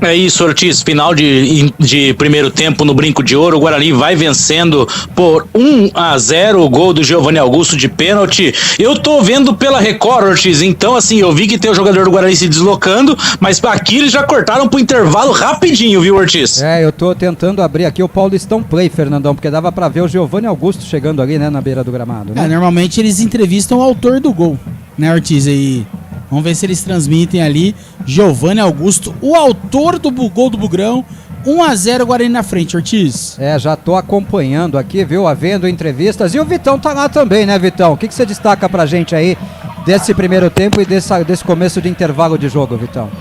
Speaker 4: É isso, Ortiz, final de primeiro tempo no Brinco de Ouro. O Guarani vai vencendo por 1-0, o gol do Giovanni Augusto de pênalti. Eu tô vendo pela Record, Ortiz, então assim, eu vi que tem o jogador do Guarani se deslocando, mas aqui eles já cortaram pro intervalo rapidinho, viu, Ortiz?
Speaker 2: Eu tô tentando abrir aqui o Paulistão Play, Fernandão, porque dava pra ver o Giovanni Augusto chegando ali, né, na beira do gramado, né?
Speaker 3: Normalmente eles entrevistam o autor do gol, né, Ortiz, aí... Vamos ver se eles transmitem ali. Giovanni Augusto, o autor do gol do Bugrão. 1-0 Guarani na frente, Ortiz.
Speaker 2: Já tô acompanhando aqui, viu? Havendo entrevistas. E o Vitão tá lá também, né, Vitão? O que você destaca pra gente aí desse primeiro tempo e desse começo de intervalo de jogo, Vitão?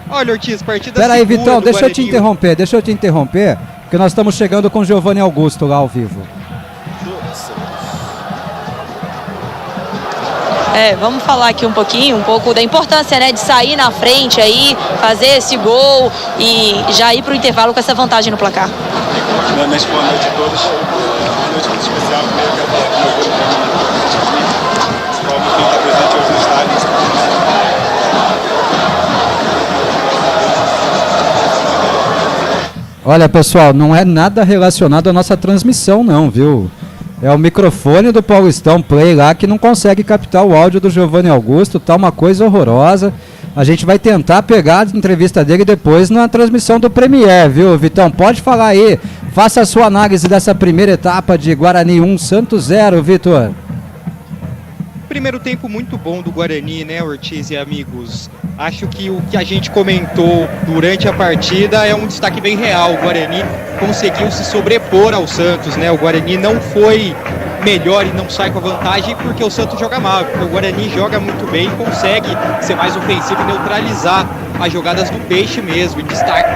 Speaker 5: Olha, Ortiz, partida
Speaker 2: Pera aí, Vitão, deixa
Speaker 5: Guarani.
Speaker 2: eu te interromper, porque nós estamos chegando com o Giovanni Augusto lá ao vivo.
Speaker 12: Vamos falar aqui um pouco da importância, né, de sair na frente aí, fazer esse gol e já ir para o intervalo com essa vantagem no placar.
Speaker 13: Boa noite a todos. Uma noite muito especial. Primeiro quero falar do meu gol para quem está presente hoje no estádio.
Speaker 2: Olha, pessoal, não é nada relacionado à nossa transmissão, não, viu? É o microfone do Paulistão Play lá que não consegue captar o áudio do Giovanni Augusto, tá uma coisa horrorosa. A gente vai tentar pegar a entrevista dele depois na transmissão do Premier, viu, Vitão? Pode falar aí, faça a sua análise dessa primeira etapa de Guarani 1, Santos 0, Vitor.
Speaker 5: Primeiro tempo muito bom do Guarani, né, Ortiz e amigos? Acho que o que a gente comentou durante a partida é um destaque bem real. O Guarani conseguiu se sobrepor ao Santos, né? O Guarani não foi melhor e não sai com a vantagem porque o Santos joga mal, porque o Guarani joga muito bem e consegue ser mais ofensivo e neutralizar as jogadas do Peixe mesmo. E destaque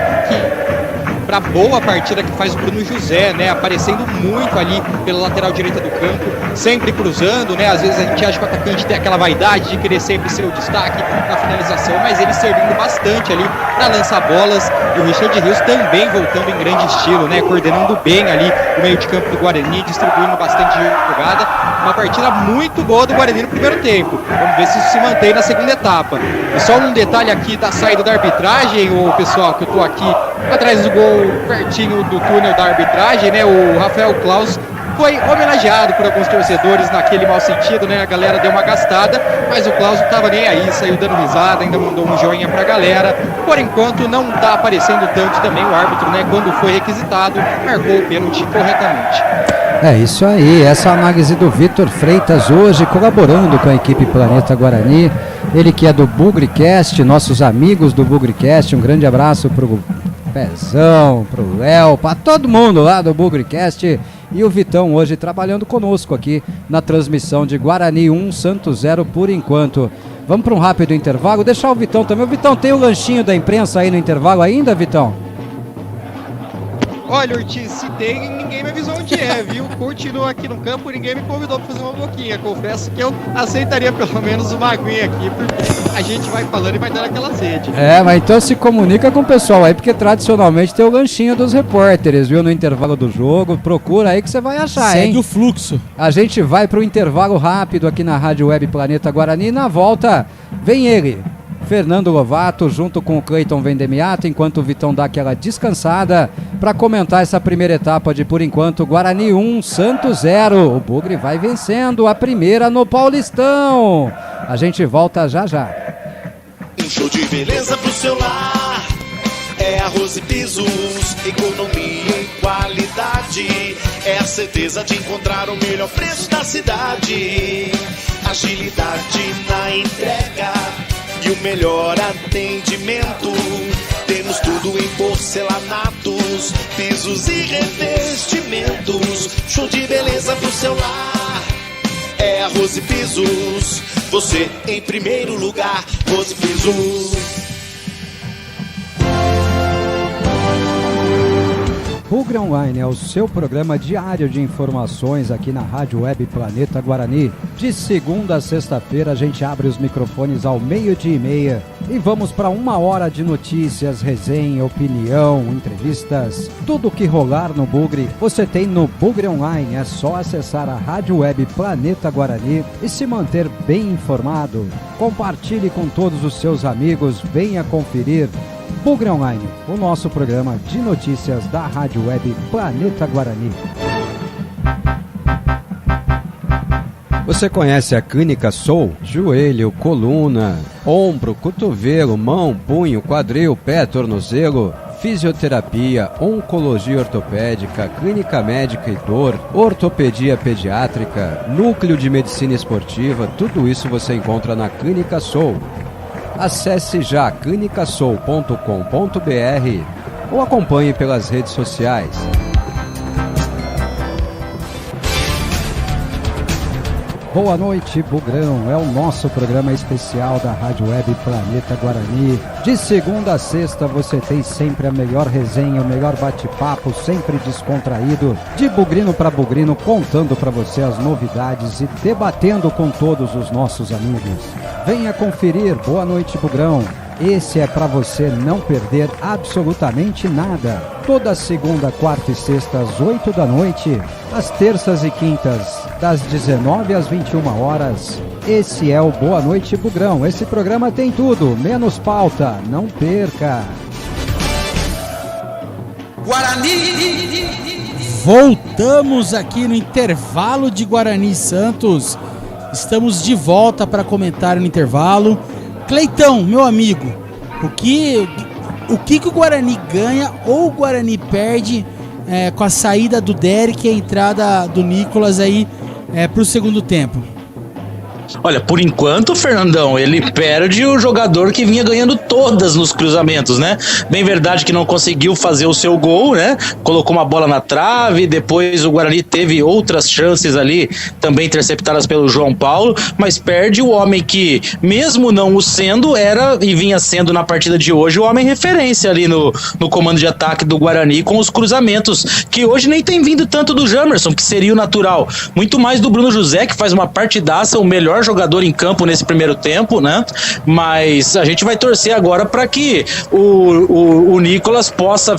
Speaker 5: para boa partida que faz o Bruno José, né? Aparecendo muito ali pela lateral direita do campo, sempre cruzando, né? Às vezes a gente acha que o atacante tem aquela vaidade de querer sempre ser o destaque na finalização, mas ele servindo bastante ali para lançar bolas. E o Richard Rios também voltando em grande estilo, né? Coordenando bem ali o meio de campo do Guarani, distribuindo bastante jogada. Uma partida muito boa do Guarani no primeiro tempo. Vamos ver se isso se mantém na segunda etapa. E só um detalhe aqui da saída da arbitragem, o pessoal, que eu tô aqui atrás do gol, pertinho do túnel da arbitragem, né? O Rafael Klaus foi homenageado por alguns torcedores naquele mau sentido, né? A galera deu uma gastada, mas o Klaus não tava nem aí, saiu dando risada, ainda mandou um joinha pra galera. Por enquanto não tá aparecendo tanto também o árbitro, né? Quando foi requisitado, marcou o pênalti corretamente.
Speaker 2: É isso aí, essa análise do Vitor Freitas hoje, colaborando com a equipe Planeta Guarani. Ele que é do BugriCast, nossos amigos do BugriCast, um grande abraço pro Pezão, pro Léo, pra todo mundo lá do BugriCast. E o Vitão hoje trabalhando conosco aqui na transmissão de Guarani 1, Santos 0 por enquanto. Vamos para um rápido intervalo, deixar o Vitão também. O Vitão, tem o lanchinho da imprensa aí no intervalo ainda, Vitão?
Speaker 5: Olha, Ortiz, se tem, ninguém me avisou onde é, viu? Continua aqui no campo, ninguém me convidou pra fazer uma boquinha. Confesso que eu aceitaria pelo menos uma aguinha aqui, porque a gente vai falando e vai dando aquela sede.
Speaker 2: É, mas então se comunica com o pessoal aí, porque tradicionalmente tem o lanchinho dos repórteres, viu? No intervalo do jogo, procura aí que você vai achar, hein?
Speaker 3: Segue o fluxo.
Speaker 2: A gente vai pro intervalo rápido aqui na Rádio Web Planeta Guarani e na volta vem ele, Fernando Lovato, junto com o Cleiton Vendemiato, enquanto o Vitão dá aquela descansada para comentar essa primeira etapa de, por enquanto, Guarani 1, Santos 0. O Bugre vai vencendo a primeira no Paulistão. A gente volta já já.
Speaker 9: Um show de beleza pro seu lar. É arroz e pisos, economia e qualidade. É a certeza de encontrar o melhor preço da cidade. Agilidade na entrega e o melhor atendimento. Temos tudo em porcelanatos, pisos e revestimentos. Show de beleza pro seu lar. É arroz e pisos, você em primeiro lugar. Arroz e pisos.
Speaker 2: Bugre Online é o seu programa diário de informações aqui na Rádio Web Planeta Guarani. De segunda a sexta-feira a gente abre os microfones ao 12:30 e vamos para 1 hora de notícias, resenha, opinião, entrevistas. Tudo o que rolar no Bugre você tem no Bugre Online. É só acessar a Rádio Web Planeta Guarani e se manter bem informado. Compartilhe com todos os seus amigos, venha conferir. Bugre Online, o nosso programa de notícias da Rádio Web Planeta Guarani. Você conhece a Clínica Soul? Joelho, coluna, ombro, cotovelo, mão, punho, quadril, pé, tornozelo, fisioterapia, oncologia ortopédica, clínica médica e dor, ortopedia pediátrica, núcleo de medicina esportiva, tudo isso você encontra na Clínica Soul. Acesse já clinicasoul.com.br ou acompanhe pelas redes sociais. Boa noite, Bugrão. É o nosso programa especial da Rádio Web Planeta Guarani. De segunda a sexta você tem sempre a melhor resenha, o melhor bate-papo, sempre descontraído. De bugrino para bugrino, contando para você as novidades e debatendo com todos os nossos amigos. Venha conferir. Boa noite, Bugrão. Esse é para você não perder absolutamente nada. Toda segunda, quarta e sexta às 8 da noite. Às terças e quintas, das 19 às 21 horas. Esse é o Boa Noite Bugrão. Esse programa tem tudo, menos pauta. Não perca.
Speaker 3: Guarani! Voltamos aqui no intervalo de Guarani Santos. Estamos de volta para comentar no intervalo. Cleitão, meu amigo, o que o Guarani ganha ou o Guarani perde com a saída do Derek e a entrada do Nicolas aí para o segundo tempo?
Speaker 4: Olha, por enquanto, Fernandão, ele perde o jogador que vinha ganhando todas nos cruzamentos, né? Bem verdade que não conseguiu fazer o seu gol, né? Colocou uma bola na trave, depois o Guarani teve outras chances ali, também interceptadas pelo João Paulo, mas perde o homem que, mesmo não o sendo, era e vinha sendo na partida de hoje o homem referência ali no comando de ataque do Guarani com os cruzamentos, que hoje nem tem vindo tanto do Jamerson, que seria o natural, muito mais do Bruno José, que faz uma partidaça, o melhor melhor jogador em campo nesse primeiro tempo, né? Mas a gente vai torcer agora para que o Nicolas possa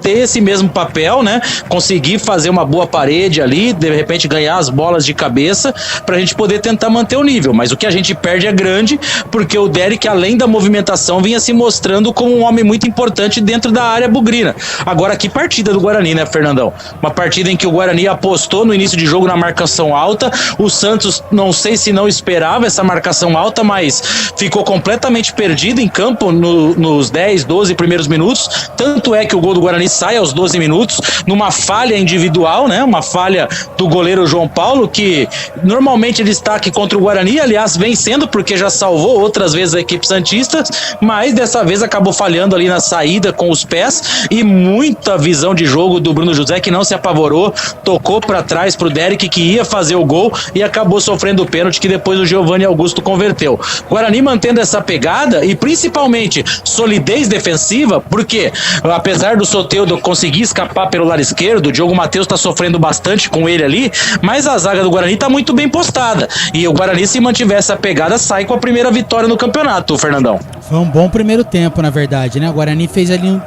Speaker 4: ter esse mesmo papel, né? Conseguir fazer uma boa parede ali, de repente ganhar as bolas de cabeça, pra gente poder tentar manter o nível. Mas o que a gente perde é grande, porque o Derek, além da movimentação, vinha se mostrando como um homem muito importante dentro da área bugrina. Agora, que partida do Guarani, né, Fernandão? Uma partida em que o Guarani apostou no início de jogo na marcação alta. O Santos, não sei se não esperava essa marcação alta, mas ficou completamente perdido em campo nos 10, 12 primeiros minutos. Tanto é que o gol do Guarani sai aos 12 minutos, numa falha individual, né? Uma falha do goleiro João Paulo, que normalmente ele está aqui contra o Guarani, aliás, vencendo, porque já salvou outras vezes a equipe santista, mas dessa vez acabou falhando ali na saída com os pés, e muita visão de jogo do Bruno José, que não se apavorou, tocou para trás pro Derek, que ia fazer o gol, e acabou sofrendo o pênalti, que depois o Giovanni Augusto converteu. Guarani mantendo essa pegada e principalmente solidez defensiva, porque apesar do Soteldo conseguir escapar pelo lado esquerdo, o Diogo Matheus tá sofrendo bastante com ele ali, mas a zaga do Guarani tá muito bem postada, e o Guarani, se mantiver essa pegada, sai com a primeira vitória no campeonato, Fernandão.
Speaker 3: Foi um bom primeiro tempo, na verdade, né? O Guarani fez ali,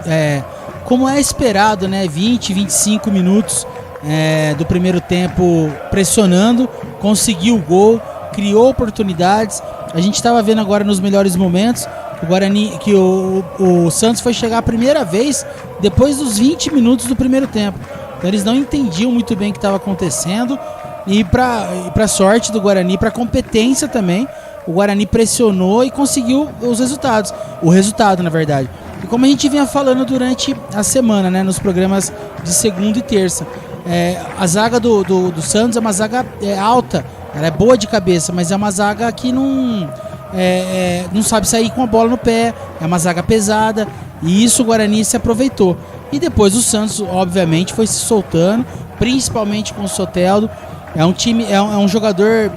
Speaker 3: como é esperado, né? 20, 25 minutos do primeiro tempo pressionando, conseguiu o gol, criou oportunidades. A gente estava vendo agora nos melhores momentos o Guarani, que o Santos foi chegar a primeira vez depois dos 20 minutos do primeiro tempo. Então eles não entendiam muito bem o que estava acontecendo, e para sorte do Guarani, para competência também, o Guarani pressionou e conseguiu os resultados. O resultado, na verdade. E como a gente vinha falando durante a semana, né, nos programas de segunda e terça, a zaga do Santos é uma zaga alta, ela é boa de cabeça, mas é uma zaga que não sabe sair com a bola no pé, é uma zaga pesada, e isso o Guarani se aproveitou. E depois o Santos, obviamente, foi se soltando, principalmente com o Soteldo. É um time, é um jogador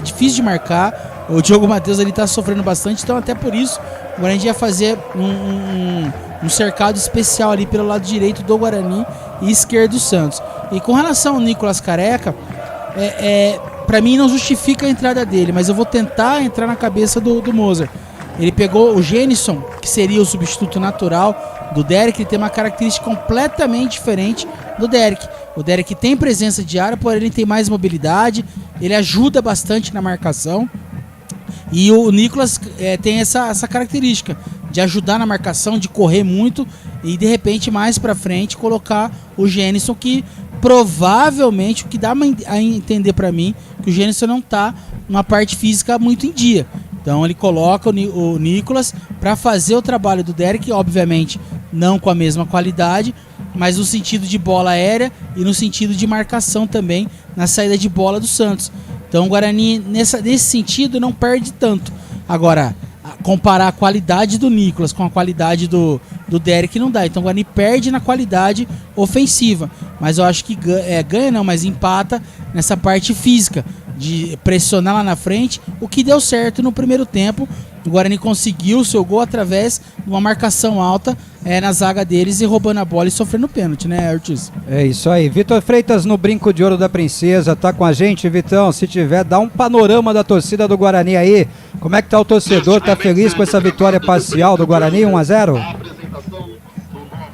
Speaker 3: difícil de marcar. O Diogo Matheus ali tá sofrendo bastante, então até por isso o Guarani ia fazer um cercado especial ali pelo lado direito do Guarani e esquerdo do Santos. E com relação ao Nicolas Careca, pra mim não justifica a entrada dele, mas eu vou tentar entrar na cabeça do Mozart. Ele pegou o Genison, que seria o substituto natural do Derek. Ele tem uma característica completamente diferente do Derek. O Derek tem presença de área, porém ele tem mais mobilidade, ele ajuda bastante na marcação. E o Nicolas tem essa característica de ajudar na marcação, de correr muito e de repente mais pra frente colocar o Genison, que provavelmente, o que dá a entender pra mim, que o Genison não tá numa parte física muito em dia. Então ele coloca o Nicolas para fazer o trabalho do Derek, obviamente não com a mesma qualidade, mas no sentido de bola aérea e no sentido de marcação também na saída de bola do Santos. Então o Guarani nesse sentido não perde tanto. Agora, comparar a qualidade do Nicolas com a qualidade do Derek não dá. Então o Guarani perde na qualidade ofensiva, mas eu acho que ganha não, mas empata nessa parte física, de pressionar lá na frente, o que deu certo no primeiro tempo. O Guarani conseguiu o seu gol através de uma marcação alta na zaga deles e roubando a bola e sofrendo pênalti, né, Ortiz?
Speaker 2: É isso aí. Vitor Freitas no Brinco de Ouro da Princesa, tá com a gente, Vitão. Se tiver, dá um panorama da torcida do Guarani aí. Como é que tá o torcedor? Tá feliz com essa vitória parcial do Guarani, 1-0?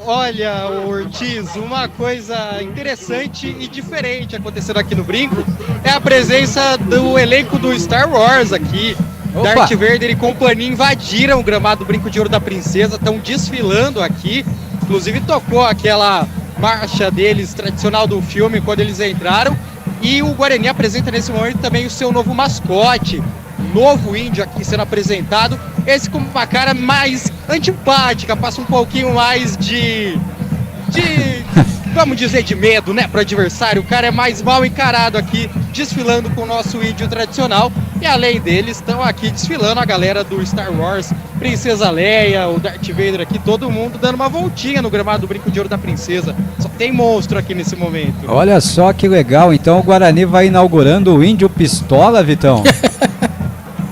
Speaker 5: Olha, Ortiz, uma coisa interessante e diferente acontecendo aqui no Brinco é a presença do elenco do Star Wars aqui. Opa. Darth Vader e companhia invadiram o gramado do Brinco de Ouro da Princesa, estão desfilando aqui. Inclusive tocou aquela marcha deles, tradicional do filme, quando eles entraram. E o Guarani apresenta nesse momento também o seu novo mascote, novo índio aqui sendo apresentado. Esse com uma cara mais antipática, passa um pouquinho mais de vamos dizer, de medo, né, pro adversário. O cara é mais mal encarado aqui, desfilando com o nosso índio tradicional. E além deles, estão aqui desfilando a galera do Star Wars, Princesa Leia, o Darth Vader aqui, todo mundo dando uma voltinha no gramado do Brinco de Ouro da Princesa. Só tem monstro aqui nesse momento.
Speaker 2: Olha só que legal, então o Guarani vai inaugurando o Índio Pistola, Vitão?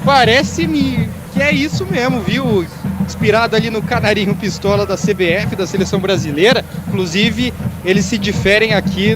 Speaker 5: Parece-me que é isso mesmo, viu? Inspirado ali no Canarinho Pistola da CBF, da Seleção Brasileira. Inclusive, eles se diferem aqui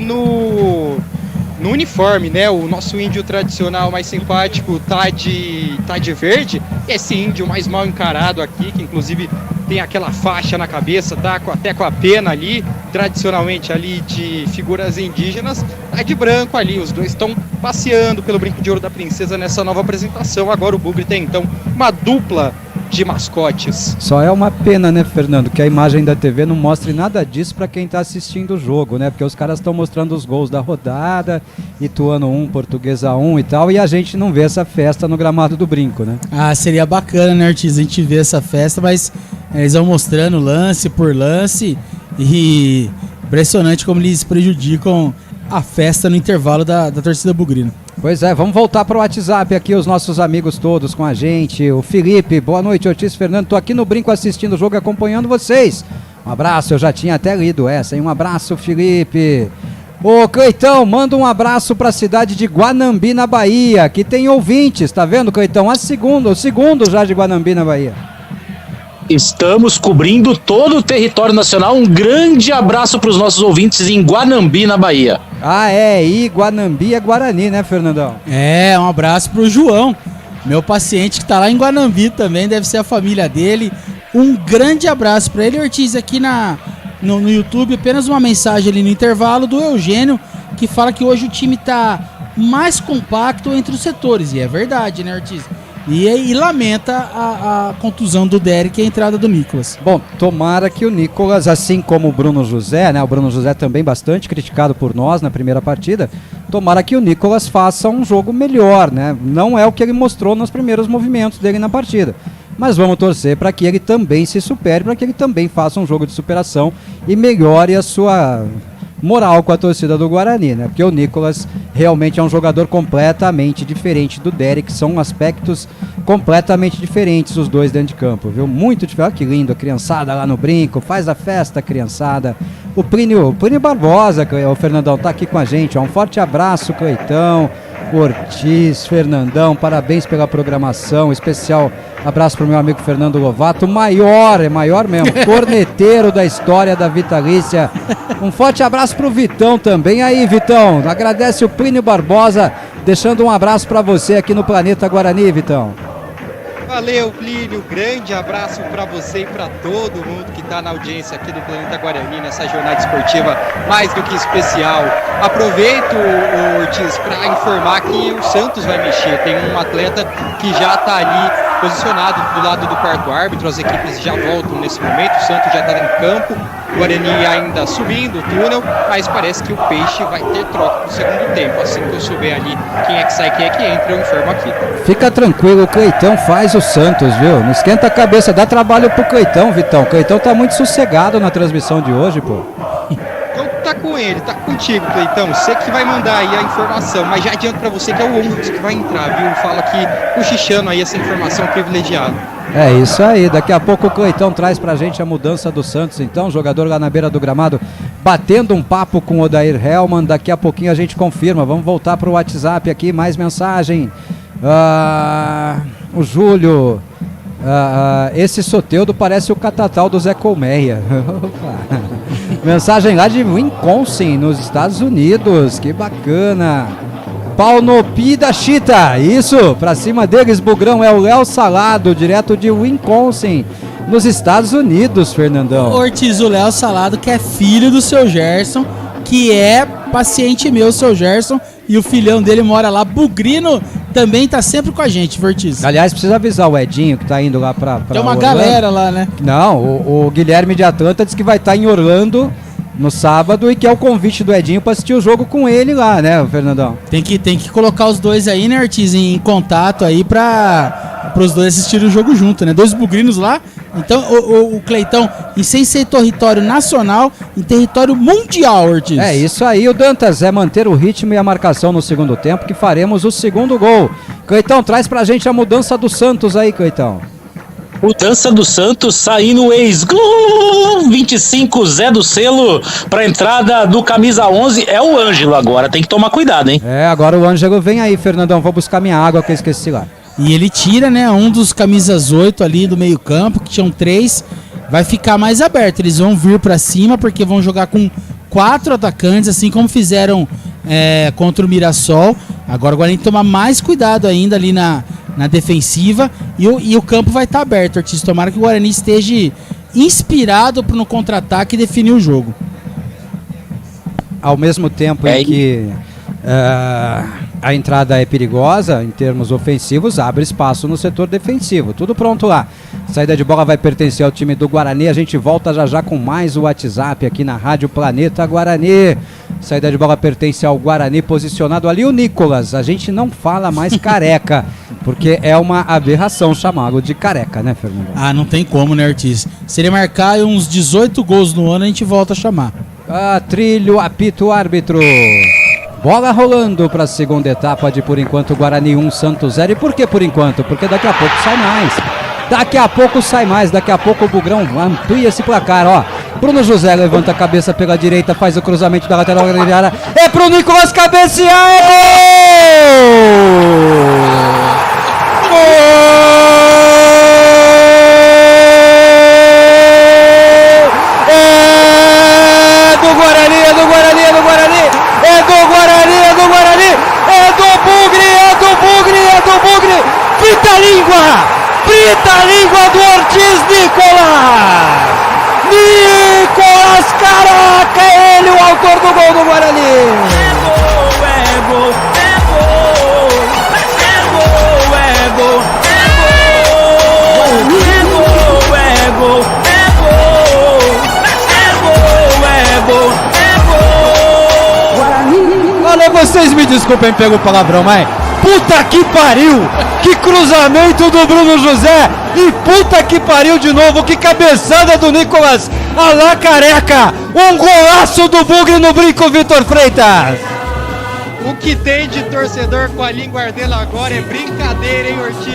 Speaker 5: no uniforme, né? O nosso índio tradicional mais simpático tá de verde. Esse índio mais mal encarado aqui, que inclusive tem aquela faixa na cabeça, tá até com a pena ali, tradicionalmente ali de figuras indígenas, tá de branco ali. Os dois estão passeando pelo Brinco de Ouro da Princesa nessa nova apresentação. Agora o Bugre tem então uma dupla de mascotes.
Speaker 2: Só é uma pena, né, Fernando, que a imagem da TV não mostre nada disso para quem tá assistindo o jogo, né? Porque os caras estão mostrando os gols da rodada, Ituano 1, Portuguesa 1 e tal, e a gente não vê essa festa no gramado do Brinco, né?
Speaker 3: Ah, seria bacana, né, Ortiz, a gente ver essa festa, mas eles vão mostrando lance por lance e impressionante como eles prejudicam a festa no intervalo da torcida bugrina.
Speaker 2: Pois é, vamos voltar para o WhatsApp aqui, os nossos amigos todos com a gente. O Felipe, boa noite, Ortiz, Fernando, tô aqui no Brinco assistindo o jogo e acompanhando vocês. Um abraço, eu já tinha até lido essa, hein? Um abraço, Felipe. Ô, Cleitão, manda um abraço para a cidade de Guanambi, na Bahia, que tem ouvintes, tá vendo, Cleitão? O segundo já de Guanambi, na Bahia.
Speaker 4: Estamos cobrindo todo o território nacional. Um grande abraço para os nossos ouvintes em Guanambi, na Bahia.
Speaker 2: Ah, é, e Guanambi é Guarani, né, Fernandão?
Speaker 3: É, um abraço pro João, meu paciente que tá lá em Guanambi também, deve ser a família dele. Um grande abraço para ele, Ortiz, aqui no YouTube, apenas uma mensagem ali no intervalo do Eugênio, que fala que hoje o time tá mais compacto entre os setores, e é verdade, né, Ortiz? E lamenta a contusão do Derek e a entrada do Nicolas.
Speaker 2: Bom, tomara que o Nicolas, assim como o Bruno José, né? O Bruno José também bastante criticado por nós na primeira partida. Tomara que o Nicolas faça um jogo melhor, né? Não é o que ele mostrou nos primeiros movimentos dele na partida. Mas vamos torcer para que ele também se supere, para que ele também faça um jogo de superação e melhore a sua moral com a torcida do Guarani, né? Porque o Nicolas realmente é um jogador completamente diferente do Derek, são aspectos completamente diferentes os dois dentro de campo, viu? Muito diferente. Olha que lindo, a criançada lá no Brinco, faz a festa, criançada. O Plínio Barbosa, o Fernandão, tá aqui com a gente, ó. Um forte abraço, Cleitão, Ortiz, Fernandão, parabéns pela programação, especial abraço pro meu amigo Fernando Lovato, maior mesmo, corneteiro da história da Vitalícia. Um forte abraço pro Vitão também. Aí, Vitão, agradece o Plínio Barbosa, deixando um abraço para você aqui no Planeta Guarani, Vitão.
Speaker 5: Valeu, Plínio, grande abraço para você e para todo mundo que está na audiência aqui do Planeta Guarani nessa jornada esportiva mais do que especial. Aproveito, Ortiz, para informar que o Santos vai mexer. Tem um atleta que já está ali posicionado do lado do quarto árbitro, as equipes já voltam nesse momento, o Santos já está em campo, o Guarani ainda subindo o túnel, mas parece que o Peixe vai ter troca no segundo tempo. Assim que eu souber ali quem é que sai, quem é que entra, eu informo aqui.
Speaker 2: Fica tranquilo, o Cleitão faz o Santos, viu? Não esquenta a cabeça, dá trabalho pro Cleitão, Vitão. O Cleitão tá muito sossegado na transmissão de hoje, pô.
Speaker 5: Então tá com ele, tá contigo, Cleitão. Você que vai mandar aí a informação, mas já adianto pra você que é o ônibus que vai entrar, viu? Fala aqui, cochichando aí essa informação privilegiada.
Speaker 2: É isso aí, daqui a pouco o Cleitão traz pra gente a mudança do Santos, então, jogador lá na beira do gramado, batendo um papo com o Odair Hellman, daqui a pouquinho a gente confirma. Vamos voltar pro WhatsApp aqui, mais mensagem. O Júlio, esse Soteldo parece o Catatal do Zé Colmeia. Mensagem lá de Wisconsin, nos Estados Unidos, que bacana. Pau no pi da Chita, isso, pra cima deles, Bugrão, é o Léo Salado, direto de Wisconsin, nos Estados Unidos, Fernandão.
Speaker 3: Ortiz, o Léo Salado, que é filho do seu Gerson, que é paciente meu, seu Gerson, e o filhão dele mora lá. Bugrino também tá sempre com a gente, Ortiz.
Speaker 2: Aliás, precisa avisar o Edinho, que tá indo lá pra
Speaker 3: tem uma
Speaker 2: Orlando.
Speaker 3: Galera lá, né?
Speaker 2: Não, o Guilherme de Atlanta disse que vai estar em Orlando no sábado e que é o convite do Edinho para assistir o jogo com ele lá, né, Fernandão?
Speaker 3: Tem que colocar os dois aí, né, Ortiz, em contato aí para os dois assistirem o jogo junto, né? Dois bugrinos lá. Então, o Cleitão, e sem ser território nacional, em território mundial, Ortiz.
Speaker 2: É isso aí, o Dantas, é manter o ritmo e a marcação no segundo tempo que faremos o segundo gol. Cleitão, traz pra gente a mudança do Santos aí, Cleitão.
Speaker 4: Mudança do Santos, saindo o ex-25 Zé do Selo para entrada do camisa 11, é o Ângelo agora, tem que tomar cuidado, hein?
Speaker 2: É, agora o Ângelo vem aí, Fernandão, vou buscar minha água que eu esqueci lá.
Speaker 3: E ele tira, né, um dos camisas 8 ali do meio campo, que tinham 3, vai ficar mais aberto, eles vão vir para cima porque vão jogar com 4 atacantes, assim como fizeram contra o Mirassol. Agora o Guarani tem que tomar mais cuidado ainda ali na defensiva e o campo vai estar aberto, Ortiz. Tomara que o Guarani esteja inspirado no contra-ataque e definir o jogo.
Speaker 2: Ao mesmo tempo em que a entrada é perigosa em termos ofensivos, abre espaço no setor defensivo. Tudo pronto lá. Saída de bola vai pertencer ao time do Guarani. A gente volta já com mais o WhatsApp aqui na Rádio Planeta Guarani. Saída de bola pertence ao Guarani, posicionado ali o Nicolas. A gente não fala mais Careca, porque é uma aberração chamá-lo de Careca, né, Fernando?
Speaker 3: Ah, não tem como, né, Ortiz? Se ele marcar uns 18 gols no ano, a gente volta a chamar.
Speaker 2: Trilho, apito, árbitro. Bola rolando para a segunda etapa de, por enquanto, Guarani 1, Santos 0. E por que por enquanto? Porque daqui a pouco sai mais. Daqui a pouco sai mais. Daqui a pouco o Bugrão amplia esse placar, ó. Bruno José levanta a cabeça pela direita, faz o cruzamento da lateral da grande área. É pro Nicolas cabecear, é gol! É do Guarani, é do Guarani, é do Guarani! É do Guarani, é do Guarani! É do Bugre, é do Bugre, é do Bugre! Frita a língua do Ortiz Nicolas! Nicolas Careca, é ele o autor do gol do Guarani! É gol, é gol, é gol! É gol, é gol, é gol! É gol, é gol, é gol! É gol, é gol! Olha, vocês me desculpem pelo palavrão, mas puta que pariu! Que cruzamento do Bruno José! E puta que pariu de novo! Que cabeçada do Nicolas! Alá Careca! Um golaço do Bugre no brinco, Vitor Freitas!
Speaker 5: O que tem de torcedor com a língua ardendo agora é brincadeira, hein, Ortiz?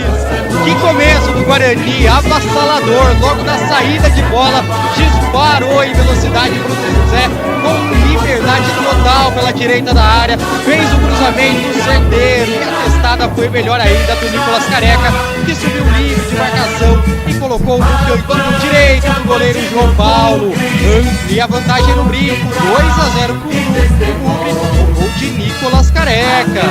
Speaker 5: Que começo do Guarani, avassalador, logo na saída de bola, disparou em velocidade Bruno José, com liberdade total pela direita da área, fez o cruzamento certeiro, e a testada foi melhor ainda do Nicolas Careca, que subiu livre de marcação e colocou no cantinho direito do goleiro João Paulo, amplia a vantagem no brinco, 2-0 com o gol de Nicolas Careca.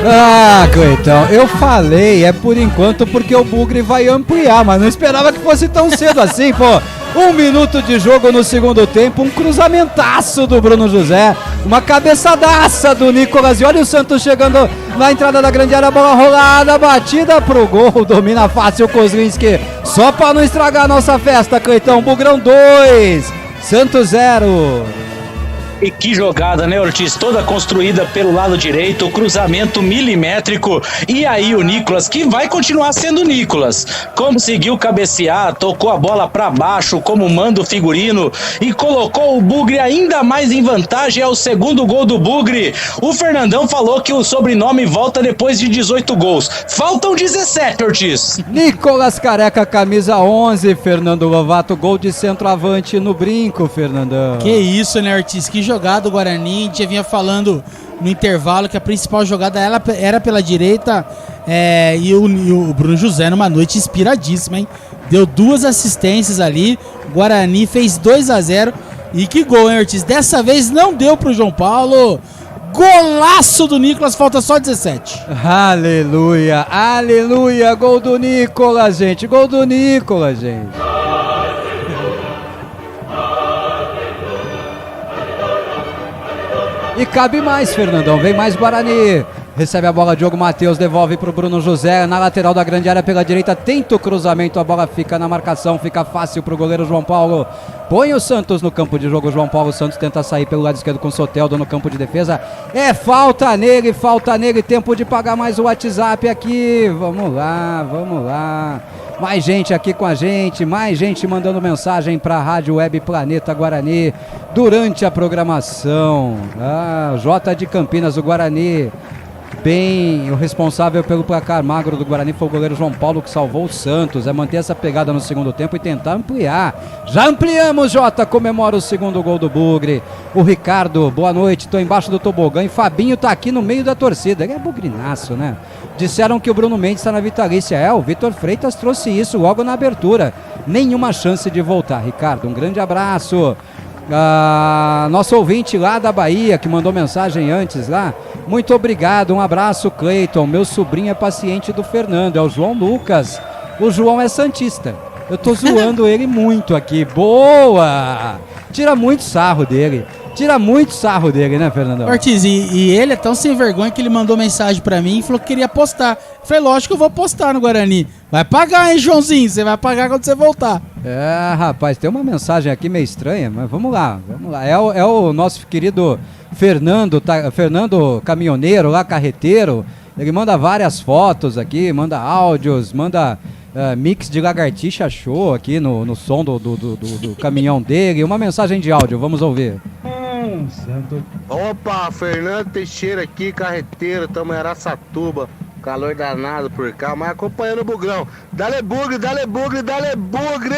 Speaker 2: Ah, Cleitão, eu falei, é por enquanto porque o Bugre vai ampliar, mas não esperava que fosse tão cedo assim, pô. 1 minuto de jogo no segundo tempo, um cruzamentaço do Bruno José, uma cabeçadaça do Nicolas, e olha o Santos chegando na entrada da grande área, bola rolada, batida pro gol, domina fácil o Kozlinski, só pra não estragar a nossa festa, Cleitão. Bugrão 2, Santos 0.
Speaker 4: E que jogada, né, Ortiz? Toda construída pelo lado direito, cruzamento milimétrico. E aí o Nicolas, que vai continuar sendo Nicolas, conseguiu cabecear, tocou a bola para baixo como manda o figurino e colocou o Bugre ainda mais em vantagem. É o segundo gol do Bugre. O Fernandão falou que o sobrenome volta depois de 18 gols. Faltam 17, Ortiz.
Speaker 2: Nicolas Careca, camisa 11, Fernando Lovato, gol de centroavante no brinco, Fernandão.
Speaker 3: Que isso, né, Ortiz? Que jogada o Guarani, a gente já vinha falando no intervalo que a principal jogada era pela direita, e o Bruno José numa noite inspiradíssima, hein? Deu 2 assistências ali, o Guarani fez 2-0, e que gol, hein, Ortiz? Dessa vez não deu pro João Paulo, golaço do Nicolas, falta só 17.
Speaker 2: Aleluia, aleluia, gol do Nicolas, gente, gol do Nicolas, gente. E cabe mais, Fernandão, vem mais Guarani. Recebe a bola, Diogo Matheus, devolve para o Bruno José, na lateral da grande área pela direita, tenta o cruzamento, a bola fica na marcação, fica fácil para o goleiro João Paulo. Põe o Santos no campo de jogo, João Paulo Santos tenta sair pelo lado esquerdo com o Soteldo no campo de defesa. É falta nele, tempo de pagar mais o WhatsApp aqui. Vamos lá. Mais gente aqui com a gente, mais gente mandando mensagem para a Rádio Web Planeta Guarani durante a programação. J de Campinas, o Guarani. Bem, o responsável pelo placar magro do Guarani foi o goleiro João Paulo, que salvou o Santos. É manter essa pegada no segundo tempo e tentar ampliar. Já ampliamos, Jota, comemora o segundo gol do Bugre. O Ricardo, boa noite, tô embaixo do tobogã e Fabinho tá aqui no meio da torcida. Ele é bugrinaço, né? Disseram que o Bruno Mendes está na vitalícia. O Vitor Freitas trouxe isso logo na abertura. Nenhuma chance de voltar, Ricardo. Um grande abraço. Nosso ouvinte lá da Bahia, que mandou mensagem antes lá, muito obrigado, um abraço, Cleiton. Meu sobrinho é paciente do Fernando, é o João Lucas. O João é santista. Eu tô zoando ele muito aqui. Boa! Tira muito sarro dele. Né, Fernandão?
Speaker 3: Ortiz, e ele é tão sem vergonha que ele mandou mensagem pra mim e falou que queria postar. Eu falei, lógico que eu vou postar no Guarani. Vai pagar, hein, Joãozinho? Você vai pagar quando você voltar.
Speaker 2: Rapaz, tem uma mensagem aqui meio estranha, mas vamos lá. É o nosso querido Fernando caminhoneiro lá, carreteiro. Ele manda várias fotos aqui, manda áudios, manda mix de lagartixa show aqui no som do caminhão dele. Uma mensagem de áudio, vamos ouvir.
Speaker 14: Opa, Fernando Teixeira aqui, carreteiro, tamo em Araçatuba. Calor danado por cá, mas acompanhando o Bugrão. Dale bugre, dale bugre, dale bugre!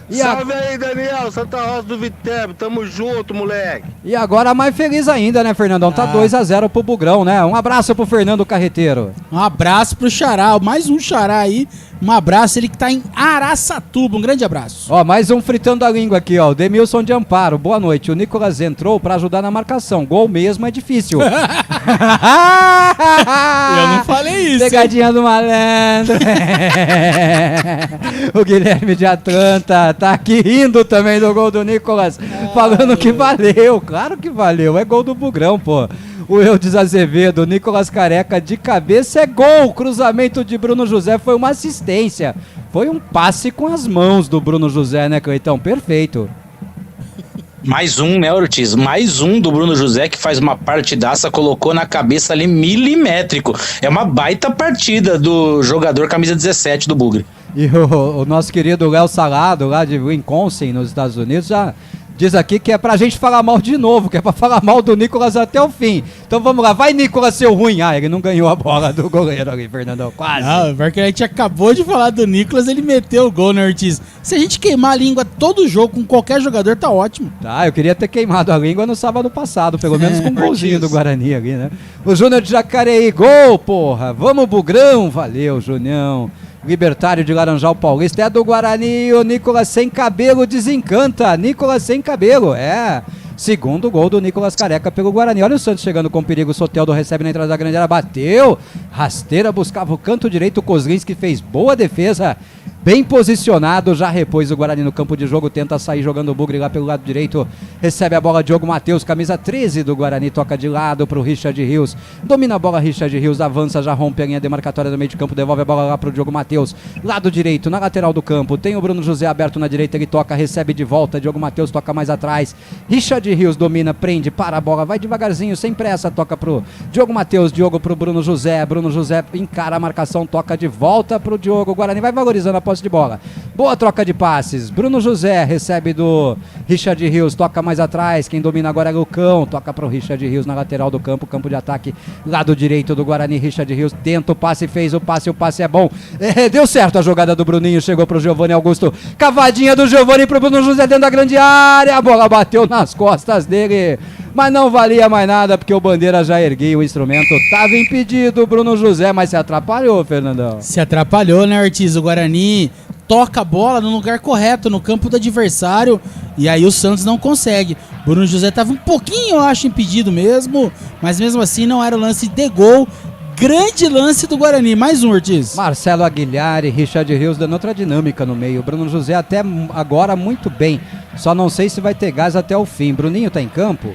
Speaker 14: Salve aí, Daniel, Santa Rosa do Viterbo, tamo junto, moleque!
Speaker 2: E agora mais feliz ainda, né, Fernandão? Tá 2-0 pro Bugrão, né? Um abraço pro Fernando Carreteiro.
Speaker 3: Um abraço pro Xará, mais um Xará aí. Um abraço, ele que tá em Araçatuba, um grande abraço.
Speaker 2: Ó, mais um fritando a língua aqui, ó. O Demilson de Amparo, boa noite. O Nicolas entrou pra ajudar na marcação. Gol mesmo é difícil.
Speaker 3: Eu não falei isso.
Speaker 2: Pegadinha do malandro. O Guilherme de Atlanta tá aqui rindo também do gol do Nicolas, falando que valeu. Claro que valeu, é gol do Bugrão, pô. O Eudes Azevedo, o Nicolas Careca de cabeça é gol. Cruzamento de Bruno José foi uma assistência. Foi um passe com as mãos do Bruno José, né, Cleitão? Perfeito.
Speaker 4: Mais um, né, Ortiz? Mais um do Bruno José que faz uma partidaça, colocou na cabeça ali milimétrico. É uma baita partida do jogador camisa 17 do Bugre.
Speaker 2: E o nosso querido Léo Salado, lá de Wisconsin, nos Estados Unidos, já diz aqui que é pra gente falar mal de novo, que é pra falar mal do Nicolas até o fim. Então vamos lá, vai Nicolas, seu ruim. Ele não ganhou a bola do goleiro ali, Fernandão, quase.
Speaker 3: Não, porque a gente acabou de falar do Nicolas, ele meteu o gol, né, Ortiz? Se a gente queimar a língua todo jogo com qualquer jogador, tá ótimo.
Speaker 2: Tá, eu queria ter queimado a língua no sábado passado, pelo menos com um golzinho do Guarani ali, né? O Júnior de Jacareí, gol, porra. Vamos, Bugrão. Valeu, Junião. Libertário de Laranjal Paulista, é do Guarani, o Nicolas sem cabelo desencanta, Nicolas sem cabelo, segundo gol do Nicolas Careca pelo Guarani. Olha o Santos chegando com perigo, Soteldo recebe na entrada da grande área, bateu, rasteira, buscava o canto direito, o Kozlinski fez boa defesa, bem posicionado, já repôs o Guarani no campo de jogo, tenta sair jogando o Bugre lá pelo lado direito, recebe a bola Diogo Matheus, camisa 13 do Guarani, toca de lado pro Richard Rios, domina a bola Richard Rios, avança, já rompe a linha demarcatória do meio de campo, devolve a bola lá pro Diogo Matheus, lado direito, na lateral do campo, tem o Bruno José aberto na direita, ele toca, recebe de volta, Diogo Matheus toca mais atrás, Richard Rios domina, prende, para a bola, vai devagarzinho, sem pressa, toca pro Diogo Matheus, Diogo pro Bruno José encara a marcação, toca de volta pro Diogo, o Guarani vai valorizando a posse de bola, boa troca de passes, Bruno José recebe do Richard Rios, toca mais atrás, quem domina agora é Lucão, toca pro Richard Rios na lateral do campo, campo de ataque, lado direito do Guarani, Richard Rios tenta o passe, fez o passe é bom, deu certo a jogada do Bruninho, chegou pro Giovani Augusto, cavadinha do Giovani pro Bruno José dentro da grande área, a bola bateu nas costas dele, mas não valia mais nada, porque o Bandeira já erguia o instrumento, tava impedido, Bruno José, mas se atrapalhou, Fernandão.
Speaker 3: Se atrapalhou, né, Ortiz? O Guarani toca a bola no lugar correto, no campo do adversário, e aí o Santos não consegue. Bruno José tava um pouquinho, eu acho, impedido mesmo, mas mesmo assim não era o lance de gol. Grande lance do Guarani, mais um, Ortiz.
Speaker 2: Marcelo Aguilhar e Richard Rios dando outra dinâmica no meio. Bruno José até agora muito bem, só não sei se vai ter gás até o fim. Bruninho tá em campo?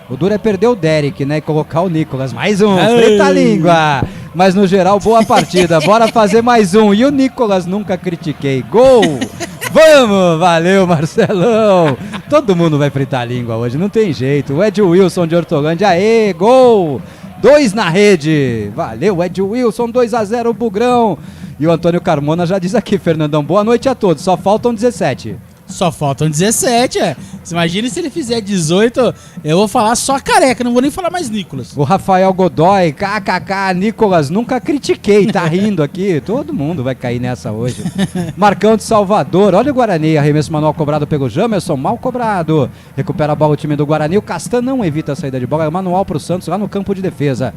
Speaker 2: O duro é perder o Derek, né, e colocar o Nicolas. Mais um, frita a língua. Mas no geral, boa partida. Bora fazer mais um. E o Nicolas nunca critiquei. Gol! Vamos! Valeu, Marcelão! Todo mundo vai fritar a língua hoje, não tem jeito. O Ed Wilson de Hortolândia, aê, gol! 2 na rede. Valeu, Ed Wilson, 2-0 o Bugrão. E o Antônio Carmona já diz aqui, Fernandão, boa noite a todos. Só faltam 17.
Speaker 3: Só faltam 17, Você imagina se ele fizer 18, eu vou falar só Careca, não vou nem falar mais Nicolas.
Speaker 2: O Rafael Godoy, kkk, Nicolas, nunca critiquei, tá rindo aqui. Todo mundo vai cair nessa hoje. Marcão de Salvador, olha o Guarani, arremesso manual cobrado pelo Jamerson, mal cobrado. Recupera a bola o time do Guarani, o Castan não evita a saída de bola, é manual pro Santos lá no campo de defesa.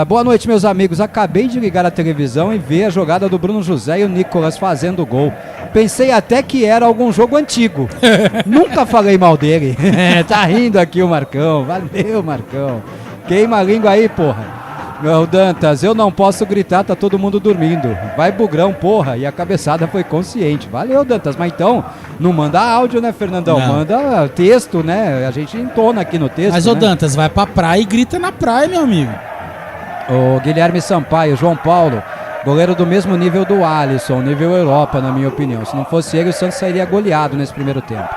Speaker 2: Boa noite, meus amigos, acabei de ligar a televisão e ver a jogada do Bruno José e o Nicolas fazendo gol. Pensei até que era algum jogo antigo. Nunca falei falei mal dele. Tá rindo aqui o Marcão. Valeu, Marcão. Queima a língua aí, porra. Ô, Dantas, eu não posso gritar, tá todo mundo dormindo. Vai Bugrão, porra. E a cabeçada foi consciente. Valeu, Dantas. Mas então, não manda áudio, né, Fernandão?
Speaker 3: Não.
Speaker 2: Manda texto, né? A gente entona aqui no texto.
Speaker 3: Mas,
Speaker 2: né?
Speaker 3: ô Dantas, vai pra praia e grita na praia, meu amigo.
Speaker 2: O Guilherme Sampaio, João Paulo, goleiro do mesmo nível do Alisson, nível Europa, na minha opinião. Se não fosse ele, o Santos sairia goleado nesse primeiro tempo.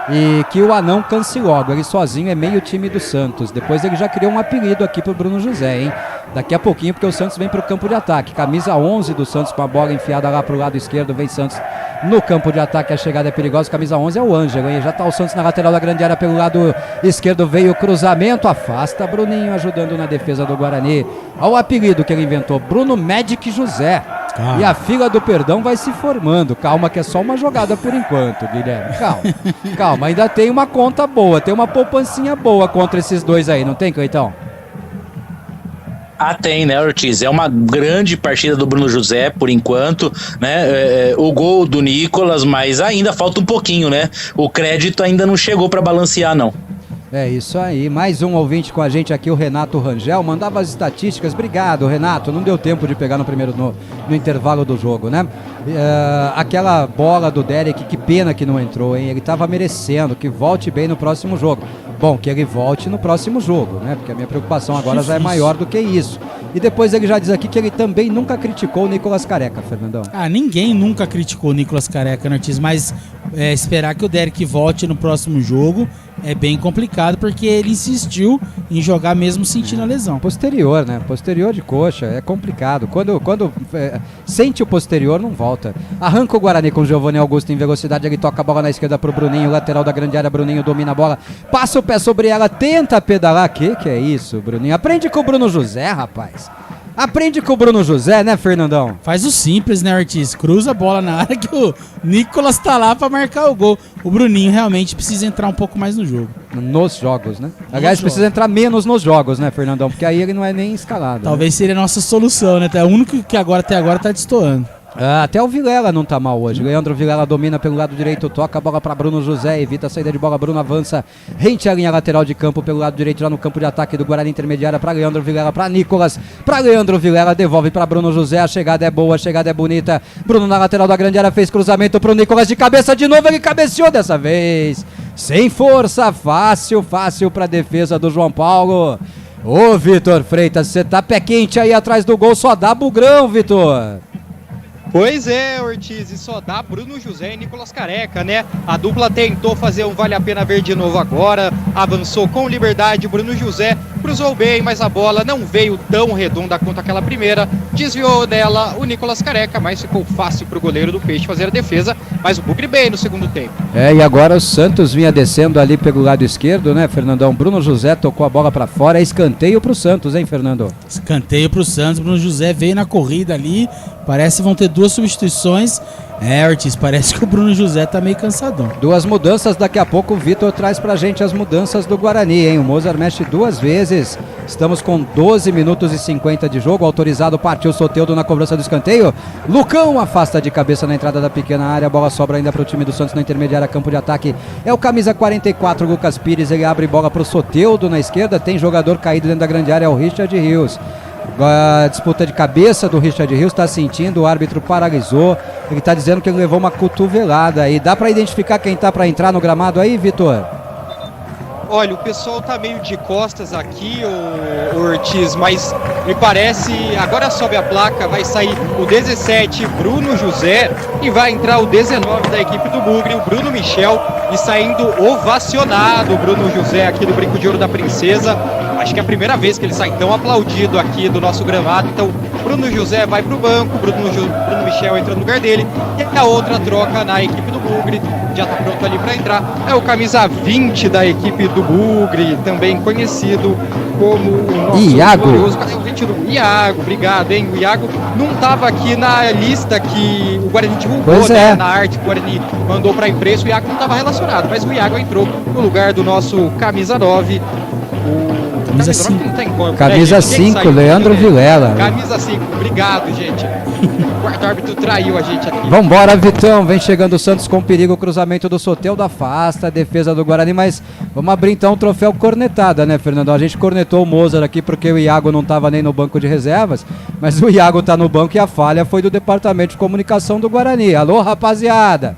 Speaker 2: E que o Anão canse logo, ele sozinho é meio time do Santos. Depois ele já criou um apelido aqui pro Bruno José, hein? Daqui a pouquinho, porque o Santos vem pro campo de ataque. Camisa 11 do Santos com a bola enfiada lá pro lado esquerdo, vem Santos no campo de ataque, a chegada é perigosa. Camisa 11 é o Ângelo, hein? Já tá o Santos na lateral da grande área pelo lado esquerdo, veio o cruzamento, afasta Bruninho ajudando na defesa do Guarani. Olha o apelido que ele inventou, Bruno Magic José.
Speaker 3: Calma.
Speaker 2: E a fila do perdão vai se formando. Calma que é só uma jogada por enquanto, Guilherme. Calma, calma, ainda tem uma conta boa, tem uma poupancinha boa contra esses dois aí, não tem, Cleitão?
Speaker 4: Ah, tem, né, Ortiz? É uma grande partida do Bruno José, por enquanto, né? O gol do Nicolas, mas ainda falta um pouquinho, né? O crédito ainda não chegou para balancear, não.
Speaker 2: É isso aí, mais um ouvinte com a gente aqui, o Renato Rangel, mandava as estatísticas. Obrigado, Renato, não deu tempo de pegar no intervalo do jogo, né? Aquela bola do Derek, que pena que não entrou, hein? Ele estava merecendo, que volte bem no próximo jogo. Bom, que ele volte no próximo jogo, né? Porque a minha preocupação agora já é maior do que isso. E depois ele já diz aqui que ele também nunca criticou o Nicolas Careca, Fernandão.
Speaker 3: Ah, ninguém nunca criticou o Nicolas Careca, né, Ortiz? Mas esperar que o Derek volte no próximo jogo é bem complicado, porque ele insistiu em jogar mesmo sentindo a lesão.
Speaker 2: Posterior, né? Posterior de coxa, é complicado. Quando sente o posterior, não volta. Arranca o Guarani com o Giovanni Augusto em velocidade, ele toca a bola na esquerda pro Bruninho, lateral da grande área, Bruninho domina a bola, passa o pé sobre ela, tenta pedalar. Que é isso, Bruninho? Aprende com o Bruno José, rapaz. Aprende com o Bruno José, né, Fernandão?
Speaker 3: Faz o simples, né, Ortiz? Cruza a bola na área que o Nicolas tá lá pra marcar o gol. O Bruninho realmente precisa entrar um pouco mais no jogo.
Speaker 2: Nos jogos, né? Aliás, precisa entrar menos nos jogos, né, Fernandão? Porque aí ele não é nem escalado.
Speaker 3: Talvez seria a nossa solução, né? É o único que até agora tá destoando.
Speaker 2: Até o Vilela não tá mal hoje. Leandro Vilela domina pelo lado direito, toca a bola para Bruno José, evita a saída de bola, Bruno avança, rente a linha lateral de campo pelo lado direito, lá no campo de ataque do Guarani, intermediária para Leandro Vilela, para Nicolas, para Leandro Vilela, devolve para Bruno José, a chegada é boa, a chegada é bonita, Bruno na lateral da grande área fez cruzamento pro Nicolas de cabeça de novo, ele cabeceou dessa vez, sem força, fácil para defesa do João Paulo. Ô Vitor Freitas, você tá pé quente aí atrás do gol, só dá bugrão, Vitor.
Speaker 5: Pois é, Ortiz, e só dá Bruno José e Nicolas Careca, né? A dupla tentou fazer um vale a pena ver de novo agora, avançou com liberdade, Bruno José cruzou bem, mas a bola não veio tão redonda quanto aquela primeira, desviou dela o Nicolas Careca, mas ficou fácil pro goleiro do Peixe fazer a defesa, mas o Bugre bem no segundo tempo.
Speaker 2: E agora o Santos vinha descendo ali pelo lado esquerdo, né, Fernandão? Bruno José tocou a bola pra fora, escanteio pro Santos, hein, Fernando?
Speaker 3: Escanteio pro Santos, Bruno José veio na corrida ali, parece que vão ter duas substituições. Ortiz, parece que o Bruno José tá meio cansadão.
Speaker 2: Duas mudanças, daqui a pouco o Vitor traz pra gente as mudanças do Guarani, hein? O Mozart mexe duas vezes, estamos com 12 minutos e 50 de jogo, autorizado, partiu Soteldo na cobrança do escanteio, Lucão afasta de cabeça na entrada da pequena área, a bola sobra ainda pro time do Santos na intermediária, campo de ataque, é o camisa 44, Lucas Pires, ele abre bola pro Soteldo na esquerda, tem jogador caído dentro da grande área, é o Richard Rios. A disputa de cabeça do Richard Rios, está sentindo, o árbitro paralisou, ele está dizendo que ele levou uma cotovelada aí. Dá para identificar quem tá para entrar no gramado aí, Vitor?
Speaker 5: Olha, o pessoal tá meio de costas aqui, o Ortiz, mas me parece, agora sobe a placa, vai sair o 17, Bruno José, e vai entrar o 19 da equipe do Bugre, o Bruno Michel, e saindo ovacionado o Bruno José aqui do Brinco de Ouro da Princesa. Acho que é a primeira vez que ele sai tão aplaudido aqui do nosso gramado. Então, Bruno José vai pro banco, Bruno Michel entra no lugar dele. E a outra troca na equipe do Bugre, já tá pronto ali para entrar, é o camisa 20 da equipe do Bugre, também conhecido como o nosso
Speaker 2: Iago.
Speaker 5: glorioso. Cadê o 20 do Iago? Obrigado, hein? O Iago não tava aqui na lista que o Guarani divulgou, né? Na arte que o Guarani mandou para imprensa. O Iago não tava relacionado, mas o Iago entrou no lugar do nosso camisa 9,
Speaker 3: Camisa 5.
Speaker 5: Não tem como,
Speaker 2: Camisa
Speaker 5: né, gente? Quem
Speaker 2: 5,
Speaker 5: saiu?
Speaker 2: Leandro Vilela.
Speaker 5: Camisa 5, obrigado, gente. O quarto árbitro traiu a gente aqui.
Speaker 2: Vambora, Vitão. Vem chegando o Santos com perigo. Cruzamento do Soteldo afasta a defesa do Guarani. Mas vamos abrir então o troféu cornetada, né, Fernando? A gente cornetou o Mozart aqui porque o Iago não estava nem no banco de reservas. Mas o Iago tá no banco e a falha foi do departamento de comunicação do Guarani. Alô, rapaziada.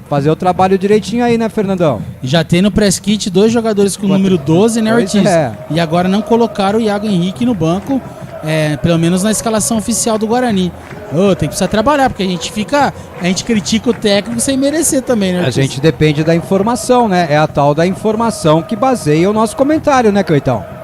Speaker 2: Fazer o trabalho direitinho aí, né, Fernandão?
Speaker 3: Já tem no press kit 2 jogadores com o número 12, né,
Speaker 2: Pois
Speaker 3: Ortiz?
Speaker 2: é.
Speaker 3: E agora não colocaram o Iago Henrique no banco, pelo menos na escalação oficial do Guarani. Tem que precisar trabalhar, porque a gente critica o técnico sem merecer também, né,
Speaker 2: A
Speaker 3: Ortiz?
Speaker 2: gente depende da informação, né? É a tal da informação que baseia o nosso comentário, né, Cleitão?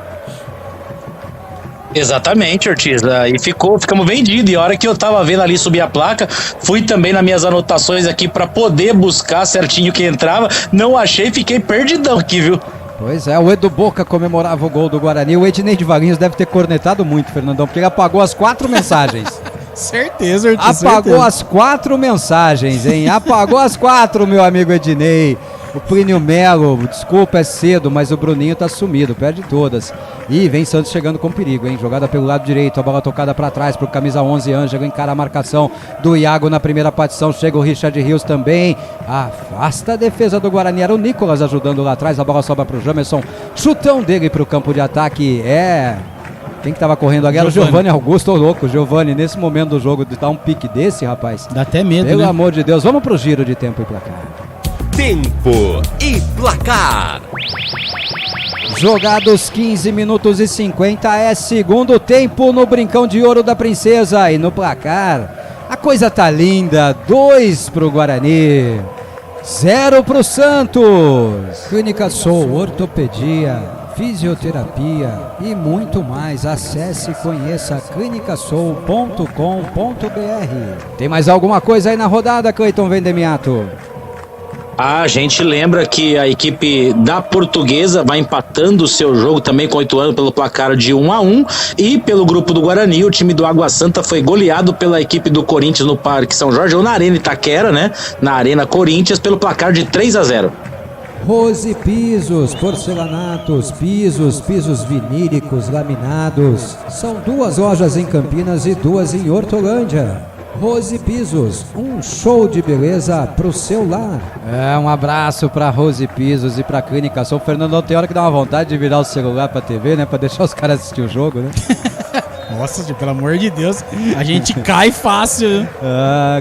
Speaker 4: Exatamente, Ortiz. E ficamos vendidos. E a hora que eu tava vendo ali subir a placa, fui também nas minhas anotações aqui pra poder buscar certinho que entrava. Não achei, fiquei perdidão aqui, viu?
Speaker 2: Pois é, o Edu Boca comemorava o gol do Guarani. O Ednei de Valinhos deve ter cornetado muito, Fernandão, porque ele apagou as 4 mensagens.
Speaker 3: Certeza, Ortiz.
Speaker 2: Apagou as 4 mensagens, hein? Apagou as 4, meu amigo Ednei. O Plínio Melo, desculpa, é cedo, mas o Bruninho tá sumido, perde todas. E vem Santos chegando com perigo, hein? Jogada pelo lado direito, a bola tocada pra trás pro camisa 11, Ângelo encara a marcação do Iago na primeira partição, chega o Richard Rios também, afasta a defesa do Guarani, era o Nicolas ajudando lá atrás, a bola sobra pro Jamerson, chutão dele pro campo de ataque, Quem que tava correndo ali era o Giovanni Augusto, ô louco, Giovanni, nesse momento do jogo, de dar um pique desse, rapaz.
Speaker 3: Dá até medo,
Speaker 2: Pelo
Speaker 3: né?
Speaker 2: amor de Deus, vamos pro giro de tempo e placar.
Speaker 10: Tempo e placar.
Speaker 2: Jogados 15 minutos e 50 é segundo tempo no Brincão de Ouro da Princesa. E no placar, a coisa tá linda, 2 pro Guarani, 0 pro Santos. Clínica Soul, ortopedia, fisioterapia e muito mais. Acesse e conheça clinicasoul.com.br. Tem mais alguma coisa aí na rodada, Cleiton Vendemiato?
Speaker 4: A gente lembra que a equipe da Portuguesa vai empatando o seu jogo também com 8 anos pelo placar de 1-1, e pelo grupo do Guarani, o time do Água Santa foi goleado pela equipe do Corinthians no Parque São Jorge, ou na Arena Itaquera, né? Na Arena Corinthians, pelo placar de 3-0.
Speaker 1: Rose Pisos, porcelanatos, pisos vinílicos, laminados. São 2 lojas em Campinas e 2 em Hortolândia. Rose Pisos, um show de beleza pro seu lar.
Speaker 2: Um abraço pra Rose Pisos e pra Clínica Soul. Fernando, tem hora que dá uma vontade de virar o celular pra TV, né? Pra deixar os caras assistir o jogo, né?
Speaker 3: Nossa, pelo amor de Deus, a gente cai fácil.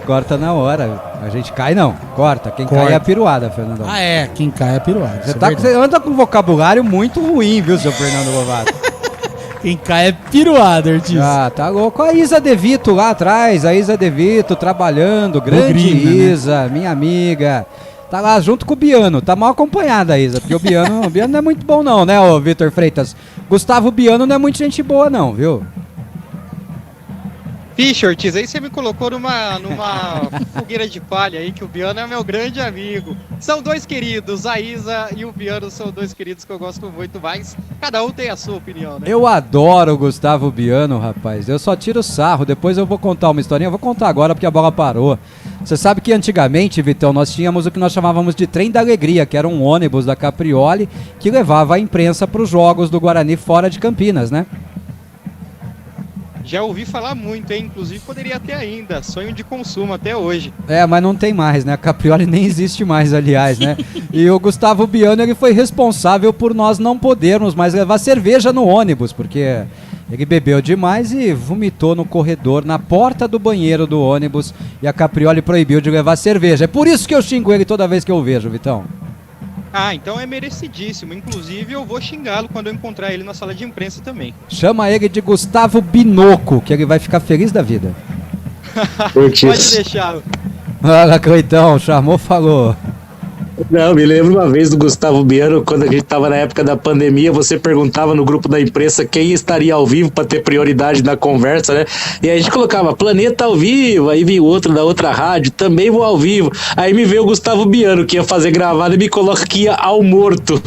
Speaker 2: Corta na hora. A gente cai não, corta. Quem cai é a piruada, Fernando.
Speaker 3: Quem cai é a piruada.
Speaker 2: Você anda com um vocabulário muito ruim, viu, seu Fernando Lovato?
Speaker 3: Quem cai é piruada, Ortiz.
Speaker 2: Tá louco. A Isa De Vito lá atrás, a Isa De Vito trabalhando, grande
Speaker 3: Bugrina,
Speaker 2: Isa, né? Minha amiga. Tá lá junto com o Biano, tá mal acompanhada a Isa, porque o Biano não é muito bom não, né, ô Vitor Freitas? Gustavo Biano não é muito gente boa não, viu?
Speaker 5: Vixe, Ortiz, aí você me colocou numa fogueira de palha aí, que o Biano é meu grande amigo. São 2 queridos, a Isa e o Biano são 2 queridos que eu gosto muito mais. Cada um tem a sua opinião, né?
Speaker 2: Eu adoro o Gustavo Biano, rapaz. Eu só tiro sarro, depois eu vou contar uma historinha. Eu vou contar agora porque a bola parou. Você sabe que antigamente, Vitão, nós tínhamos o que nós chamávamos de Trem da Alegria, que era um ônibus da Caprioli que levava a imprensa para os jogos do Guarani fora de Campinas, né?
Speaker 5: Já ouvi falar muito, hein? Inclusive poderia ter ainda. Sonho de consumo até hoje.
Speaker 2: Mas não tem mais, né? A Caprioli nem existe mais, aliás, né? E o Gustavo Biano, ele foi responsável por nós não podermos mais levar cerveja no ônibus, porque ele bebeu demais e vomitou no corredor, na porta do banheiro do ônibus, e a Caprioli proibiu de levar cerveja. É por isso que eu xingo ele toda vez que eu o vejo, Vitão.
Speaker 5: Então é merecidíssimo. Inclusive eu vou xingá-lo quando eu encontrar ele na sala de imprensa também.
Speaker 2: Chama ele de Gustavo Binoco, que ele vai ficar feliz da vida.
Speaker 5: Pode deixar.
Speaker 2: Olha, Cleitão, chamou, falou.
Speaker 4: Não, me lembro uma vez do Gustavo Biano, quando a gente estava na época da pandemia, você perguntava no grupo da imprensa quem estaria ao vivo para ter prioridade na conversa, né? E aí a gente colocava Planeta ao vivo, aí vinha o outro da outra rádio, também vou ao vivo. Aí me veio o Gustavo Biano, que ia fazer gravado, e me coloca que ia ao morto.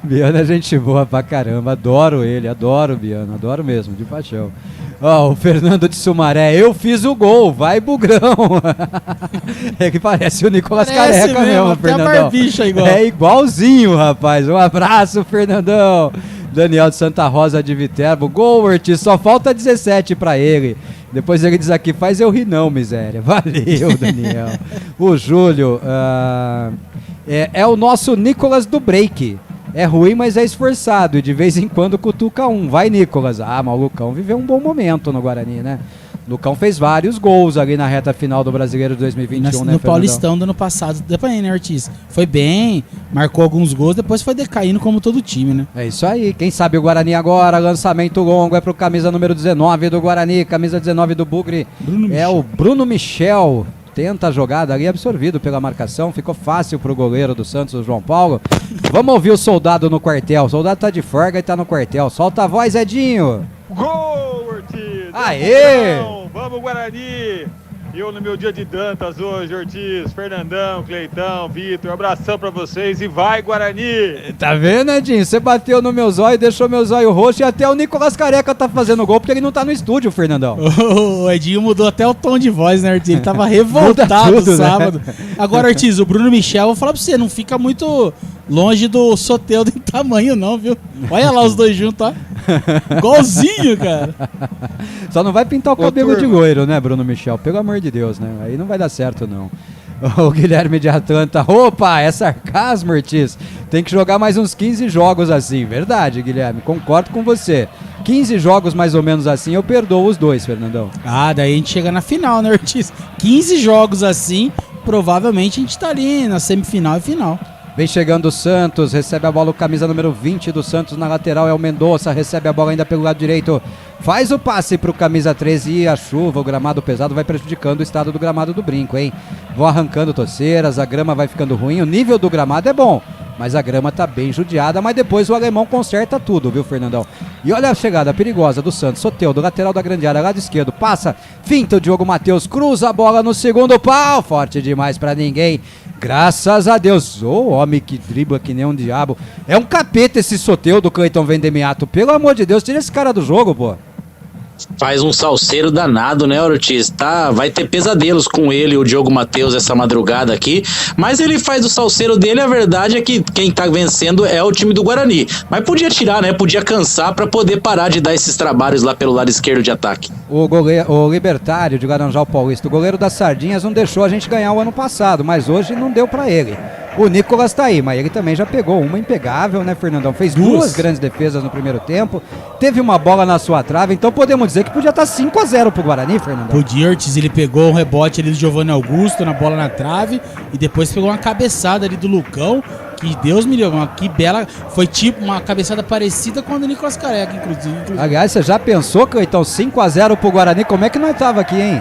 Speaker 2: Biano é gente boa pra caramba, adoro ele, adoro o Biano, adoro mesmo, de paixão. O Fernando de Sumaré, eu fiz o gol, vai Bugrão. Ele parece o Nicolas
Speaker 3: Parece
Speaker 2: Careca
Speaker 3: mesmo,
Speaker 2: mesmo,
Speaker 3: até a
Speaker 2: Fernandão.
Speaker 3: barbicha igual.
Speaker 2: É igualzinho, rapaz. Um abraço, Fernandão. Daniel de Santa Rosa de Viterbo. Gol, Ortiz, só falta 17 pra ele. Depois ele diz aqui, faz eu rir não, miséria. Valeu, Daniel. O Júlio, é o nosso Nicolas do break. É ruim, mas é esforçado e de vez em quando cutuca um. Vai, Nicolas. Ah, mas o Lucão viveu um bom momento no Guarani, né? O Lucão fez vários gols ali na reta final do Brasileiro de 2021, né,
Speaker 3: no Paulistão do ano passado, depois, né, Ortiz? Foi bem, marcou alguns gols, depois foi decaindo como todo time, né?
Speaker 2: É isso aí. Quem sabe o Guarani agora, lançamento longo, é pro camisa número 19 do Guarani, camisa 19 do Bugre. O Bruno Michel. Tenta a jogada ali, absorvido pela marcação. Ficou fácil pro goleiro do Santos, o João Paulo. Vamos ouvir o soldado no quartel. O soldado tá de folga e tá no quartel. Solta a voz, Edinho.
Speaker 11: Gol, Ortiz!
Speaker 2: Aê!
Speaker 11: Vamos, Guarani! Eu no meu dia de Dantas hoje, Ortiz, Fernandão, Cleitão, Vitor, abração pra vocês e vai, Guarani!
Speaker 2: Tá vendo, Edinho? Você bateu no meu zóio, deixou meu zóio roxo e até o Nicolas Careca tá fazendo gol porque ele não tá no estúdio, Fernandão.
Speaker 3: O Edinho mudou até o tom de voz, né, Ortiz? Ele tava revoltado
Speaker 2: tudo,
Speaker 3: sábado.
Speaker 2: Né?
Speaker 3: Agora, Ortiz, o Bruno Michel, vou falar pra você, não fica muito longe do Soteldo em tamanho não, viu? Olha lá os dois juntos, ó. Igualzinho, cara.
Speaker 2: Só não vai pintar o cabelo de loiro, né, Bruno Michel? Pelo amor de Deus, né? Aí não vai dar certo, não. O Guilherme de Atlanta. Opa, é sarcasmo, Ortiz. Tem que jogar mais uns 15 jogos assim. Verdade, Guilherme. Concordo com você. 15 jogos mais ou menos assim, eu perdoo os dois, Fernandão.
Speaker 3: Ah, daí a gente chega na final, né, Ortiz? 15 jogos assim, provavelmente a gente tá ali na semifinal e final.
Speaker 2: Vem chegando o Santos, recebe a bola o camisa número 20 do Santos na lateral, é o Mendonça, recebe a bola ainda pelo lado direito, faz o passe pro camisa 13 e a chuva, o gramado pesado vai prejudicando o estado do gramado do Brinco, hein? Vão arrancando torceiras, a grama vai ficando ruim, o nível do gramado é bom, mas a grama tá bem judiada, mas depois o alemão conserta tudo, viu, Fernandão? E olha a chegada perigosa do Santos, Soteldo, lateral da grande área, lado esquerdo, passa, finta o Diogo Matheus, cruza a bola no segundo pau, forte demais pra ninguém. Graças a Deus, ô homem que dribla que nem um diabo. É um capeta esse Soteldo do Cleiton Vendemiato. Pelo amor de Deus, tira esse cara do jogo, pô.
Speaker 4: Faz um salseiro danado, né, Ortiz? Tá, vai ter pesadelos com ele, o Diogo Matheus, essa madrugada aqui. Mas ele faz o salseiro dele, a verdade é que quem tá vencendo é o time do Guarani. Mas podia tirar, né? Podia cansar pra poder parar de dar esses trabalhos lá pelo lado esquerdo de ataque.
Speaker 2: O Libertário de Laranjal Paulista, o goleiro das Sardinhas, não deixou a gente ganhar o ano passado, mas hoje não deu pra ele. O Nicolas tá aí, mas ele também já pegou uma impegável, né, Fernandão? Fez duas grandes defesas no primeiro tempo, teve uma bola na sua trave, então podemos dizer que podia estar 5-0 pro Guarani, Fernandão.
Speaker 3: Podia, Ortiz, ele pegou um rebote ali do Giovanni Augusto na bola na trave e depois pegou uma cabeçada ali do Lucão, que Deus me livre, que bela, foi tipo uma cabeçada parecida com a do Nicolas Careca, inclusive.
Speaker 2: Aliás, você já pensou, Cleitão, 5-0 pro Guarani, como é que nós tava aqui, hein?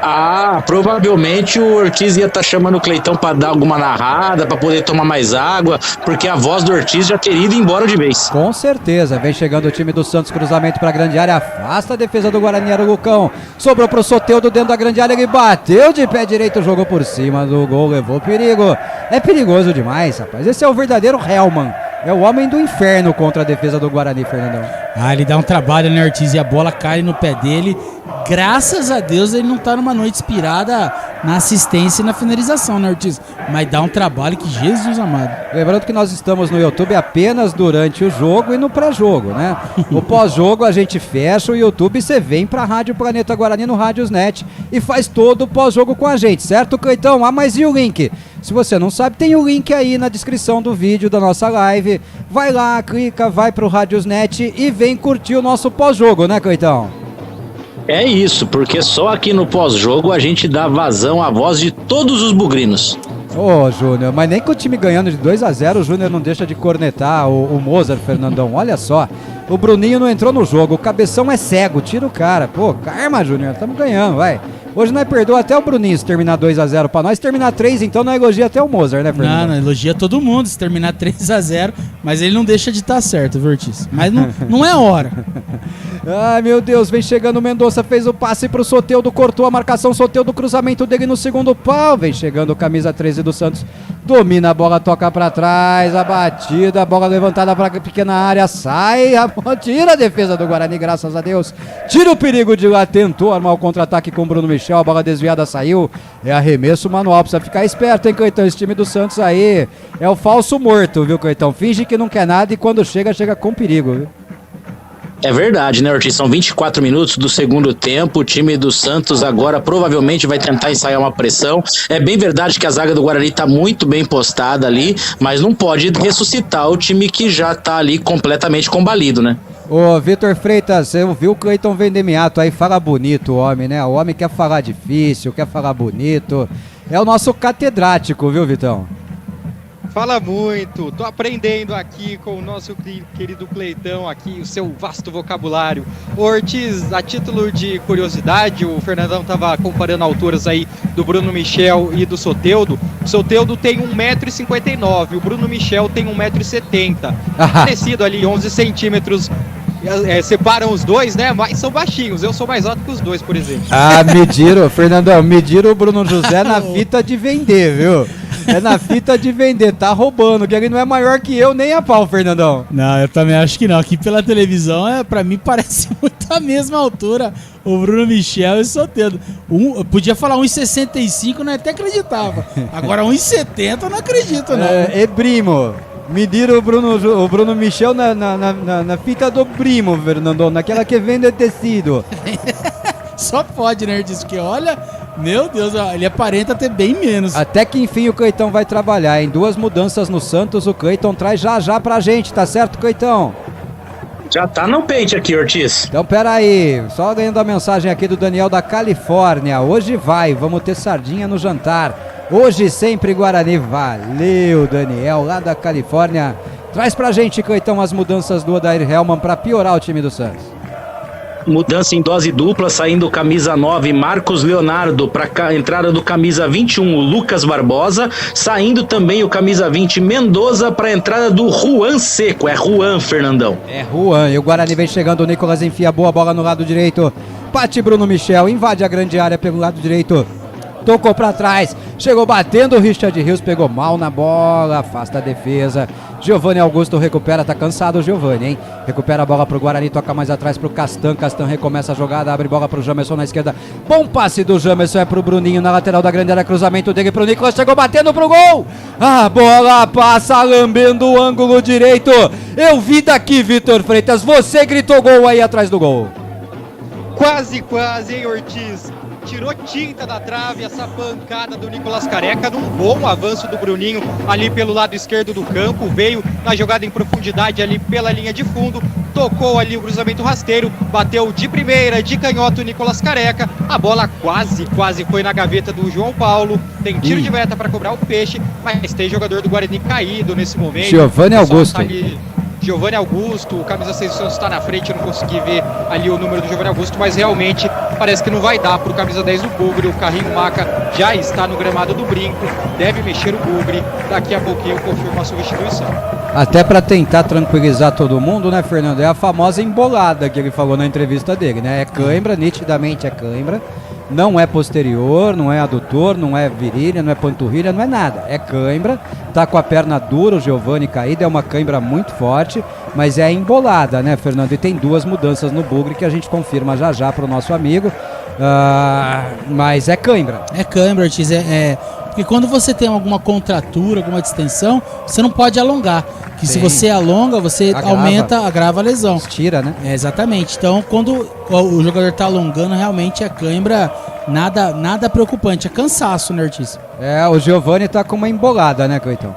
Speaker 4: Ah, provavelmente o Ortiz ia estar chamando o Cleitão para dar alguma narrada, para poder tomar mais água, porque a voz do Ortiz já teria ido embora de vez.
Speaker 2: Com certeza, vem chegando o time do Santos, cruzamento para a grande área, afasta a defesa do Guarani, era o Lucão, sobrou pro Soteldo dentro da grande área, ele bateu de pé direito, jogou por cima do gol, levou perigo. É perigoso demais, rapaz, esse é o verdadeiro Hellman. É o homem do inferno contra a defesa do Guarani, Fernandão.
Speaker 3: Ah, ele dá um trabalho, né, Ortiz? E a bola cai no pé dele. Graças a Deus ele não tá numa noite inspirada na assistência e na finalização, né, Ortiz? Mas dá um trabalho que Jesus amado.
Speaker 2: Lembrando que nós estamos no YouTube apenas durante o jogo e no pré-jogo, né? O pós-jogo a gente fecha o YouTube e você vem pra Rádio Planeta Guarani no Rádiosnet e faz todo o pós-jogo com a gente, certo, Cleitão? Ah, mas e o link? Se você não sabe, tem o link aí na descrição do vídeo da nossa live. Vai lá, clica, vai pro Rádiosnet e vem curtir o nosso pós-jogo, né, Cleitão?
Speaker 4: É isso, porque só aqui no pós-jogo a gente dá vazão à voz de todos os bugrinos.
Speaker 2: Ô, Júnior, mas nem com o time ganhando de 2-0, o Júnior não deixa de cornetar o Mozart, Fernandão. Olha só, o Bruninho não entrou no jogo, o Cabeção é cego, tira o cara. Pô, karma, Júnior, estamos ganhando, vai. Hoje nós perdoa até o Bruninho se terminar 2-0 pra nós. Se terminar 3, então nós elogia até o Mozart, né, Fernando?
Speaker 3: Não, elogia todo mundo se terminar 3-0, mas ele não deixa de estar certo, viu, Ortiz? Mas não é hora.
Speaker 2: Ai, meu Deus, vem chegando o Mendonça, fez o passe pro Soteldo, cortou a marcação, Soteldo, cruzamento dele no segundo pau. Vem chegando o camisa 13 do Santos, Domina a bola, toca pra trás, a batida, a bola levantada pra pequena área, sai, tira a defesa do Guarani, graças a Deus. Tira o perigo de lá, tentou armar o contra-ataque com o Bruno Michel, a bola desviada saiu. É arremesso manual, precisa ficar esperto, hein, Cleitão? Esse time do Santos aí é o falso morto, viu, Cleitão? Finge que não quer nada e quando chega com perigo, viu?
Speaker 4: É verdade, né, Ortiz? São 24 minutos do segundo tempo. O time do Santos agora provavelmente vai tentar ensaiar uma pressão. É bem verdade que a zaga do Guarani tá muito bem postada ali, mas não pode ressuscitar o time que já tá ali completamente combalido, né?
Speaker 2: Ô, Vitor Freitas, você ouviu o Cleiton Vendemiato aí, fala bonito o homem, né? O homem quer falar difícil, quer falar bonito. É o nosso catedrático, viu, Vitão?
Speaker 5: Fala muito, tô aprendendo aqui com o nosso querido Cleitão aqui, o seu vasto vocabulário. Ortiz, a título de curiosidade, o Fernandão tava comparando alturas aí do Bruno Michel e do Soteldo. O Soteldo tem 1,59 m, o Bruno Michel tem 1,70 m. Parecido ali, 11 centímetros. Separam os dois, né? Mas são baixinhos. Eu sou mais alto que os dois, por exemplo.
Speaker 2: Fernandão, mediram o Bruno José na fita de vender, viu? É na fita de vender, tá roubando, que ele não é maior que eu nem a pau, Fernandão.
Speaker 3: Não, eu também acho que não. Aqui pela televisão, pra mim parece muito a mesma altura o Bruno Michel e o Soteldo. Podia falar 1,65, não até acreditava. Agora 1,70 eu não acredito, não.
Speaker 2: Brimo. Mediram o Bruno Michel na fita do Brimo, Fernandão, naquela que vende tecido.
Speaker 3: Só pode, né, Ortiz? Porque olha, meu Deus, ele aparenta ter bem menos.
Speaker 2: Até que enfim o Cleitão vai trabalhar. Em 2 mudanças no Santos, o Cleiton traz já pra gente, tá certo, Cleitão?
Speaker 4: Já tá no peito aqui, Ortiz.
Speaker 2: Então pera aí, só ganhando a mensagem aqui do Daniel da Califórnia. Hoje vamos ter sardinha no jantar. Hoje sempre Guarani. Valeu, Daniel, lá da Califórnia. Traz pra gente, Cleitão, as mudanças do Odair Hellmann pra piorar o time do Santos.
Speaker 4: Mudança em dose dupla, saindo camisa 9, Marcos Leonardo, para entrada do camisa 21, o Lucas Barbosa, saindo também o camisa 20, Mendoza, para entrada do Juan Seco. É Juan, Fernandão.
Speaker 2: É Juan, e o Guarani vem chegando, o Nicolas enfia boa bola no lado direito, bate Bruno Michel, invade a grande área pelo lado direito, tocou pra trás, chegou batendo o Richard Rios, pegou mal na bola, afasta a defesa. Giovanni Augusto recupera, tá cansado o Giovanni, hein? Recupera a bola pro Guarani, toca mais atrás pro Castan, Castan recomeça a jogada, abre bola pro Jamerson na esquerda, bom passe do Jamerson, é pro Bruninho na lateral da grande área, cruzamento dele pro Nicolas, chegou batendo pro gol, a bola passa lambendo o ângulo direito, eu vi daqui, Vitor Freitas, você gritou gol aí atrás do gol.
Speaker 5: Quase, hein, Ortiz? Tirou tinta da trave essa pancada do Nicolas Careca, num bom avanço do Bruninho ali pelo lado esquerdo do campo, veio na jogada em profundidade ali pela linha de fundo, tocou ali o cruzamento rasteiro, bateu de primeira, de canhoto o Nicolas Careca, a bola quase foi na gaveta do João Paulo, tem tiro de meta para cobrar o peixe, mas tem jogador do Guarani caído nesse momento.
Speaker 2: Giovanni Augusto.
Speaker 5: Tá Giovanni Augusto, o camisa 6 do Santos está na frente, eu não consegui ver ali o número do Giovanni Augusto, mas realmente parece que não vai dar para o camisa 10 do Bugre. O Carrinho Maca já está no gramado do Brinco, deve mexer o Bugre, daqui a pouquinho confirma a substituição.
Speaker 2: Até para tentar tranquilizar todo mundo, né, Fernando? É a famosa embolada que ele falou na entrevista dele, né? É cãibra, nitidamente é cãibra. Não é posterior, não é adutor, não é virilha, não é panturrilha, não é nada. É cãibra, tá com a perna dura, o Giovanni caído, é uma cãibra muito forte, mas é embolada, né, Fernando? E tem 2 mudanças no Bugre que a gente confirma já pro nosso amigo. Mas é cãibra.
Speaker 3: É cãibra, Ortiz, porque quando você tem alguma contratura, alguma distensão, você não pode alongar. Que se você alonga, você agrava a lesão.
Speaker 2: Tira, né?
Speaker 3: Exatamente. Então, quando o jogador está alongando, realmente a cãibra, nada preocupante. É cansaço, né, Ortiz?
Speaker 2: O Giovanni tá com uma embolada, né, Cleitão?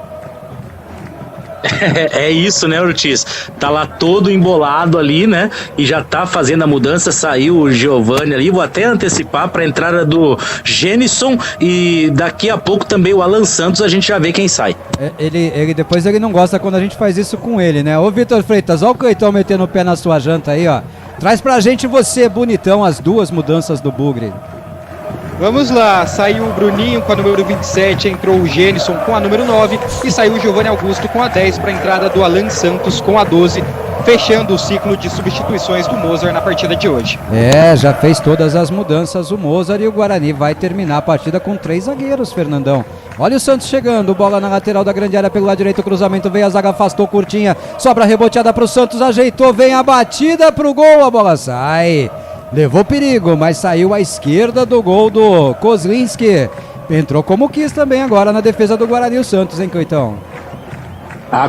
Speaker 4: É isso, né, Ortiz? Tá lá todo embolado ali, né? E já tá fazendo a mudança, saiu o Giovanni ali, vou até antecipar para a entrada do Genison e daqui a pouco também o Alan Santos, a gente já vê quem sai.
Speaker 2: Depois ele não gosta quando a gente faz isso com ele, né? Ô Vitor Freitas, ó o Cleitão metendo o pé na sua janta aí, ó. Traz pra gente você, bonitão, as 2 mudanças do Bugre.
Speaker 5: Vamos lá, saiu o Bruninho com a número 27, entrou o Genison com a número 9 e saiu o Giovanni Augusto com a 10 para a entrada do Alan Santos com a 12. fechando o ciclo de substituições do Mozart na partida de hoje.
Speaker 2: Já fez todas as mudanças o Mozart e o Guarani vai terminar a partida com 3 zagueiros, Fernandão. Olha o Santos chegando, bola na lateral da grande área pelo lado direito, cruzamento veio, a zaga afastou, curtinha, sobra reboteada pro Santos, ajeitou, vem a batida pro gol, a bola sai. Levou perigo, mas saiu à esquerda do gol do Kozlinski. Entrou como quis também agora na defesa do Guarani o Santos, hein, Coitão?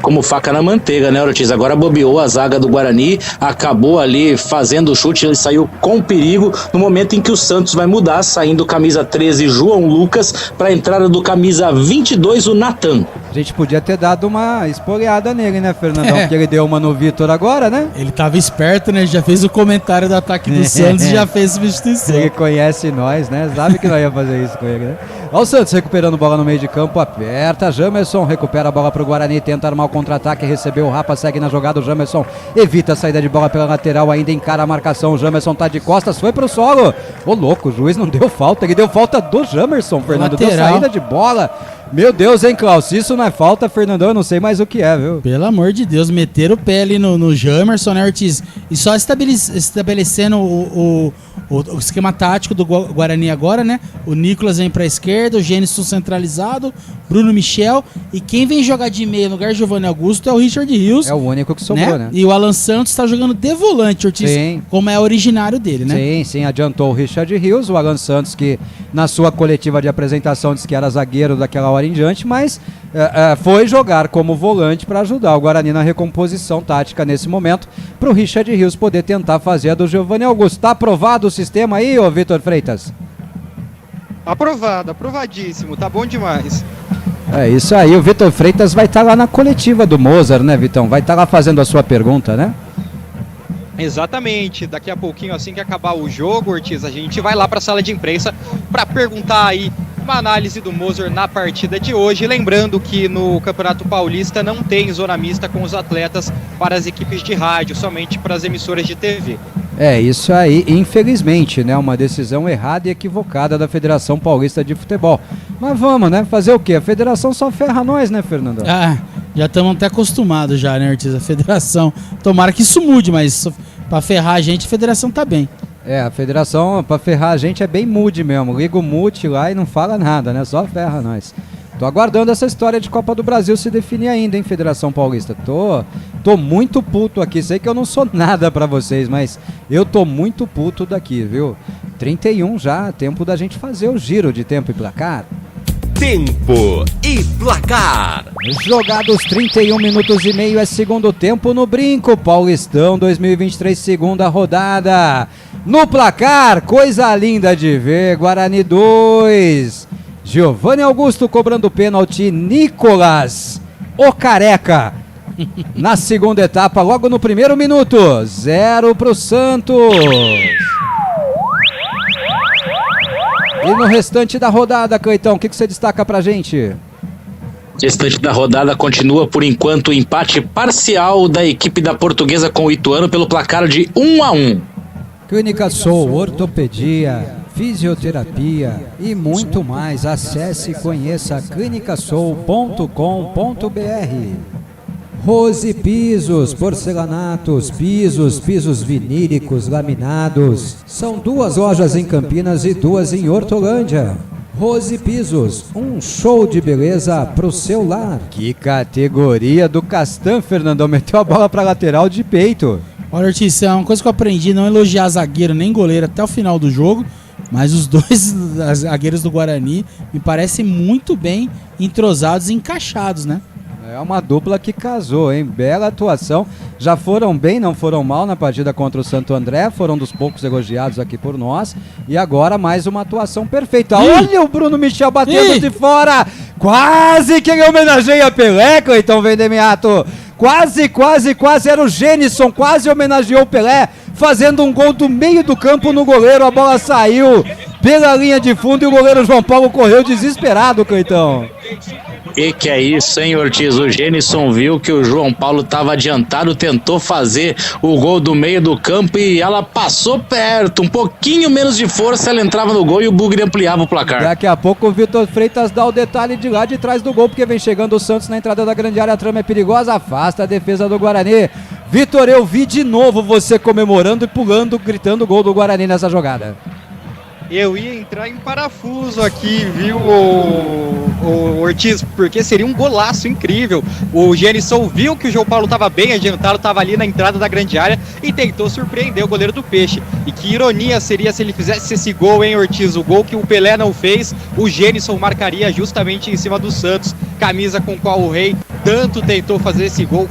Speaker 4: Como faca na manteiga, né, Ortiz? Agora bobeou a zaga do Guarani, acabou ali fazendo o chute, ele saiu com perigo no momento em que o Santos vai mudar, saindo camisa 13, João Lucas, para a entrada do camisa 22, o Natan.
Speaker 2: A gente podia ter dado uma espoleada nele, né, Fernandão? Porque ele deu uma no Vitor agora, né?
Speaker 3: Ele tava esperto, né? Já fez o comentário do ataque do Santos e já fez substituição.
Speaker 2: Ele conhece nós, né? Sabe que nós ia fazer isso com ele, né? Olha o Santos recuperando bola no meio de campo, aperta, Jamerson recupera a bola pro Guarani, tenta armar o contra-ataque, recebeu o Rapa, segue na jogada, o Jamerson evita a saída de bola pela lateral, ainda encara a marcação, o Jamerson tá de costas, foi pro solo. Ô louco, o juiz não deu falta, ele deu falta do Jamerson, Fernando, lateral. Deu saída de bola. Meu Deus, hein, Klaus, se isso não é falta, Fernandão, eu não sei mais o que é, viu?
Speaker 3: Pelo amor de Deus, meteram o pé ali no Jamerson, né, Ortiz? E só estabelecendo o esquema tático do Guarani agora, né? O Nicolas vem pra esquerda, o Gênison centralizado, Bruno Michel, e quem vem jogar de meia no lugar de Giovanni Augusto é o Richard Rios.
Speaker 2: É o único que sobrou, né?
Speaker 3: E o Alan Santos tá jogando de volante, Ortiz,
Speaker 2: sim,
Speaker 3: como é originário dele, né?
Speaker 2: Sim, adiantou o Richard Rios, o Alan Santos que na sua coletiva de apresentação disse que era zagueiro daquela hora em diante, mas foi jogar como volante para ajudar o Guarani na recomposição tática nesse momento, para o Richard Rios poder tentar fazer a do Giovanni Augusto. Tá aprovado o sistema aí, ô Vitor Freitas?
Speaker 5: Aprovado, aprovadíssimo, tá bom demais.
Speaker 2: É isso aí, o Vitor Freitas vai estar lá na coletiva do Mozart, né, Vitão? Vai estar lá fazendo a sua pergunta, né?
Speaker 5: Exatamente, daqui a pouquinho, assim que acabar o jogo, Ortiz, a gente vai lá para a sala de imprensa para perguntar aí uma análise do Mozart na partida de hoje. Lembrando que no Campeonato Paulista não tem zona mista com os atletas para as equipes de rádio, somente para as emissoras de TV.
Speaker 2: É isso aí, infelizmente, né? Uma decisão errada e equivocada da Federação Paulista de Futebol. Mas vamos, né? Fazer o quê? A federação só ferra nós, né, Fernando?
Speaker 3: Já estamos até acostumados já, né, Ortiz? A federação, tomara que isso mude, mas pra ferrar a gente, a federação tá bem.
Speaker 2: A federação, pra ferrar a gente, é bem mude mesmo. Liga o mute lá e não fala nada, né? Só ferra nós. Tô aguardando essa história de Copa do Brasil se definir ainda, hein, Federação Paulista. Tô muito puto aqui. Sei que eu não sou nada pra vocês, mas eu tô muito puto daqui, viu? 31 já, tempo da gente fazer o giro de tempo e placar.
Speaker 10: Tempo e placar.
Speaker 2: Jogados 31 minutos e meio, é segundo tempo no Brinco. Paulistão 2023, segunda rodada. No placar, coisa linda de ver. Guarani 2. Giovanni Augusto cobrando pênalti. Nicolas, o careca. Na segunda etapa, logo no primeiro minuto. 0 pro Santos. E no restante da rodada, Cleitão, o que você destaca pra gente?
Speaker 4: O restante da rodada continua, por enquanto, o empate parcial da equipe da Portuguesa com o Ituano pelo placar de 1-1.
Speaker 2: Clínica Soul, ortopedia, fisioterapia e muito mais. Acesse e conheça clinicasoul.com.br. Rose Pisos, porcelanatos, pisos vinílicos, laminados. São 2 lojas em Campinas e 2 em Hortolândia. Rose Pisos, um show de beleza pro seu lar. Que categoria do Castan, Fernandão, meteu a bola pra lateral de peito.
Speaker 3: Olha, Ortiz, é uma coisa que eu aprendi, não elogiar zagueiro nem goleiro até o final do jogo, mas os dois zagueiros do Guarani me parecem muito bem entrosados e encaixados, né?
Speaker 2: É uma dupla que casou, hein? Bela atuação. Já foram bem, não foram mal na partida contra o Santo André. Foram dos poucos elogiados aqui por nós. E agora mais uma atuação perfeita. Olha o Bruno Michel batendo de fora. Quase que ele homenageia Pelé, Cleitão Vendemiato. Quase. Era o Gênison, quase homenageou o Pelé, fazendo um gol do meio do campo no goleiro. A bola saiu pela linha de fundo e o goleiro João Paulo correu desesperado, Cleitão.
Speaker 4: Que é isso, hein, Ortiz? O Gênison viu que o João Paulo estava adiantado, tentou fazer o gol do meio do campo e ela passou perto, um pouquinho menos de força, ela entrava no gol e o Bugre ampliava o placar.
Speaker 2: Daqui a pouco o Vitor Freitas dá o detalhe de lá de trás do gol, porque vem chegando o Santos na entrada da grande área, a trama é perigosa, afasta a defesa do Guarani. Vitor, eu vi de novo você comemorando e pulando, gritando o gol do Guarani nessa jogada.
Speaker 5: Eu ia entrar em parafuso aqui, viu, o Ortiz, porque seria um golaço incrível. O Genison viu que o João Paulo estava bem adiantado, estava ali na entrada da grande área e tentou surpreender o goleiro do Peixe. E que ironia seria se ele fizesse esse gol, hein, Ortiz? O gol que o Pelé não fez, o Genison marcaria justamente em cima do Santos, camisa com qual o Rei tanto tentou fazer esse gol,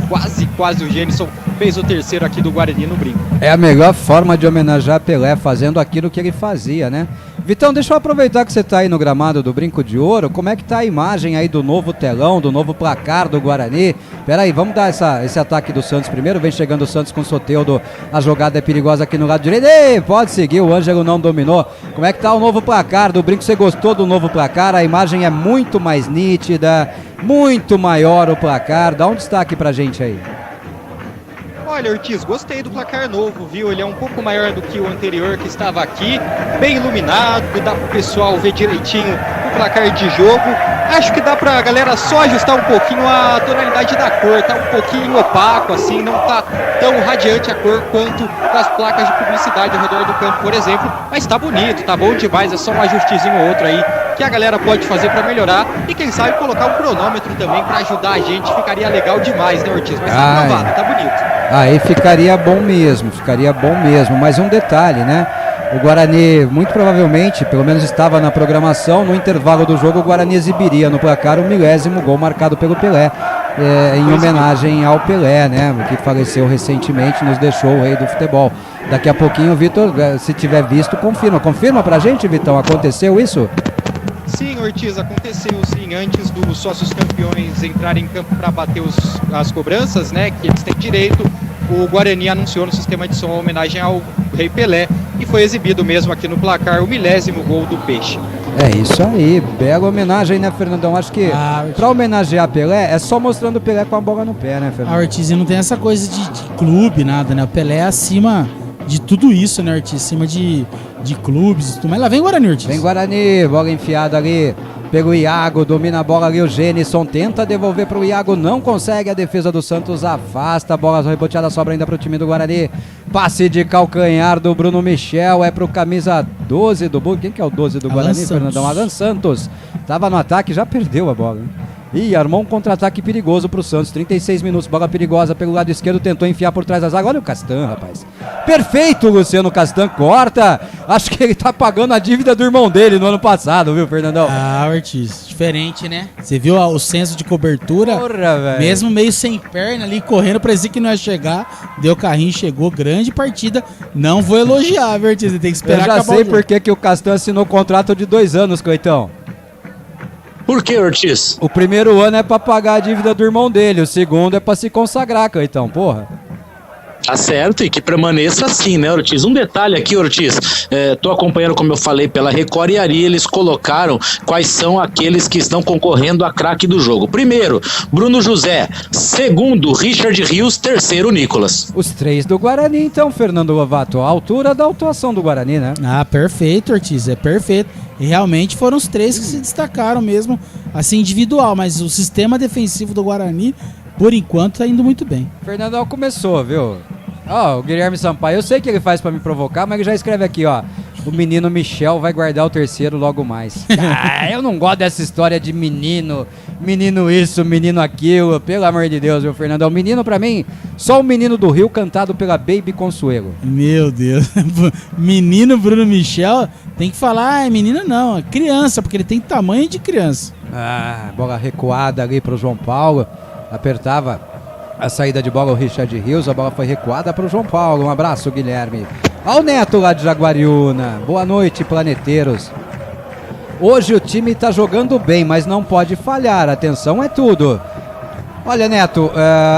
Speaker 5: quase o Genison fez o terceiro aqui do Guarani no brinco.
Speaker 2: É a melhor forma de homenagear Pelé, fazendo aquilo que ele fazia, né? Vitão, deixa eu aproveitar que você tá aí no gramado do Brinco de Ouro, como é que tá a imagem aí do novo telão, do novo placar do Guarani? Peraí, vamos dar esse ataque do Santos primeiro, vem chegando o Santos com o Soteldo, a jogada é perigosa aqui no lado direito, ei, pode seguir, o Ângelo não dominou. Como é que tá o novo placar do Brinco? Você gostou do novo placar? A imagem é muito mais nítida, muito maior o placar, dá um destaque pra gente aí.
Speaker 5: Olha, Ortiz, gostei do placar novo, viu? Ele é um pouco maior do que o anterior que estava aqui, bem iluminado, dá pro pessoal ver direitinho o placar de jogo. Acho que dá pra galera só ajustar um pouquinho a tonalidade da cor, tá um pouquinho opaco, assim, não tá tão radiante a cor quanto das placas de publicidade ao redor do campo, por exemplo, mas tá bonito, tá bom demais, é só um ajustezinho ou outro aí que a galera pode fazer pra melhorar e quem sabe colocar um cronômetro também pra ajudar a gente, ficaria legal demais, né, Ortiz? Mas tá aprovado, tá bonito.
Speaker 2: Aí ficaria bom mesmo, mas um detalhe, né? O Guarani, muito provavelmente, pelo menos estava na programação, no intervalo do jogo o Guarani exibiria no placar o 10º gol marcado pelo Pelé, em homenagem ao Pelé, né? Que faleceu recentemente, nos deixou o rei do futebol. Daqui a pouquinho o Vitor, se tiver visto, confirma pra gente, Vitão, aconteceu isso?
Speaker 5: Sim, Ortiz, aconteceu sim, antes dos sócios campeões entrarem em campo para bater as cobranças, né, que eles têm direito, o Guarani anunciou no sistema de som a homenagem ao Rei Pelé e foi exibido mesmo aqui no placar o 10º gol do Peixe.
Speaker 2: É isso aí, bela homenagem, né, Fernandão? Acho que pra homenagear Pelé é só mostrando o Pelé com a bola no pé, né, Fernandão?
Speaker 3: A Ortiz não tem essa coisa de clube, nada, né? O Pelé é acima de tudo isso, né, Ortiz? Acima de clubes e tudo. Mas lá vem Guarani, Ortiz.
Speaker 2: Vem Guarani, bola enfiada ali pelo Iago, domina a bola ali o Genison, tenta devolver pro Iago, não consegue, a defesa do Santos afasta, a bola reboteada sobra ainda pro time do Guarani. Passe de calcanhar do Bruno Michel, é pro camisa 12 do Bug. Quem que é o 12 do Guarani, Fernandão? Alan Santos. Tava no ataque, já perdeu a bola, hein? Ih, armou um contra-ataque perigoso pro Santos, 36 minutos, bola perigosa pelo lado esquerdo, tentou enfiar por trás da zaga, olha o Castan, rapaz. Perfeito, Luciano Castan, corta, acho que ele tá pagando a dívida do irmão dele no ano passado, viu, Fernandão?
Speaker 3: Ah, Ortiz, diferente, né? Você viu o senso de cobertura?
Speaker 2: Porra, velho.
Speaker 3: Mesmo meio sem perna ali, correndo, parecia que não ia chegar, deu carrinho, chegou, grande partida, não vou elogiar, viu, Ortiz, tem que esperar acabar o jogo.
Speaker 2: Eu já sei por que o Castan assinou contrato de 2 anos, Coitão.
Speaker 4: Por que, Ortiz?
Speaker 2: O primeiro ano é pra pagar a dívida do irmão dele, o segundo é pra se consagrar, Coitão, porra.
Speaker 4: Tá certo, e que permaneça assim, né, Ortiz? Um detalhe aqui, Ortiz, tô acompanhando, como eu falei, pela Record e Ari, eles colocaram quais são aqueles que estão concorrendo a craque do jogo. Primeiro, Bruno José. Segundo, Richard Rios. Terceiro, Nicolas.
Speaker 2: Os 3 do Guarani, então, Fernando Lovato, a altura da atuação do Guarani, né?
Speaker 3: Ah, perfeito, Ortiz, é perfeito. E realmente foram os 3 que se destacaram mesmo, assim, individual, mas o sistema defensivo do Guarani, por enquanto, tá indo muito bem.
Speaker 2: Fernandão começou, viu? Ó, o Guilherme Sampaio, eu sei que ele faz pra me provocar, mas ele já escreve aqui, ó. O menino Michel vai guardar o terceiro logo mais. Ah, eu não gosto dessa história de menino isso, menino aquilo, pelo amor de Deus, meu Fernandão. Menino pra mim, só o menino do Rio cantado pela Baby Consuelo.
Speaker 3: Meu Deus, menino Bruno Michel, tem que falar, é menino não, é criança, porque ele tem tamanho de criança.
Speaker 2: Ah, bola recuada ali pro João Paulo, apertava a saída de bola o Richard Rios, a bola foi recuada pro João Paulo, um abraço, Guilherme. Ao Neto lá de Jaguariúna, boa noite, planeteiros. Hoje o time tá jogando bem, mas não pode falhar, atenção é tudo. Olha, Neto,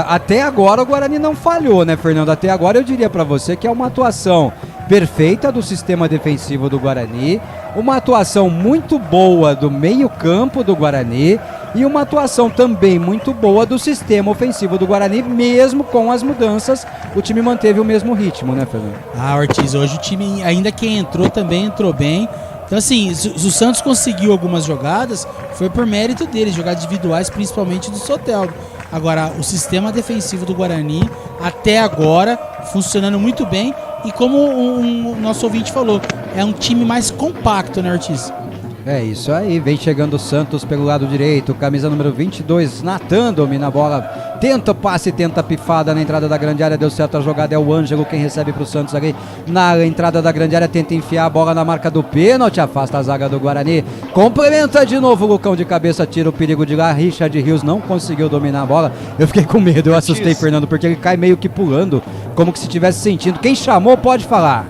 Speaker 2: até agora o Guarani não falhou, né, Fernando? Até agora eu diria pra você que é uma atuação perfeita do sistema defensivo do Guarani, uma atuação muito boa do meio-campo do Guarani e uma atuação também muito boa do sistema ofensivo do Guarani, mesmo com as mudanças, o time manteve o mesmo ritmo, né, Fernando?
Speaker 3: Ah, Ortiz, hoje o time, ainda quem entrou também entrou bem. Então, assim, o Santos conseguiu algumas jogadas, foi por mérito deles, jogadas individuais, principalmente do Soteldo. Agora, o sistema defensivo do Guarani até agora, funcionando muito bem. E como o nosso ouvinte falou, é um time mais compacto, né, Ortiz?
Speaker 2: É isso aí, vem chegando o Santos pelo lado direito, camisa número 22, Natan domina a bola, tenta o passe, tenta a pifada na entrada da grande área, deu certo a jogada, é o Ângelo quem recebe pro Santos ali na entrada da grande área, tenta enfiar a bola na marca do pênalti, afasta a zaga do Guarani, complementa de novo o Lucão de cabeça, tira o perigo de lá, Richard Rios não conseguiu dominar a bola, eu fiquei com medo, eu assustei Fernando, porque ele cai meio que pulando, como que se estivesse sentindo, quem chamou pode falar.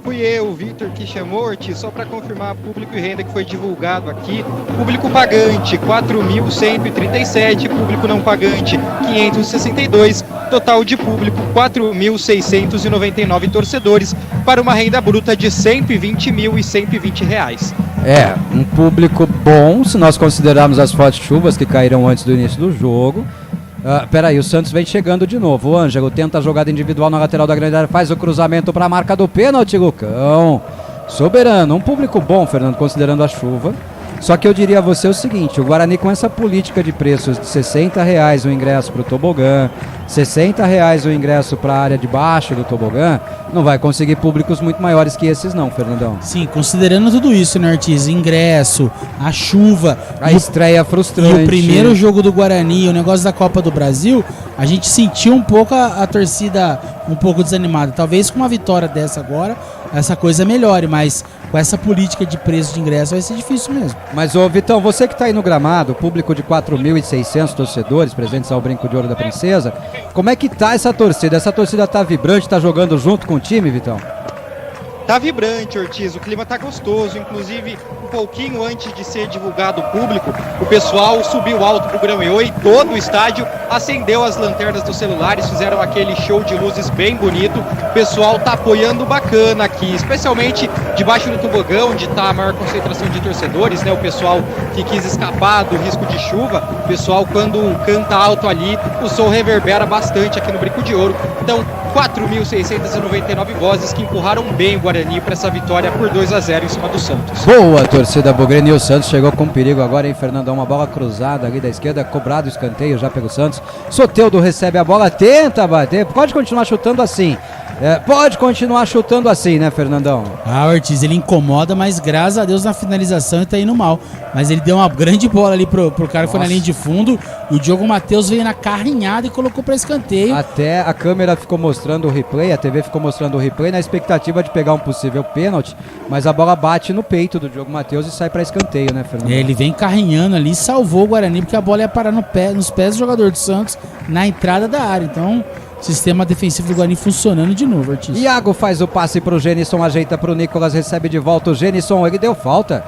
Speaker 5: Fui eu, o Vitor, que chamou, Ortiz, só para confirmar público e renda que foi divulgado aqui. Público pagante, 4.137, público não pagante, 562, total de público, 4.699 torcedores, para uma renda bruta de R$ 120.120.
Speaker 2: É, um público bom, se nós considerarmos as fortes chuvas que caíram antes do início do jogo. Peraí, o Santos vem chegando de novo. O Ângelo tenta a jogada individual na lateral da grande área, faz o cruzamento para a marca do pênalti, Lucão. Soberano, um público bom, Fernando, considerando a chuva. Só que eu diria a você o seguinte, o Guarani com essa política de preços de R$60 o ingresso para o tobogã, R$60 o ingresso para a área de baixo do tobogã, não vai conseguir públicos muito maiores que esses não, Fernandão.
Speaker 3: Sim, considerando tudo isso, né, Ortiz? Ingresso, a chuva...
Speaker 2: A estreia frustrante.
Speaker 3: E o primeiro jogo do Guarani, o negócio da Copa do Brasil, a gente sentiu um pouco a torcida um pouco desanimada. Talvez com uma vitória dessa agora, essa coisa melhore, mas com essa política de preço de ingresso vai ser difícil mesmo.
Speaker 2: Mas, ô Vitão, você que está aí no gramado, público de 4.600 torcedores presentes ao Brinco de Ouro da Princesa, como é que tá essa torcida? Essa torcida tá vibrante, tá jogando junto com o time, Vitão?
Speaker 5: Tá vibrante, Ortiz, o clima tá gostoso, inclusive um pouquinho antes de ser divulgado o público, o pessoal subiu alto pro Grão-Iô e todo o estádio acendeu as lanternas dos celulares, fizeram aquele show de luzes bem bonito, o pessoal tá apoiando bacana aqui, especialmente debaixo do tobogã, onde tá a maior concentração de torcedores, né, o pessoal que quis escapar do risco de chuva, o pessoal quando canta alto ali, o som reverbera bastante aqui no Brinco de Ouro, então 4.699 vozes que empurraram bem o Guarani para essa vitória por 2-0 em cima do Santos.
Speaker 2: Boa torcida bugrina, e o Santos chegou com perigo agora, hein, Fernandão? Uma bola cruzada ali da esquerda, cobrado o escanteio já pelo Santos. Soteldo recebe a bola, tenta bater, pode continuar chutando assim. Pode continuar chutando assim, né, Fernandão?
Speaker 3: Ah, Ortiz, ele incomoda, mas graças a Deus na finalização ele tá indo mal. Mas ele deu uma grande bola ali pro cara que foi na linha de fundo. E o Diogo Matheus veio na carrinhada e colocou pra escanteio.
Speaker 2: Até a câmera ficou mostrando o replay, a TV ficou mostrando o replay na expectativa de pegar um possível pênalti. Mas a bola bate no peito do Diogo Matheus e sai pra escanteio, né, Fernandão?
Speaker 3: Ele vem carrinhando ali, salvou o Guarani, porque a bola ia parar nos pés do jogador do Santos na entrada da área. Então... sistema defensivo do Guarani funcionando de novo, Ortiz.
Speaker 2: Iago faz o passe pro Genisson, ajeita pro Nicolas, recebe de volta o Genisson, ele deu falta.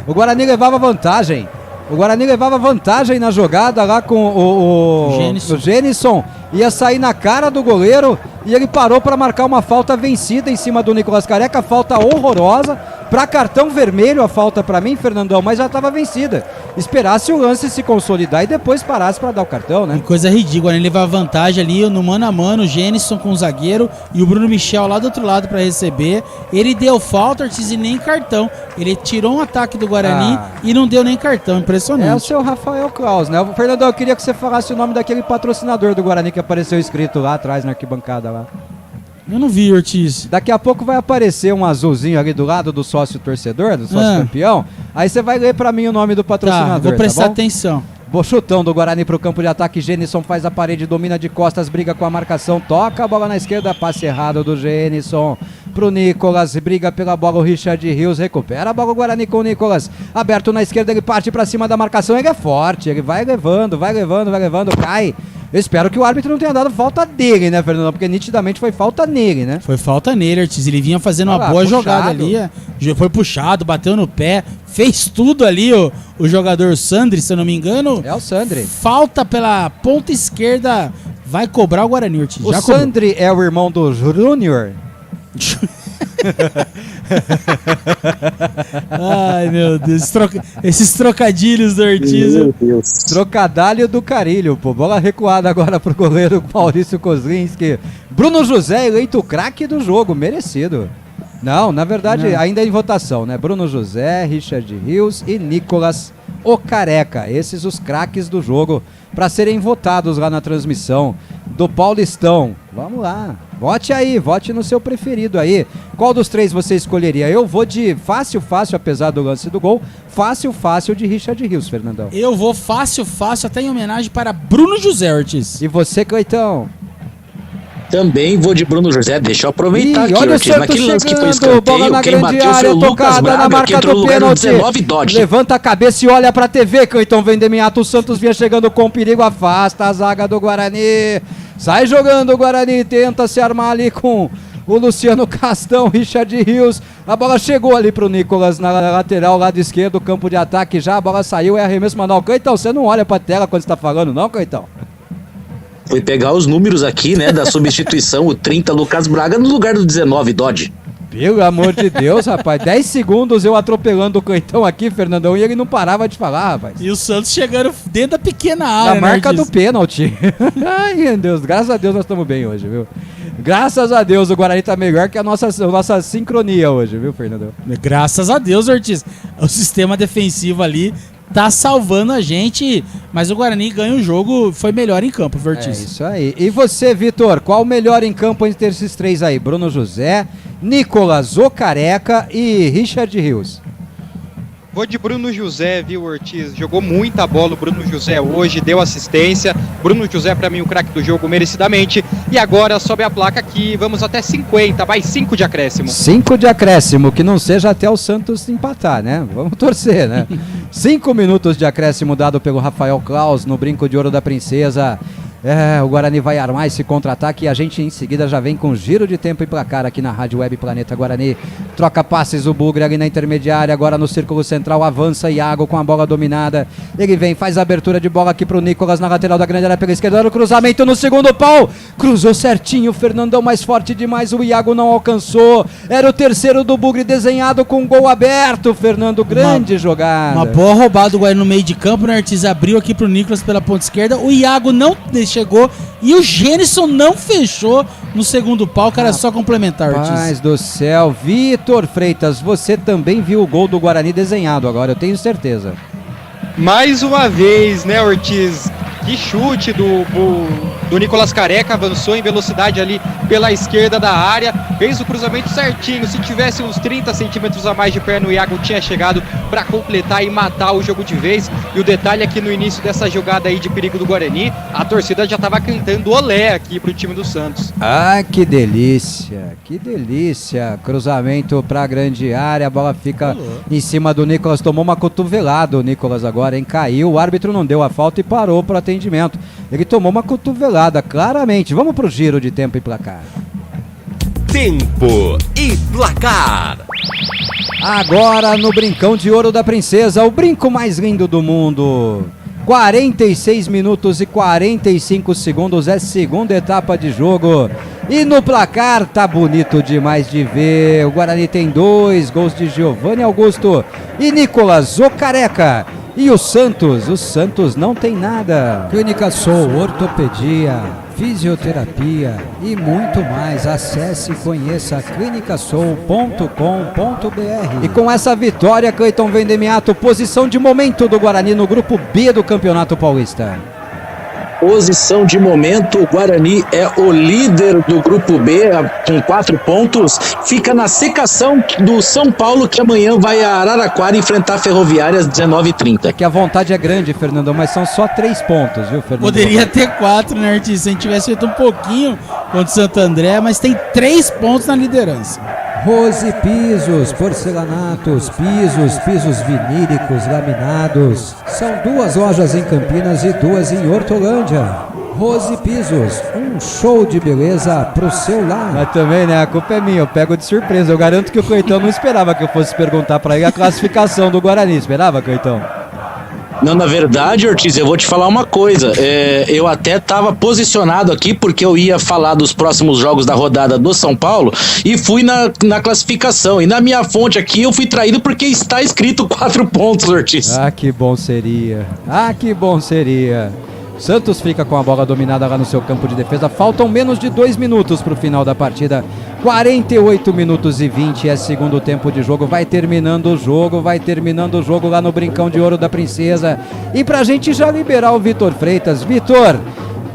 Speaker 2: O Guarani levava vantagem. O Guarani levava vantagem na jogada lá com o Genisson. Ia sair na cara do goleiro e ele parou para marcar uma falta vencida em cima do Nicolas Careca, falta horrorosa. Para cartão vermelho a falta para mim, Fernandão, mas já estava vencida. Esperasse o lance se consolidar e depois parasse para dar o cartão, né?
Speaker 3: Que coisa ridícula, ele levava vantagem ali no mano a mano, o Genisson com o zagueiro e o Bruno Michel lá do outro lado para receber. Ele deu falta, Ortiz, e nem cartão. Ele tirou um ataque do Guarani e não deu nem cartão, impressionante.
Speaker 2: É o seu Rafael Claus, né? Fernandão, eu queria que você falasse o nome daquele patrocinador do Guarani que apareceu escrito lá atrás na arquibancada lá.
Speaker 3: Eu não vi, Ortiz.
Speaker 2: Daqui a pouco vai aparecer um azulzinho ali do lado do sócio torcedor, do sócio campeão. Aí você vai ler pra mim o nome do patrocinador.
Speaker 3: Vou prestar atenção.
Speaker 2: Chutão do Guarani pro campo de ataque, Genisson faz a parede, domina de costas, briga com a marcação, toca a bola na esquerda, passe errado do Genisson pro Nicolas, briga pela bola o Richard Rios, recupera a bola o Guarani com o Nicolas, aberto na esquerda, ele parte pra cima da marcação, ele é forte, ele vai levando, cai. Eu espero que o árbitro não tenha dado falta dele, né, Fernando? Porque nitidamente foi falta nele, né?
Speaker 3: Foi falta nele, Ortiz. Ele vinha fazendo uma boa jogada ali. Foi puxado, bateu no pé, fez tudo ali o jogador Sandri, se eu não me engano.
Speaker 2: É o Sandri.
Speaker 3: Falta pela ponta esquerda, vai cobrar o Guarani, Ortiz.
Speaker 2: O Sandri é o irmão do Júnior?
Speaker 3: Ai, meu Deus, esses trocadilhos do Ortiz.
Speaker 2: Meu Deus. Trocadalho do Carilho, pô. Bola recuada agora pro goleiro Maurício Kozlinski. Bruno José eleito o craque do jogo, merecido. Não, na verdade, ainda é em votação, né? Bruno José, Richard Rios e Nicolas o Careca. Esses os craques do jogo para serem votados lá na transmissão do Paulistão. Vamos lá. Vote aí, vote no seu preferido aí. Qual dos três você escolheria? Eu vou de fácil, apesar do lance do gol. Fácil de Richard Rios, Fernandão.
Speaker 3: Eu vou fácil, até em homenagem para Bruno José Ortiz.
Speaker 2: E você, Cleitão?
Speaker 4: Também vou de Bruno José, deixa eu aproveitar aqui,
Speaker 2: olha
Speaker 4: Ortiz, naquele lance que foi escanteio, quem bateu foi o Lucas Braga, que entrou no lugar do 19 Dodge.
Speaker 2: Levanta a cabeça e olha pra TV, Cleiton Vendemiato. O Santos vinha chegando com perigo, afasta a zaga do Guarani. Sai jogando o Guarani, tenta se armar ali com o Luciano Castão, Richard Rios. A bola chegou ali pro Nicolas na lateral, lado esquerdo, campo de ataque já. A bola saiu, é arremesso manual. Cleiton, você não olha pra tela quando você tá falando, não, Cleiton?
Speaker 4: Fui pegar os números aqui, né, da substituição, o 30 Lucas Braga no lugar do 19 Dodge.
Speaker 2: Pelo amor de Deus, rapaz, 10 segundos eu atropelando o Cleitão aqui, Fernandão, e ele não parava de falar, rapaz.
Speaker 3: E o Santos chegando dentro da pequena área,
Speaker 2: na marca do pênalti. Ai, meu Deus, graças a Deus nós estamos bem hoje, viu? Graças a Deus o Guarani tá melhor que a nossa sincronia hoje, viu, Fernandão?
Speaker 3: Graças a Deus, Ortiz. O sistema defensivo ali tá salvando a gente, mas o Guarani ganha o jogo, foi melhor em campo, Ortiz.
Speaker 2: É isso aí. E você, Vitor, qual o melhor em campo entre esses três aí? Bruno José, Nicolas, o Careca e Richard Rios.
Speaker 5: Vou de Bruno José, viu, Ortiz? Jogou muita bola o Bruno José hoje, deu assistência. Bruno José, pra mim, o craque do jogo, merecidamente. E agora sobe a placa aqui, vamos até 50, vai 5 de acréscimo.
Speaker 2: 5 de acréscimo, que não seja até o Santos empatar, né? Vamos torcer, né? 5 minutos de acréscimo dado pelo Rafael Claus no brinco de ouro da princesa. O Guarani vai armar esse contra-ataque e a gente em seguida já vem com giro de tempo e placar aqui na Rádio Web Planeta Guarani. Troca passes o Bugre ali na intermediária, agora no círculo central, avança Iago com a bola dominada. Ele vem, faz a abertura de bola aqui pro Nicolas na lateral da grande área pela esquerda, era o cruzamento no segundo pau. Cruzou certinho, o Fernandão mais forte demais, o Iago não alcançou. Era o terceiro do Bugre desenhado com gol aberto, Fernando, grande jogada.
Speaker 3: Uma boa roubada do Guarani no meio de campo, né, Ortiz? Abriu aqui pro Nicolas pela ponta esquerda, o Iago não chegou e o Gênison não fechou no segundo pau, cara, só complementar, Ortiz.
Speaker 2: Paz do céu, Vitor Freitas, você também viu o gol do Guarani desenhado agora, eu tenho certeza.
Speaker 5: Mais uma vez, né, Ortiz? Que chute do Nicolas Careca, avançou em velocidade ali pela esquerda da área, fez o cruzamento certinho. Se tivesse uns 30 centímetros a mais de perna, o Iago tinha chegado para completar e matar o jogo de vez. E o detalhe é que no início dessa jogada aí de perigo do Guarani, a torcida já estava cantando olé aqui pro time do Santos.
Speaker 2: Ah, que delícia, que delícia. Cruzamento para a grande área, a bola fica em cima do Nicolas, tomou uma cotovelada o Nicolas agora, hein? Caiu, o árbitro não deu a falta e parou para atendimento. Ele tomou uma cotovelada, claramente. Vamos pro giro de tempo e placar.
Speaker 10: Tempo e placar.
Speaker 2: Agora no brincão de ouro da princesa, o brinco mais lindo do mundo. 46 minutos e 45 segundos, é segunda etapa de jogo. E no placar tá bonito demais de ver. O Guarani tem 2 gols de Giovanni Augusto e Nicolas, o Careca. E o Santos não tem nada. Clínica Soul, ortopedia, fisioterapia e muito mais. Acesse e conheça clinicasoul.com.br. E com essa vitória, Cleiton Vendemiato, posição de momento do Guarani no grupo B do Campeonato Paulista.
Speaker 4: Posição de momento, o Guarani é o líder do grupo B com 4 pontos, fica na secação do São Paulo, que amanhã vai a Araraquara enfrentar a Ferroviária às 19h30.
Speaker 2: É que a vontade é grande, Fernandão, mas são só 3 pontos, viu, Fernando?
Speaker 3: Poderia ter 4, né, Ortiz? Se a gente tivesse feito um pouquinho contra o Santo André, mas tem 3 pontos na liderança.
Speaker 1: Rose Pisos, porcelanatos, pisos vinílicos, laminados. São 2 lojas em Campinas e 2 em Hortolândia. Rose Pisos, um show de beleza pro seu lar.
Speaker 2: Mas também, né, a culpa é minha, eu pego de surpresa. Eu garanto que o Cleitão não esperava que eu fosse perguntar pra ele a classificação do Guarani. Esperava, Cleitão?
Speaker 4: Não, na verdade, Ortiz, eu vou te falar uma coisa. Eu até estava posicionado aqui porque eu ia falar dos próximos jogos da rodada do São Paulo e fui na classificação. E na minha fonte aqui eu fui traído porque está escrito 4 pontos, Ortiz.
Speaker 2: Ah, que bom seria. Ah, que bom seria. Santos fica com a bola dominada lá no seu campo de defesa. Faltam menos de 2 minutos para o final da partida. 48 minutos e 20 é segundo tempo de jogo. Vai terminando o jogo lá no Brincão de Ouro da Princesa. E pra gente já liberar o Vitor Freitas. Vitor,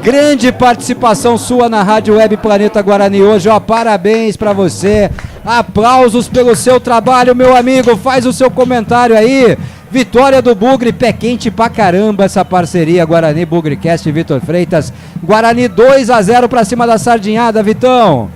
Speaker 2: Grande participação sua na Rádio Web Planeta Guarani hoje, ó, parabéns pra você, aplausos pelo seu trabalho, meu amigo, faz o seu comentário aí. Vitória do Bugre, pé quente pra caramba essa parceria Guarani, Bugrecast e Vitor Freitas. Guarani 2-0 pra cima da Sardinhada, Vitão.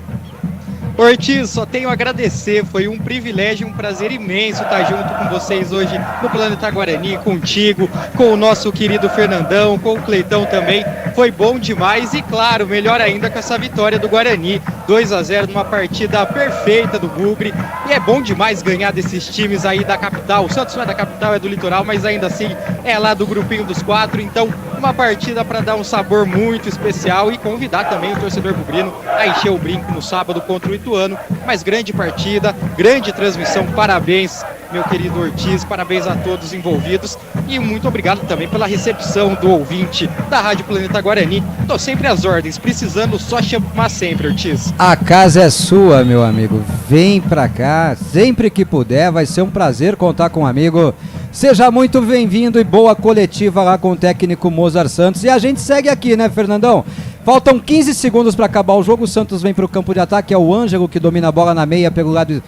Speaker 5: Ortiz, só tenho a agradecer, foi um privilégio, um prazer imenso estar junto com vocês hoje no Planeta Guarani, contigo, com o nosso querido Fernandão, com o Cleitão também, foi bom demais e claro, melhor ainda com essa vitória do Guarani, 2-0 numa partida perfeita do Bugre, e é bom demais ganhar desses times aí da capital, o Santos não é da capital, é do litoral, mas ainda assim é lá do grupinho dos 4, então uma partida para dar um sabor muito especial e convidar também o torcedor bugrino a encher o brinco no sábado contra o Ituano, mas grande partida, grande transmissão, parabéns meu querido Ortiz, parabéns a todos envolvidos e muito obrigado também pela recepção do ouvinte da Rádio Planeta Guarani, tô sempre às ordens, precisando só chamar sempre, Ortiz.
Speaker 2: A casa é sua, meu amigo, vem pra cá, sempre que puder, vai ser um prazer contar com um amigo. Seja muito bem-vindo e boa coletiva lá com o técnico Mozart Santos. E a gente segue aqui, né, Fernandão? Faltam 15 segundos para acabar o jogo. O Santos vem para o campo de ataque. É o Ângelo que domina a bola na meia pelo lado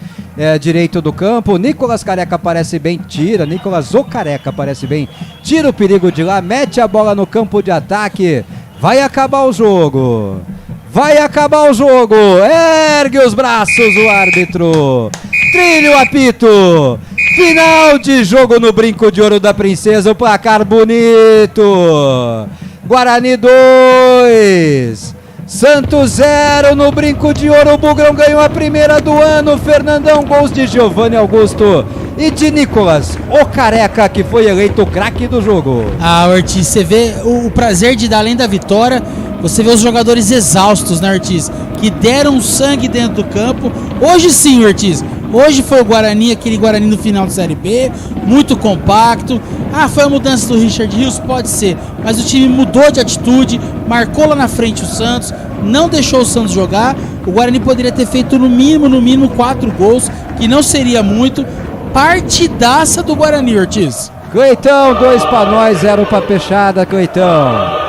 Speaker 2: direito do campo. Nicolas Careca aparece bem, tira. Nicolas Careca aparece bem, tira o perigo de lá, mete a bola no campo de ataque. Vai acabar o jogo. Vai acabar o jogo. Ergue os braços o árbitro. Trilha o apito. Final de jogo no Brinco de Ouro da Princesa, o placar bonito. Guarani 2, Santos 0 no Brinco de Ouro. O Bugrão ganhou a primeira do ano. Fernandão, gols de Giovanni Augusto e de Nicolas, o Careca, que foi eleito o craque do jogo.
Speaker 3: Ah, Ortiz, você vê o prazer de dar além da vitória. Você vê os jogadores exaustos, né, Ortiz? Que deram sangue dentro do campo. Hoje sim, Ortiz. Hoje foi o Guarani, aquele Guarani no final da Série B, muito compacto. Ah, foi a mudança do Richard Rios? Pode ser. Mas o time mudou de atitude, marcou lá na frente o Santos, não deixou o Santos jogar. O Guarani poderia ter feito no mínimo 4 gols, que não seria muito. Partidaça do Guarani, Ortiz.
Speaker 2: Cleitão, 2 pra nós, 0 pra Peixada, Cleitão.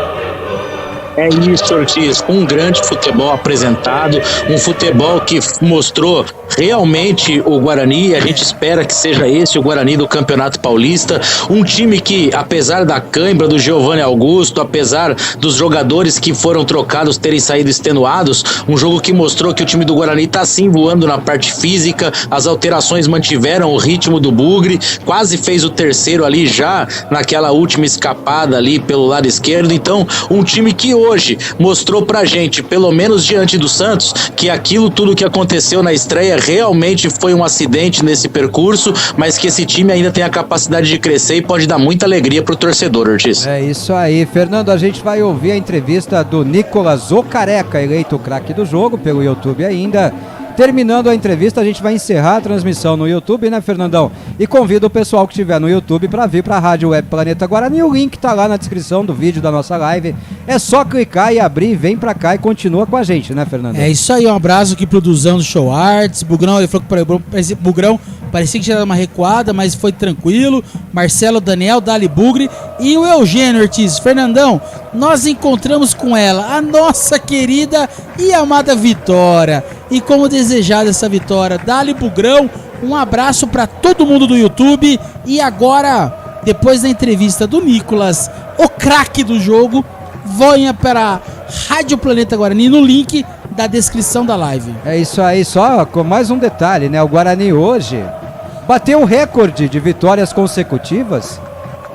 Speaker 4: É isso, Ortiz, um grande futebol apresentado, um futebol que mostrou realmente o Guarani, a gente espera que seja esse o Guarani do Campeonato Paulista, um time que, apesar da cãibra do Giovanni Augusto, apesar dos jogadores que foram trocados terem saído extenuados, um jogo que mostrou que o time do Guarani está sim voando na parte física, as alterações mantiveram o ritmo do Bugre, quase fez o terceiro ali já naquela última escapada ali pelo lado esquerdo, então um time que hoje mostrou pra gente, pelo menos diante do Santos, que aquilo tudo que aconteceu na estreia realmente foi um acidente nesse percurso, mas que esse time ainda tem a capacidade de crescer e pode dar muita alegria pro torcedor, Ortiz.
Speaker 2: É isso aí, Fernando, a gente vai ouvir a entrevista do Nicolas Careca, eleito o craque do jogo pelo YouTube ainda. Terminando a entrevista, a gente vai encerrar a transmissão no YouTube, né, Fernandão? E convido o pessoal que estiver no YouTube para vir para a Rádio Web Planeta Guarani. O link tá lá na descrição do vídeo da nossa live. É só clicar e abrir, vem para cá e continua com a gente, né, Fernandão?
Speaker 3: É isso aí, um abraço aqui pro Duzão do Show Arts. Bugrão, ele falou que Bugrão parecia que tinha dado uma recuada, mas foi tranquilo. Marcelo, Daniel, Dali Bugre e o Eugênio Ortiz. Fernandão, nós encontramos com ela, a nossa querida e amada Vitória. E como desejada essa vitória, Dali Bugrão, um abraço para todo mundo do YouTube. E agora, depois da entrevista do Nicolas, o craque do jogo, venha para a Rádio Planeta Guarani no link da descrição da live.
Speaker 2: É isso aí, só com mais um detalhe, né? O Guarani hoje bateu o recorde de vitórias consecutivas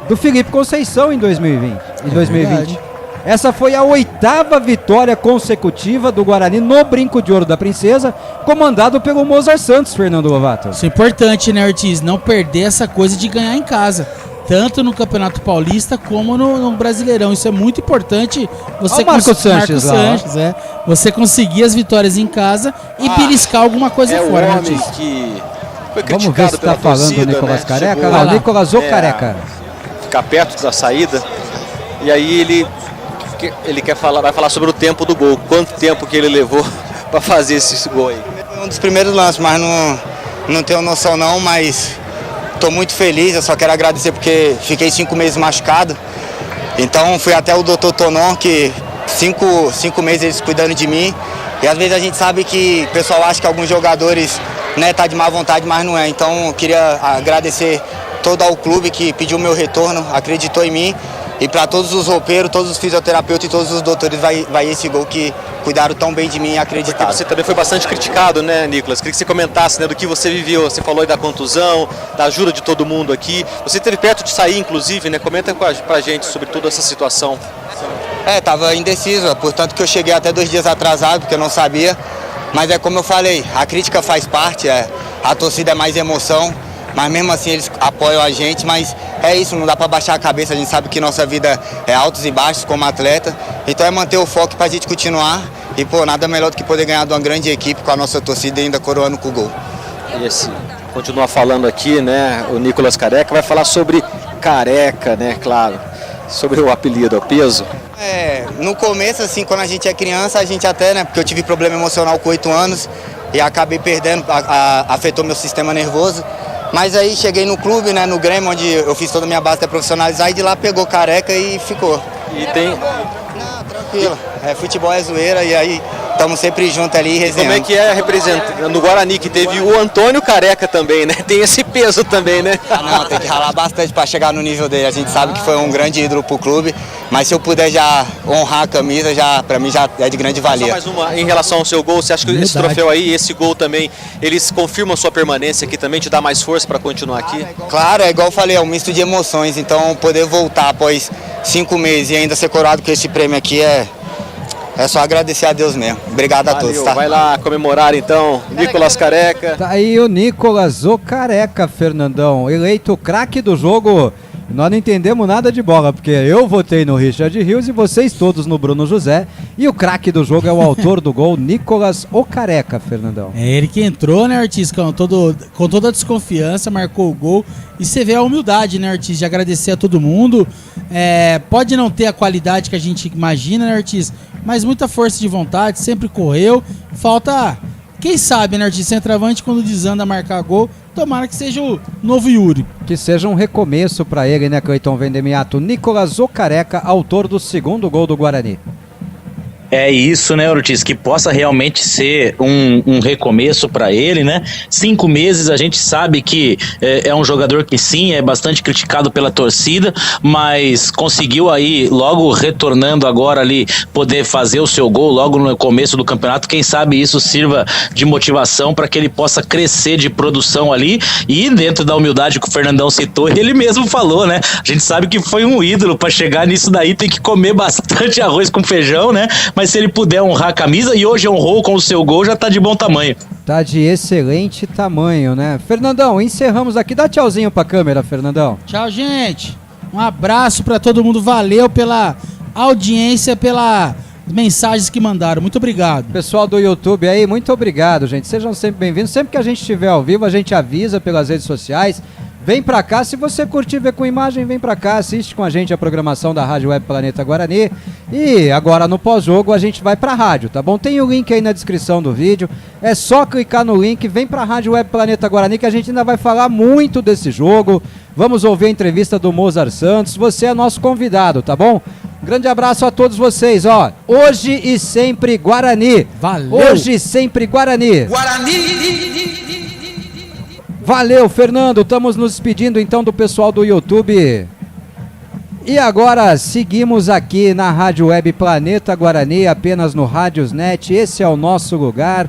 Speaker 2: do Felipe Conceição em 2020. Essa foi a 8ª vitória consecutiva do Guarani no Brinco de Ouro da Princesa, comandado pelo Mozart Santos, Fernando Lovato.
Speaker 3: Isso é importante, né, Ortiz? Não perder essa coisa de ganhar em casa, tanto no Campeonato Paulista como no Brasileirão. Isso é muito importante. Você
Speaker 2: Marcos Sanches,
Speaker 3: você conseguir as vitórias em casa e beliscar alguma coisa fora, né, Ortiz?
Speaker 15: Que foi
Speaker 2: vamos ver se está falando o Nicolas Careca. Não, Nicolas Careca.
Speaker 15: Ficar perto da saída. E aí ele vai falar sobre o tempo do gol. Quanto tempo que ele levou para fazer esse gol aí?
Speaker 16: Um dos primeiros lances, mas não tenho noção não, mas estou muito feliz. Eu só quero agradecer porque fiquei 5 meses machucado. Então fui até o Dr. Tonon, que 5 meses eles cuidando de mim. E às vezes a gente sabe que o pessoal acha que alguns jogadores, né, tá de má vontade, mas não é. Então eu queria agradecer todo ao clube que pediu meu retorno, acreditou em mim. E para todos os roupeiros, todos os fisioterapeutas e todos os doutores vai esse gol que cuidaram tão bem de mim e acreditaram.
Speaker 15: Porque você também foi bastante criticado, né, Nicolas? Queria que você comentasse, né, do que você viveu. Você falou aí da contusão, da ajuda de todo mundo aqui. Você esteve perto de sair, inclusive, né? Comenta pra gente sobre toda essa situação.
Speaker 16: Tava indeciso, portanto que eu cheguei até 2 dias atrasado, porque eu não sabia. Mas é como eu falei, a crítica faz parte, a torcida é mais emoção. Mas mesmo assim eles apoiam a gente, mas é isso, não dá para baixar a cabeça, a gente sabe que nossa vida é altos e baixos como atleta, então é manter o foco para a gente continuar e nada melhor do que poder ganhar de uma grande equipe com a nossa torcida e ainda coroando com o gol.
Speaker 15: E esse continua falando aqui, né, o Nicolas Careca vai falar sobre Careca, né, claro, sobre o apelido, o peso.
Speaker 16: No começo, assim, quando a gente é criança, a gente até, né, porque eu tive problema emocional com 8 anos e acabei perdendo, afetou meu sistema nervoso. Mas aí cheguei no clube, né, no Grêmio, onde eu fiz toda a minha base até profissionalizar, e de lá pegou Careca e ficou.
Speaker 15: E tem...
Speaker 16: Não, tranquilo. Futebol é zoeira e aí estamos sempre juntos ali resenhando.
Speaker 15: Como é que é representando no Guarani, que teve o Antônio Careca também, né? Tem esse peso também, né?
Speaker 16: Não, tem que ralar bastante para chegar no nível dele. A gente sabe que foi um grande ídolo pro clube, mas se eu puder já honrar a camisa, para mim já é de grande valia.
Speaker 15: Só mais uma em relação ao seu gol, você acha que esse troféu aí, esse gol também, eles confirmam a sua permanência aqui também, te dá mais força para continuar aqui?
Speaker 16: Claro, é igual eu falei, é um misto de emoções, então poder voltar após 5 meses e ainda ser coroado com esse prêmio aqui é só agradecer a Deus mesmo. Obrigado a todos, tá?
Speaker 15: Vai lá comemorar então, Nicolas Careca.
Speaker 2: Tá aí o Nicolas, o Careca, Fernandão, eleito craque do jogo. Nós não entendemos nada de bola, porque eu votei no Richard Rios e vocês todos no Bruno José. E o craque do jogo é o autor do gol, Nicolas, o Careca, Fernandão.
Speaker 3: É ele que entrou, né, Ortiz, com toda a desconfiança, marcou o gol. E você vê a humildade, né, Ortiz, de agradecer a todo mundo. Pode não ter a qualidade que a gente imagina, né, Ortiz, mas muita força de vontade, sempre correu. Falta, quem sabe, né, Ortiz, centroavante quando desanda a marcar gol, tomara que seja o novo Yuri.
Speaker 2: Que seja um recomeço para ele, né, Cleiton Vendemiato? Nicolas, o Careca, autor do 2º gol do Guarani.
Speaker 4: É isso, né, Ortiz? Que possa realmente ser um recomeço para ele, né? 5 meses, a gente sabe que é um jogador que sim, é bastante criticado pela torcida, mas conseguiu aí, logo retornando agora ali, poder fazer o seu gol logo no começo do campeonato. Quem sabe isso sirva de motivação para que ele possa crescer de produção ali e dentro da humildade que o Fernandão citou, ele mesmo falou, né? A gente sabe que foi um ídolo, para chegar nisso daí tem que comer bastante arroz com feijão, né? Mas se ele puder honrar a camisa, e hoje honrou com o seu gol, já tá de bom tamanho.
Speaker 2: Tá de excelente tamanho, né? Fernandão, encerramos aqui. Dá tchauzinho pra câmera, Fernandão.
Speaker 3: Tchau, gente. Um abraço pra todo mundo. Valeu pela audiência, pelas mensagens que mandaram. Muito obrigado.
Speaker 2: Pessoal do YouTube aí, muito obrigado, gente. Sejam sempre bem-vindos. Sempre que a gente estiver ao vivo, a gente avisa pelas redes sociais. Vem pra cá, se você curtir ver com imagem, vem pra cá, assiste com a gente a programação da Rádio Web Planeta Guarani. E agora no pós-jogo a gente vai pra rádio, tá bom? Tem o link aí na descrição do vídeo, é só clicar no link, vem pra Rádio Web Planeta Guarani que a gente ainda vai falar muito desse jogo. Vamos ouvir a entrevista do Mozart Santos, você é nosso convidado, tá bom? Grande abraço a todos vocês, ó. Hoje e sempre Guarani.
Speaker 3: Valeu.
Speaker 2: Hoje e sempre Guarani.
Speaker 10: Guarani.
Speaker 2: Valeu, Fernando. Estamos nos despedindo então do pessoal do YouTube. E agora seguimos aqui na Rádio Web Planeta Guarani, apenas no Rádiosnet. Esse é o nosso lugar.